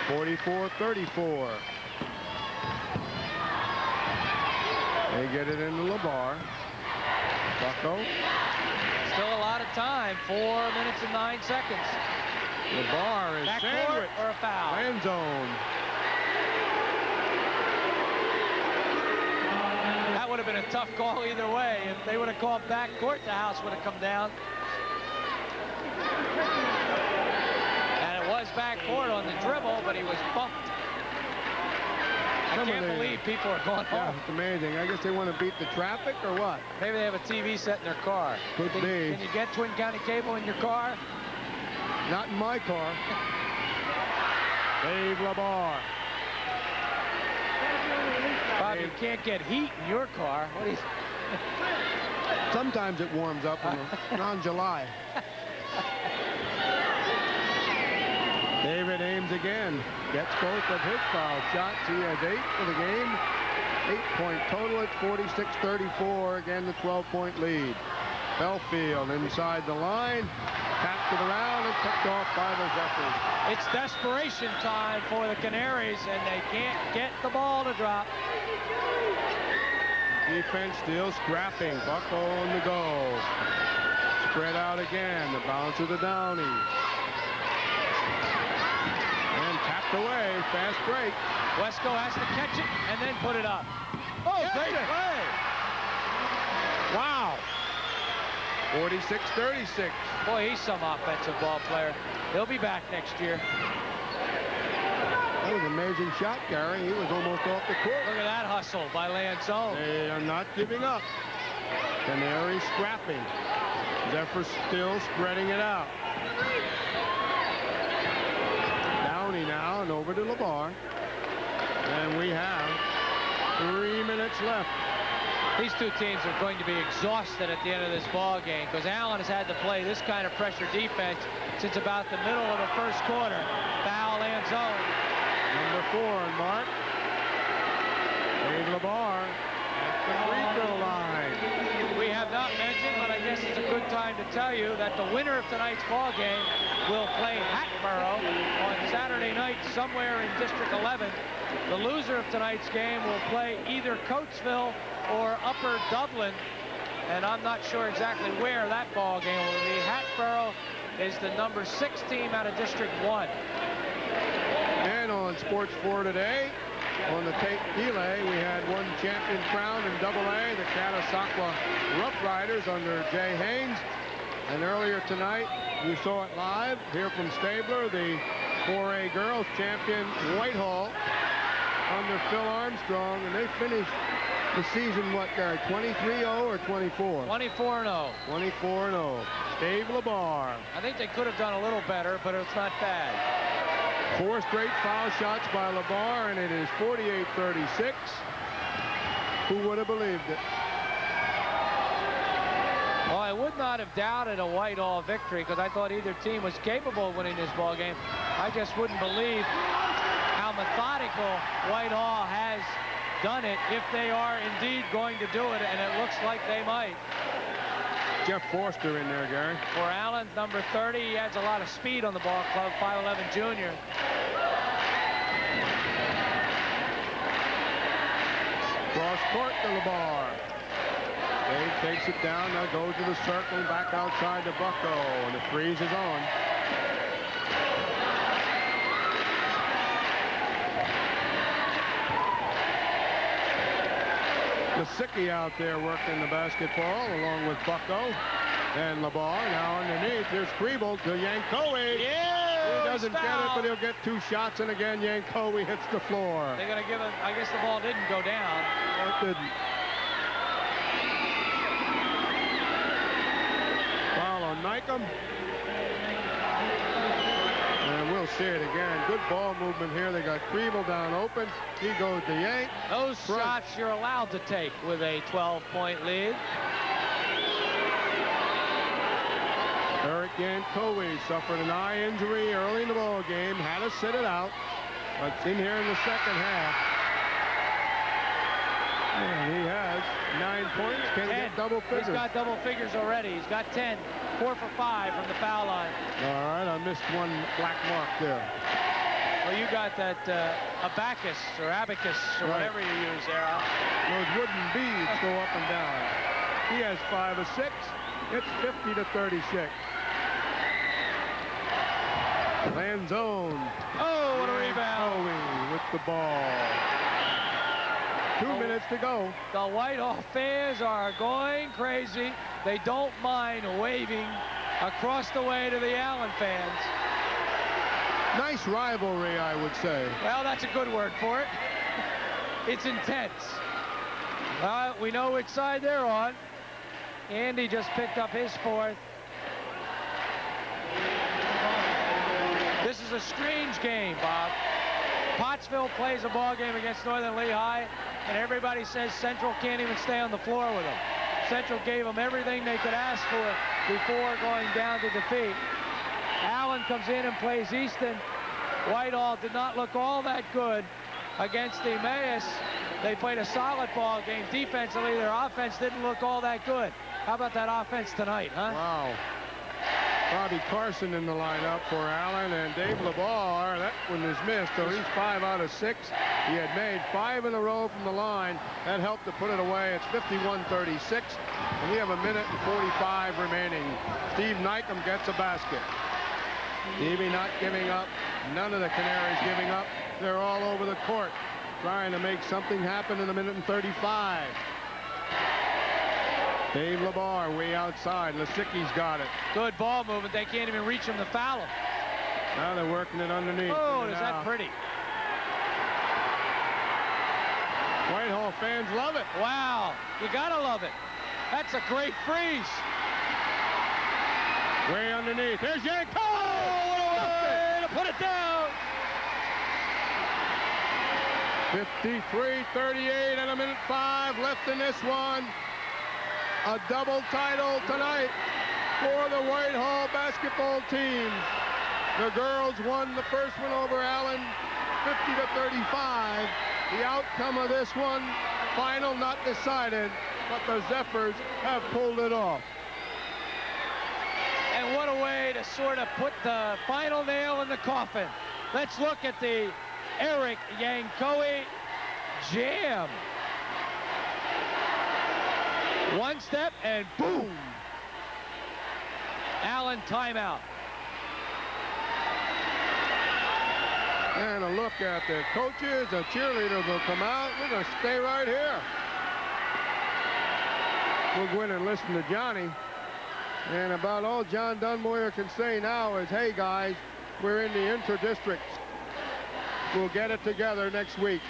44-34. They get it into Laubach. Bucko. Still a lot of time. 4 minutes and 9 seconds. Laubach is backcourt or a foul? Land zone. That would have been a tough call either way. If they would have called backcourt, the house would have come down. And it was backcourt on the dribble, but he was bumped. I can't believe people are going home. Yeah, it's amazing. I guess they want to beat the traffic or what? Maybe they have a TV set in their car. Could be. Can you get Twin County Cable in your car? Not in my car. Dave Laubach. Bob, you can't get heat in your car. What is? Sometimes it warms up on July. David Ames again. Gets both of his foul shots. He has 8 for the game. 8-point total. It's 46-34. Again, the 12-point lead. Belfield inside the line. Tapped it around and picked off by the Zephyrs. It's desperation time for the Canaries, and they can't get the ball to drop. Defense still scrapping. Bucko on the go. Spread out again. The bounce of the Downey. And tapped away. Fast break. Wesco has to catch it and then put it up. Oh, great play. Wow. 46-36. Boy, he's some offensive ball player. He'll be back next year. That was an amazing shot, Gary. He was almost off the court. Look at that hustle by Lanzone. They are not giving up. Canaries scrapping. Zephyr still spreading it out. Downey now and over to Laubach. And we have 3 minutes left. These two teams are going to be exhausted at the end of this ball game because Allen has had to play this kind of pressure defense since about the middle of the first quarter. Foul Lanzone. Number 4 on mark. Dave Laubach at the free throw line. We have not mentioned, but I guess it's a good time to tell you that the winner of tonight's ball game will play Hatboro on Saturday night somewhere in District 11. The loser of tonight's game will play either Coatesville or Upper Dublin, and I'm not sure exactly where that ball game will be. Hatboro is the number 6 team out of District 1. And on Sports 4 today, on the tape delay, we had one champion crowned in AA, the Catasauqua Rough Riders under Jay Haynes. And earlier tonight, you saw it live here from Sabler, the 4A girls champion Whitehall under Phil Armstrong, and they finished The season, what, Gary? 23-0 or 24? 24-0. 24-0. Dave Labar. I think they could have done a little better, but it's not bad. 4 straight foul shots by Labar, and it is 48-36. Who would have believed it? Well, I would not have doubted a Whitehall victory because I thought either team was capable of winning this ball game. I just wouldn't believe how methodical Whitehall has done it if they are indeed going to do it, and it looks like they might. Jeff Forster in there, Gary. For Allen, number 30, he adds a lot of speed on the ball club, 5'11" junior. Cross court to Labar. Dave takes it down, now goes to the circle, back outside to Bucko, and the freeze is on. Lisicki out there working the basketball along with Bucko and Labar. Now underneath, here's Kriebel to Yankowi. Yeah, he doesn't get it, but he'll get 2 shots, and again, Yankowi hits the floor. They're going to give him, I guess the ball didn't go down. No, it didn't. Foul on Nykum. And we'll see it again. Good ball movement here. They got Kriebel down open. He goes to Yank. Those shots you're allowed to take with a 12-point lead. Eric Yankowi suffered an eye injury early in the ball game. Had to sit it out. But in here in the second half. And he has 9 points. Can he get double figures? He's got double figures already. He's got 10. 4 for 5 from the foul line. All right, I missed one black mark there. Well, you got that abacus or abacus or whatever you use there. Those wooden beads go up and down. He has 5 of 6. It's 50-36. Lanzone. Oh, what a rebound. With the ball. 2 minutes to go. The Whitehall fans are going crazy. They don't mind waving across the way to the Allen fans. Nice rivalry, I would say. Well, that's a good word for it. It's intense. We know which side they're on. Andy just picked up his 4th. This is a strange game, Bob. Pottsville plays a ball game against Northern Lehigh, and everybody says Central can't even stay on the floor with them. Central gave them everything they could ask for before going down to defeat. Allen comes in and plays Easton. Whitehall did not look all that good against Emmaus. They played a solid ball game defensively. Their offense didn't look all that good. How about that offense tonight, huh? Wow. Bobby Carson in the lineup for Allen, and Dave Labar, that one is missed, so he's 5 out of 6. He had made 5 in a row from the line. That helped to put it away. It's 51-36, and we have a minute and 45 remaining. Steve Nykum gets a basket. Stevie not giving up. None of the Canaries giving up. They're all over the court trying to make something happen in a minute and 35. Dave Labar way outside. Lisicki's got it. Good ball movement. They can't even reach him to foul him. Now they're working it underneath. Oh, is that pretty? Whitehall fans love it. Wow, you gotta love it. That's a great freeze. Way underneath. There's Yank. Oh, what a way to put it down. 53-38 and a minute 5 left in this one. A double title tonight for the Whitehall basketball team. The girls won the first one over Allen, 50-35. The outcome of this one, final not decided, but the Zephyrs have pulled it off. And what a way to sort of put the final nail in the coffin. Let's look at the Eric Yankowi jam. One step and boom. Allen timeout. And a look at the coaches. The cheerleaders will come out. We're going to stay right here. We'll go in and listen to Johnny. And about all John Dunmoyer can say now is, hey, guys, we're in the inter-districts. We'll get it together next week.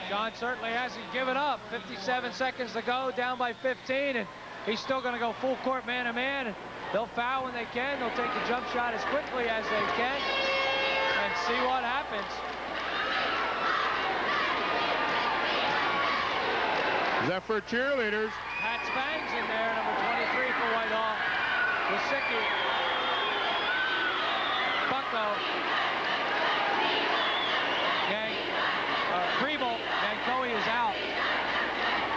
John certainly hasn't given up. 57 seconds to go, down by 15, and he's still going to go full court man-to-man. And they'll foul when they can. They'll take the jump shot as quickly as they can and see what happens. Zephyr cheerleaders. Pat Spang's in there, number 23 for Whitehall. Wasicki. Bucko. Preble. Yankoe is out.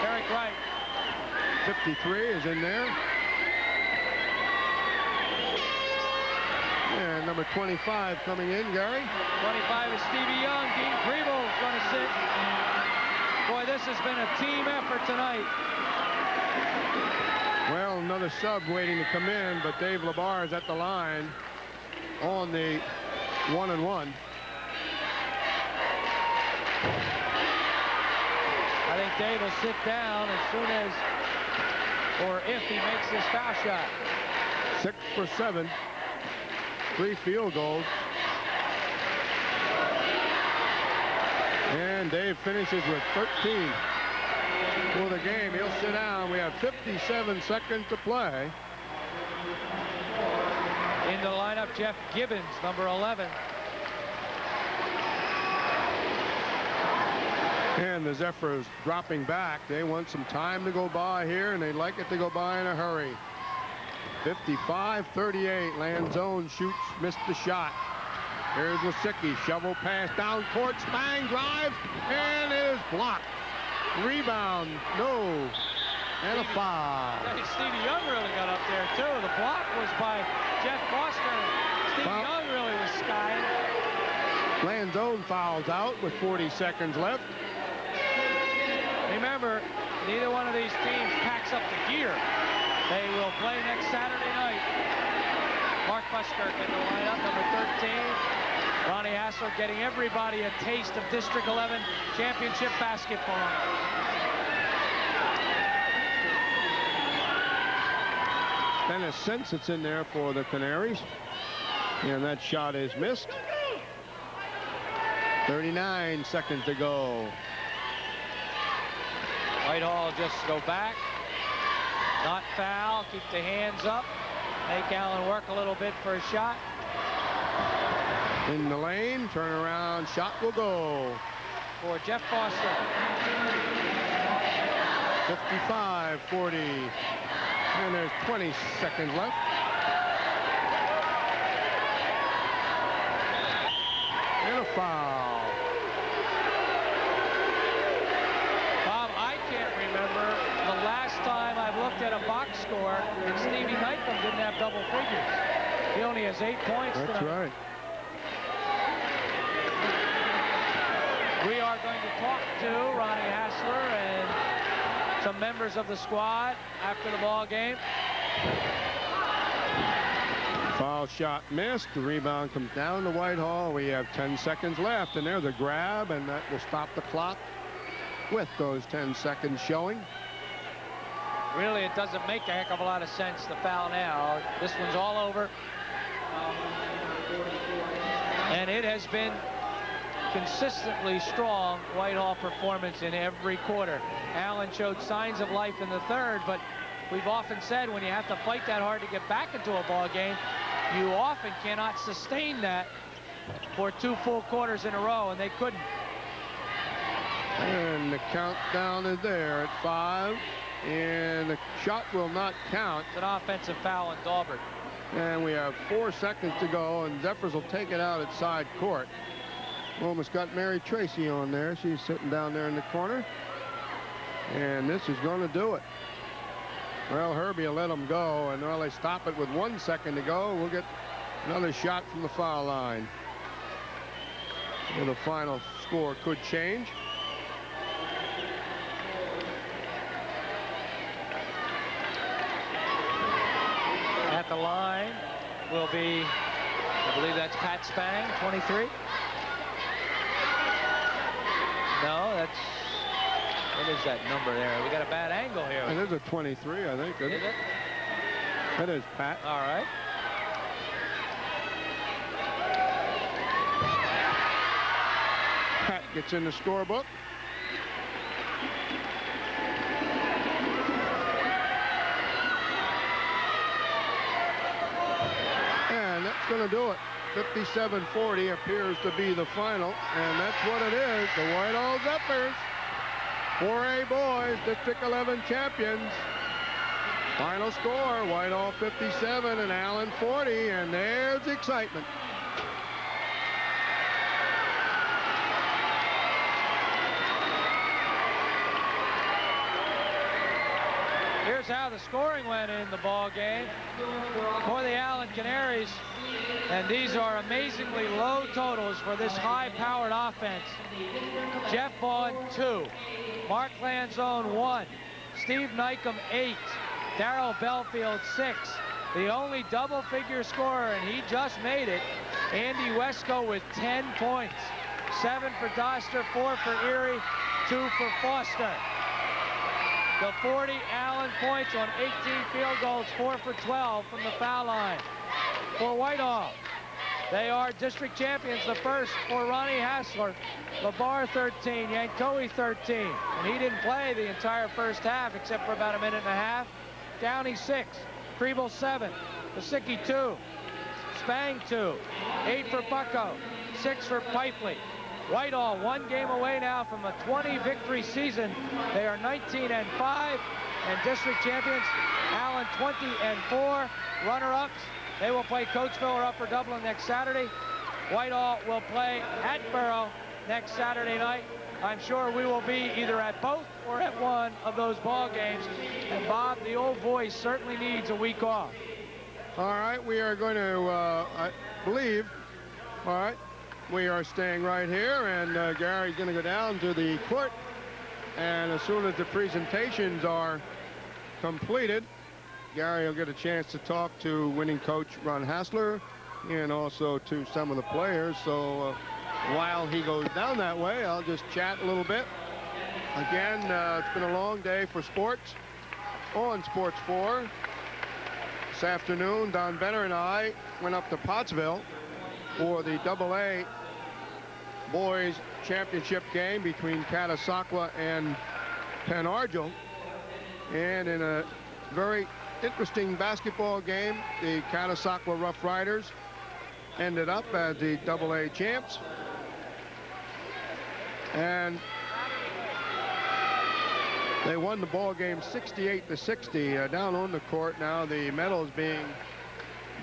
Eric Wright. 53 is in there. And number 25 coming in, Gary. 25 is Stevie Young. Dean Preble is going to sit. Boy, this has been a team effort tonight. Well, another sub waiting to come in, but Dave Labar is at the line on the 1-and-1. I think Dave will sit down as soon as, or if he makes this foul shot. 6 for 7. 3 field goals. And Dave finishes with 13 for the game. He'll sit down. We have 57 seconds to play. In the lineup, Jeff Gibbons, number 11. And the Zephyrs dropping back. They want some time to go by here, and they'd like it to go by in a hurry. 55-38. Lanzone shoots, missed the shot. Here's Wasicki. Shovel pass down court. Spang drives, and it is blocked. Rebound, no. And a foul. Stevie Young really got up there, too. The block was by Jeff Foster. Stevie Young really was skying. Lanzone fouls out with 40 seconds left. Remember, neither one of these teams packs up the gear. They will play next Saturday night. Mark Buskirk in the lineup, number 13. Ronnie Hassler getting everybody a taste of District 11 championship basketball. And a sense it's in there for the Canaries. And that shot is missed. 39 seconds to go. Whitehall just go back. Not foul. Keep the hands up. Make Allen work a little bit for a shot. In the lane. Turn around. Shot will go. For Jeff Foster. 55-40. And there's 20 seconds left. And a foul. Bob, I can't remember the last time I've looked at a box score and Stevie Knightman didn't have double figures. He only has 8 points tonight. That's right. We are going to talk to Ronnie Hassler and some members of the squad after the ball game. Foul shot missed. The rebound comes down to Whitehall. We have 10 seconds left, and there's a grab, and that will stop the clock with those 10 seconds showing. Really, it doesn't make a heck of a lot of sense to foul now. This one's all over. And it has been consistently strong Whitehall performance in every quarter. Allen showed signs of life in the third, but we've often said when you have to fight that hard to get back into a ball game, you often cannot sustain that for 2 full quarters in a row, and they couldn't. And the countdown is there at 5, and the shot will not count. It's an offensive foul on Daubert. And we have 4 seconds to go, and Zephyrs will take it out at side court. Almost got Mary Tracy on there. She's sitting down there in the corner. And this is going to do it. Well, Herbie will let them go, and well, they stop it with 1 second to go. We'll get another shot from the foul line. So the final score could change. the line will be, I believe that's Pat Spang, 23. No, that's, what is that number there? We got a bad angle here. It is a 23, I think, isn't it? Is it? That is Pat. All right. Pat gets in the scorebook. And that's going to do it. 57-40 appears to be the final, and that's what it is. The Whitehall Zephyrs, 4A boys, District 11 champions. Final score, Whitehall 57 and Allen 40, and there's excitement. Here's how the scoring went in the ball game for the Allen Canaries, and these are amazingly low totals for this high-powered offense. Jeff Vaughn 2, Mark Lanzone 1, Steve Nycom 8, Darrell Belfield 6. The only double-figure scorer, and he just made it, Andy Wesco with 10 points. 7 for Doster, 4 for Erie, 2 for Foster. The 40 Allen points on 18 field goals, 4 for 12 from the foul line. For Whitehall, they are district champions. The first for Ronnie Hassler. LeBar 13, Yankoe 13. And he didn't play the entire first half except for about a minute and a half. Downey 6, Kriebel 7, Pasicki 2, Spang 2, 8 for Bucko, 6 for Pipely. Whitehall 1 game away now from a 20 victory season. They are 19-5 and district champions. Allen 20-4. Runner-ups, they will play Coatesville or Upper Dublin next Saturday. Whitehall will play Hatboro next Saturday night. I'm sure we will be either at both or at one of those ball games. And Bob, the old voice, certainly needs a week off. All right, we are going to, I believe, all right, we are staying right here, and Gary's going to go down to the court. And as soon as the presentations are completed, Gary will get a chance to talk to winning coach Ron Hassler and also to some of the players. So while he goes down that way, I'll just chat a little bit. Again, it's been a long day for sports on Sports 4. This afternoon, Don Benner and I went up to Pottsville for the AA boys championship game between Catasauqua and Penn Argyl. And in a very interesting basketball game, the Catasauqua Rough Riders ended up as the AA champs. And they won the ball game 68-60. Down on the court now, the medals being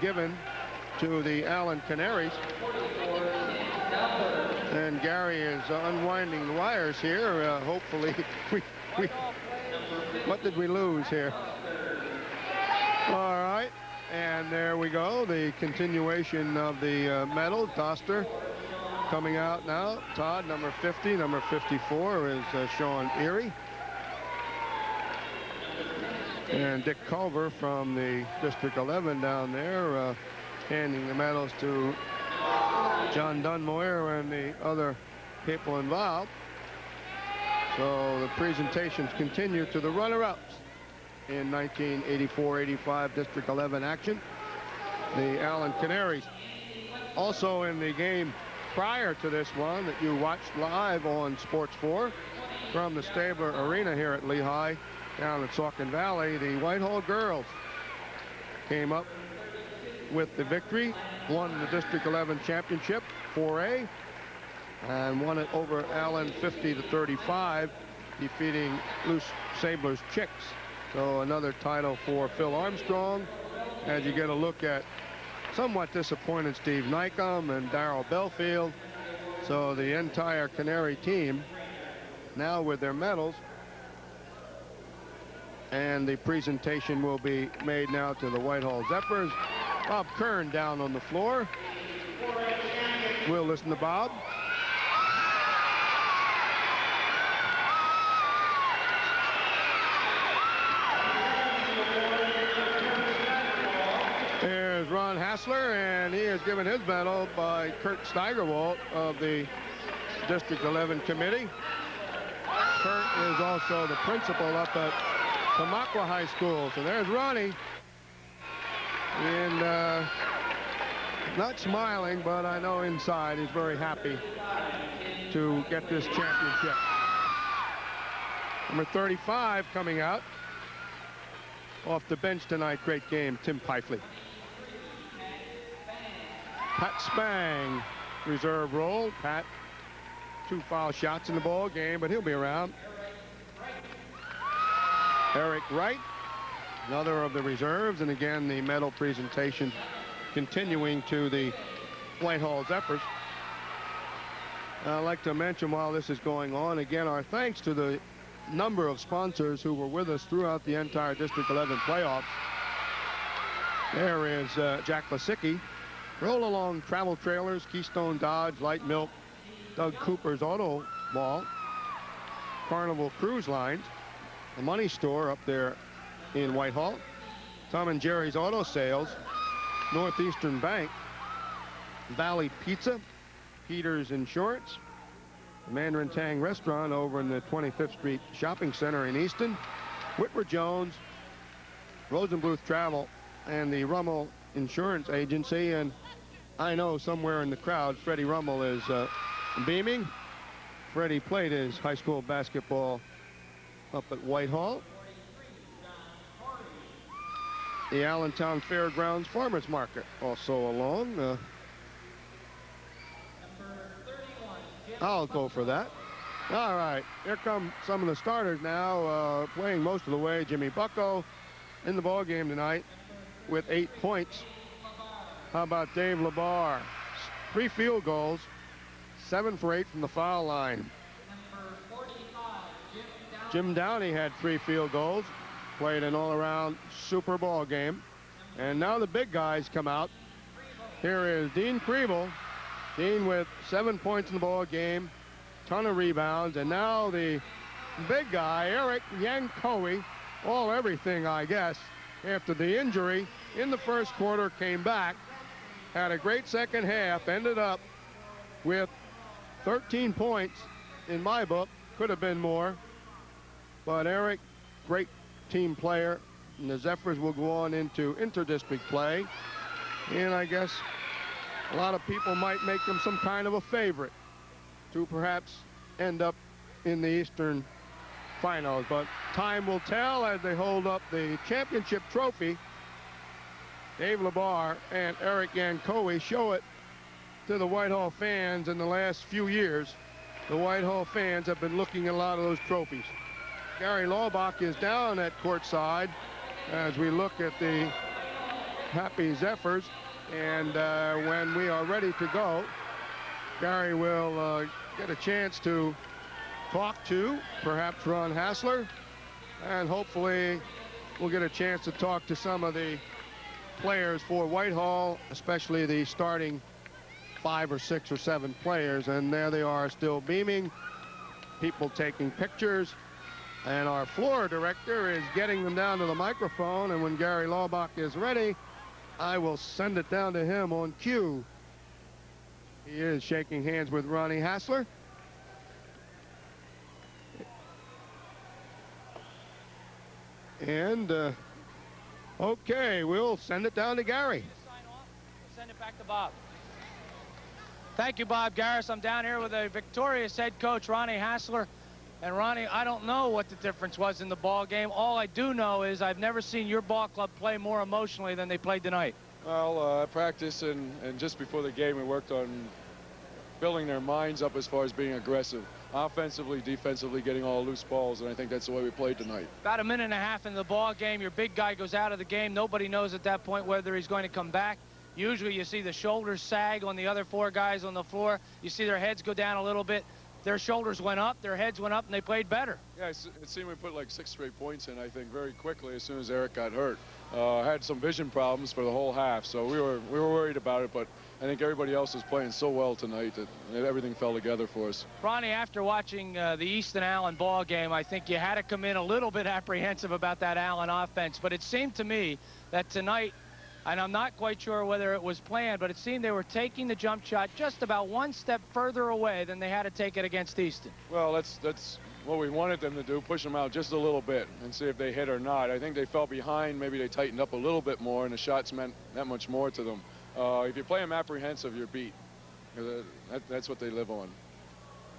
given to the Allen Canaries. And Gary is unwinding the wires here. Hopefully, what did we lose here? All right, and there we go. The continuation of the medals. Doster coming out now. Todd, number 50. Number 54 is Sean Erie. And Dick Culver from the District 11 down there handing the medals to John Dunmoyer and the other people involved. So the presentations continue to the runner-ups in 1984-85 District 11 action. The Allen Canaries. Also in the game prior to this one that you watched live on Sports 4 from the Sabler Arena here at Lehigh down at Saucon Valley, the Whitehall girls came up with the victory, won the District 11 championship 4A, and won it over Allen 50-35, defeating Loose Sabler's Chicks. So another title for Phil Armstrong, as you get a look at somewhat disappointed Steve Nycom and Darrell Belfield. So the entire Canary team now with their medals. And the presentation will be made now to the Whitehall Zephyrs. Bob Kern down on the floor. We'll listen to Bob. Ron Hassler, and he is given his medal by Kurt Steigerwalt of the District 11 committee. Kurt is also the principal up at Tamaqua High School. So there's Ronnie. And not smiling, but I know inside he's very happy to get this championship. Number 35 coming out off the bench tonight. Great game, Tim Pifley. Pat Spang, reserve role. Pat, 2 foul shots in the ball game, but he'll be around. Eric Wright, another of the reserves, and again the medal presentation continuing to the Whitehall Zephyrs. I'd like to mention while this is going on, again, our thanks to the number of sponsors who were with us throughout the entire District 11 playoffs. There is Jack Lasicki, Roll Along Travel Trailers, Keystone Dodge, Light Milk, Doug Cooper's Auto Mall, Carnival Cruise Lines, the Money Store up there in Whitehall, Tom and Jerry's Auto Sales, Northeastern Bank, Valley Pizza, Peters Insurance, the Mandarin Tang Restaurant over in the 25th Street Shopping Center in Easton, Whitworth Jones, Rosenbluth Travel, and the Rummel Insurance Agency. And I know somewhere in the crowd, Freddie Rummel is beaming. Freddie played his high school basketball up at Whitehall. The Allentown Fairgrounds Farmers Market also along. I'll go for that. All right, here come some of the starters now, playing most of the way. Jimmy Bucko in the ball game tonight with 8 points. How about Dave LeBar? 3 field goals, 7 for 8 from the foul line. Jim Downey had 3 field goals, played an all-around super ball game. And now the big guys come out. Here is Dean Kriebel. Dean with 7 points in the ball game, ton of rebounds, and now the big guy, Eric Yankoe, all everything, I guess, after the injury in the first quarter, came back, had a great second half, ended up with 13 points in my book, could have been more, but Eric, great team player, and the Zephyrs will go on into inter-district play, and I guess a lot of people might make them some kind of a favorite to perhaps end up in the Eastern Finals. But time will tell as they hold up the championship trophy. Dave LeBar and Eric Yankoe show it to the Whitehall fans in the last few years. The Whitehall fans have been looking at a lot of those trophies. Gary Laubach is down at courtside as we look at the Happy Zephyrs. And when we are ready to go, Gary will get a chance to talk to perhaps Ron Hassler, and hopefully we'll get a chance to talk to some of the players for Whitehall, especially the starting 5 or 6 or 7 players. And there they are, still beaming, people taking pictures, and our floor director is getting them down to the microphone. And when Gary Laubach is ready, I will send it down to him on cue. He is shaking hands with Ronnie Hassler. And, okay, we'll send it down to Gary. Send it back to Bob. Thank you, Bob Gehris. I'm down here with a victorious head coach, Ronnie Hassler. And Ronnie, I don't know what the difference was in the ball game. All I do know is I've never seen your ball club play more emotionally than they played tonight. Well, I practiced and just before the game we worked on building their minds up as far as being aggressive. Offensively, defensively, getting all loose balls, and I think that's the way we played tonight. About a minute and a half in the ball game, your big guy goes out of the game. Nobody knows at that point whether he's going to come back. Usually you see the shoulders sag on the other 4 guys on the floor. You see their heads go down a little bit. Their shoulders went up, their heads went up, and they played better. Yeah, it seemed we put like 6 straight points in, I think, very quickly as soon as Eric got hurt. Had some vision problems for the whole half, so we were worried about it, but I think everybody else was playing so well tonight that everything fell together for us. Ronnie, after watching the Easton Allen ball game, I think you had to come in a little bit apprehensive about that Allen offense, but it seemed to me that tonight, And I'm not quite sure whether it was planned, but it seemed they were taking the jump shot just about one step further away than they had to take it against Easton. Well, that's what we wanted them to do, push them out just a little bit and see if they hit or not. I think they fell behind. Maybe they tightened up a little bit more, and the shots meant that much more to them. If you play them apprehensive, you're beat. That's what they live on.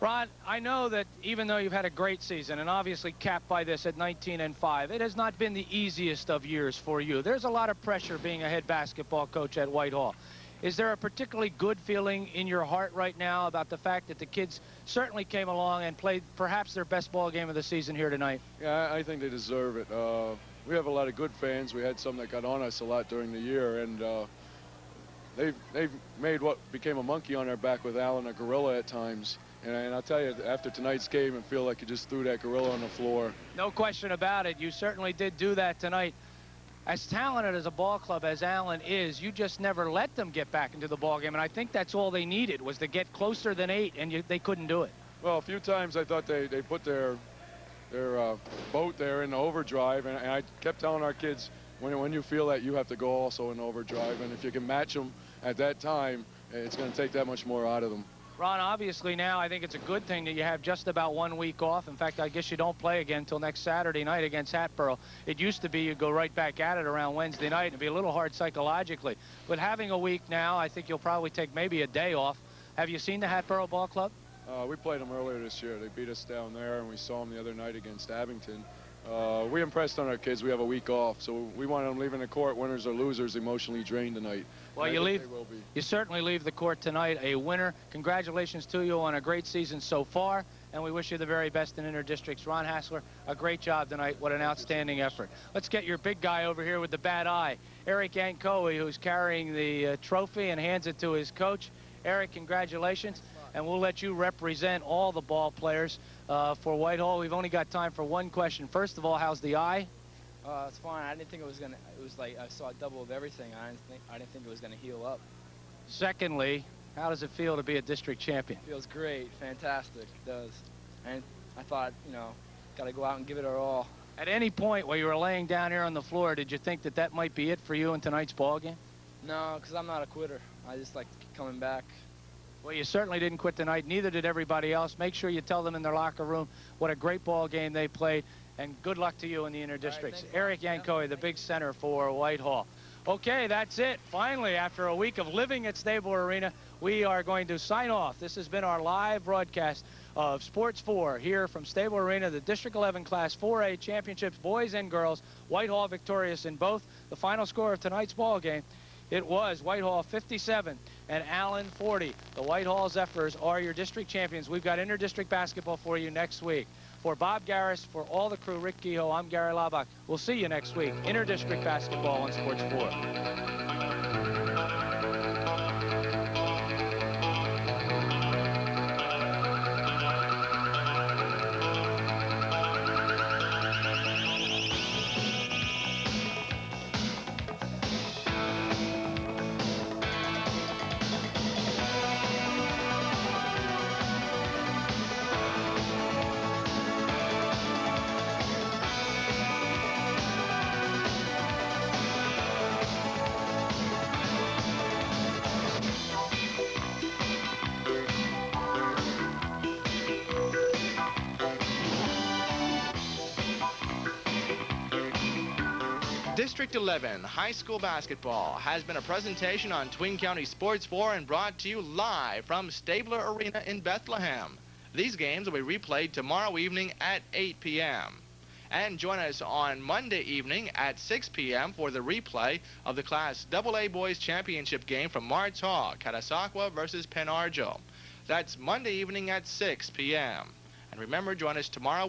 Ron, I know that even though you've had a great season and obviously capped by this at 19-5, it has not been the easiest of years for you. There's a lot of pressure being a head basketball coach at Whitehall. Is there a particularly good feeling in your heart right now about the fact that the kids certainly came along and played perhaps their best ball game of the season here tonight? Yeah, I think they deserve it. We have a lot of good fans. We had some that got on us a lot during the year, and they've made what became a monkey on their back with Alan, a gorilla at times. And I'll tell you, after tonight's game, I feel like you just threw that gorilla on the floor. No question about it. You certainly did do that tonight. As talented as a ball club as Allen is, you just never let them get back into the ball game. And I think that's all they needed, was to get closer than 8, and they couldn't do it. Well, a few times I thought they put their boat there in overdrive, and I kept telling our kids, when you feel that, you have to go also in overdrive. And if you can match them at that time, it's going to take that much more out of them. Ron, obviously now I think it's a good thing that you have just about 1 week off. In fact, I guess you don't play again until next Saturday night against Hatboro. It used to be you'd go right back at it around Wednesday night. It'd be a little hard psychologically. But having a week now, I think you'll probably take maybe a day off. Have you seen the Hatboro Ball Club? We played them earlier this year. They beat us down there, and we saw them the other night against Abington. We impressed on our kids. We have a week off, so we want them leaving the court, winners or losers, emotionally drained tonight. Well, you certainly leave the court tonight a winner. Congratulations to you on a great season so far, and we wish you the very best in interdistricts. Ron Hassler, a great job tonight. What an outstanding effort. Let's get your big guy over here with the bad eye, Eric Yankoe, who's carrying the trophy and hands it to his coach. Eric, congratulations, and we'll let you represent all the ball players for Whitehall. We've only got time for one question. First of all, how's the eye? It's fine. I didn't think it was gonna. It was like I saw a double of everything. I didn't think it was gonna heal up. Secondly, how does it feel to be a district champion? Feels great, fantastic. It does. And I thought, got to go out and give it our all. At any point while you were laying down here on the floor, did you think that that might be it for you in tonight's ball game? No, because I'm not a quitter. I just like coming back. Well, you certainly didn't quit tonight. Neither did everybody else. Make sure you tell them in their locker room what a great ball game they played. And good luck to you in the interdistricts. Right, Eric Yankoe, the big center for Whitehall. Okay, that's it. Finally, after a week of living at Stabler Arena, we are going to sign off. This has been our live broadcast of Sports 4 here from Stabler Arena, the District 11 Class 4A Championships, boys and girls. Whitehall victorious in both. The final score of tonight's ball game, it was Whitehall 57 and Allen 40. The Whitehall Zephyrs are your district champions. We've got interdistrict basketball for you next week. For Bob Gehris, for all the crew, Rick Kehoe, I'm Gary Laubach. We'll see you next week. Interdistrict basketball on Sports 4. District 11 High School Basketball has been a presentation on Twin County Sports 4 and brought to you live from Stabler Arena in Bethlehem. These games will be replayed tomorrow evening at 8 p.m. And join us on Monday evening at 6 p.m. for the replay of the Class AA Boys Championship game from Mart's Hall, Catasauqua versus Pen Argyl. That's Monday evening at 6 p.m. And remember, join us tomorrow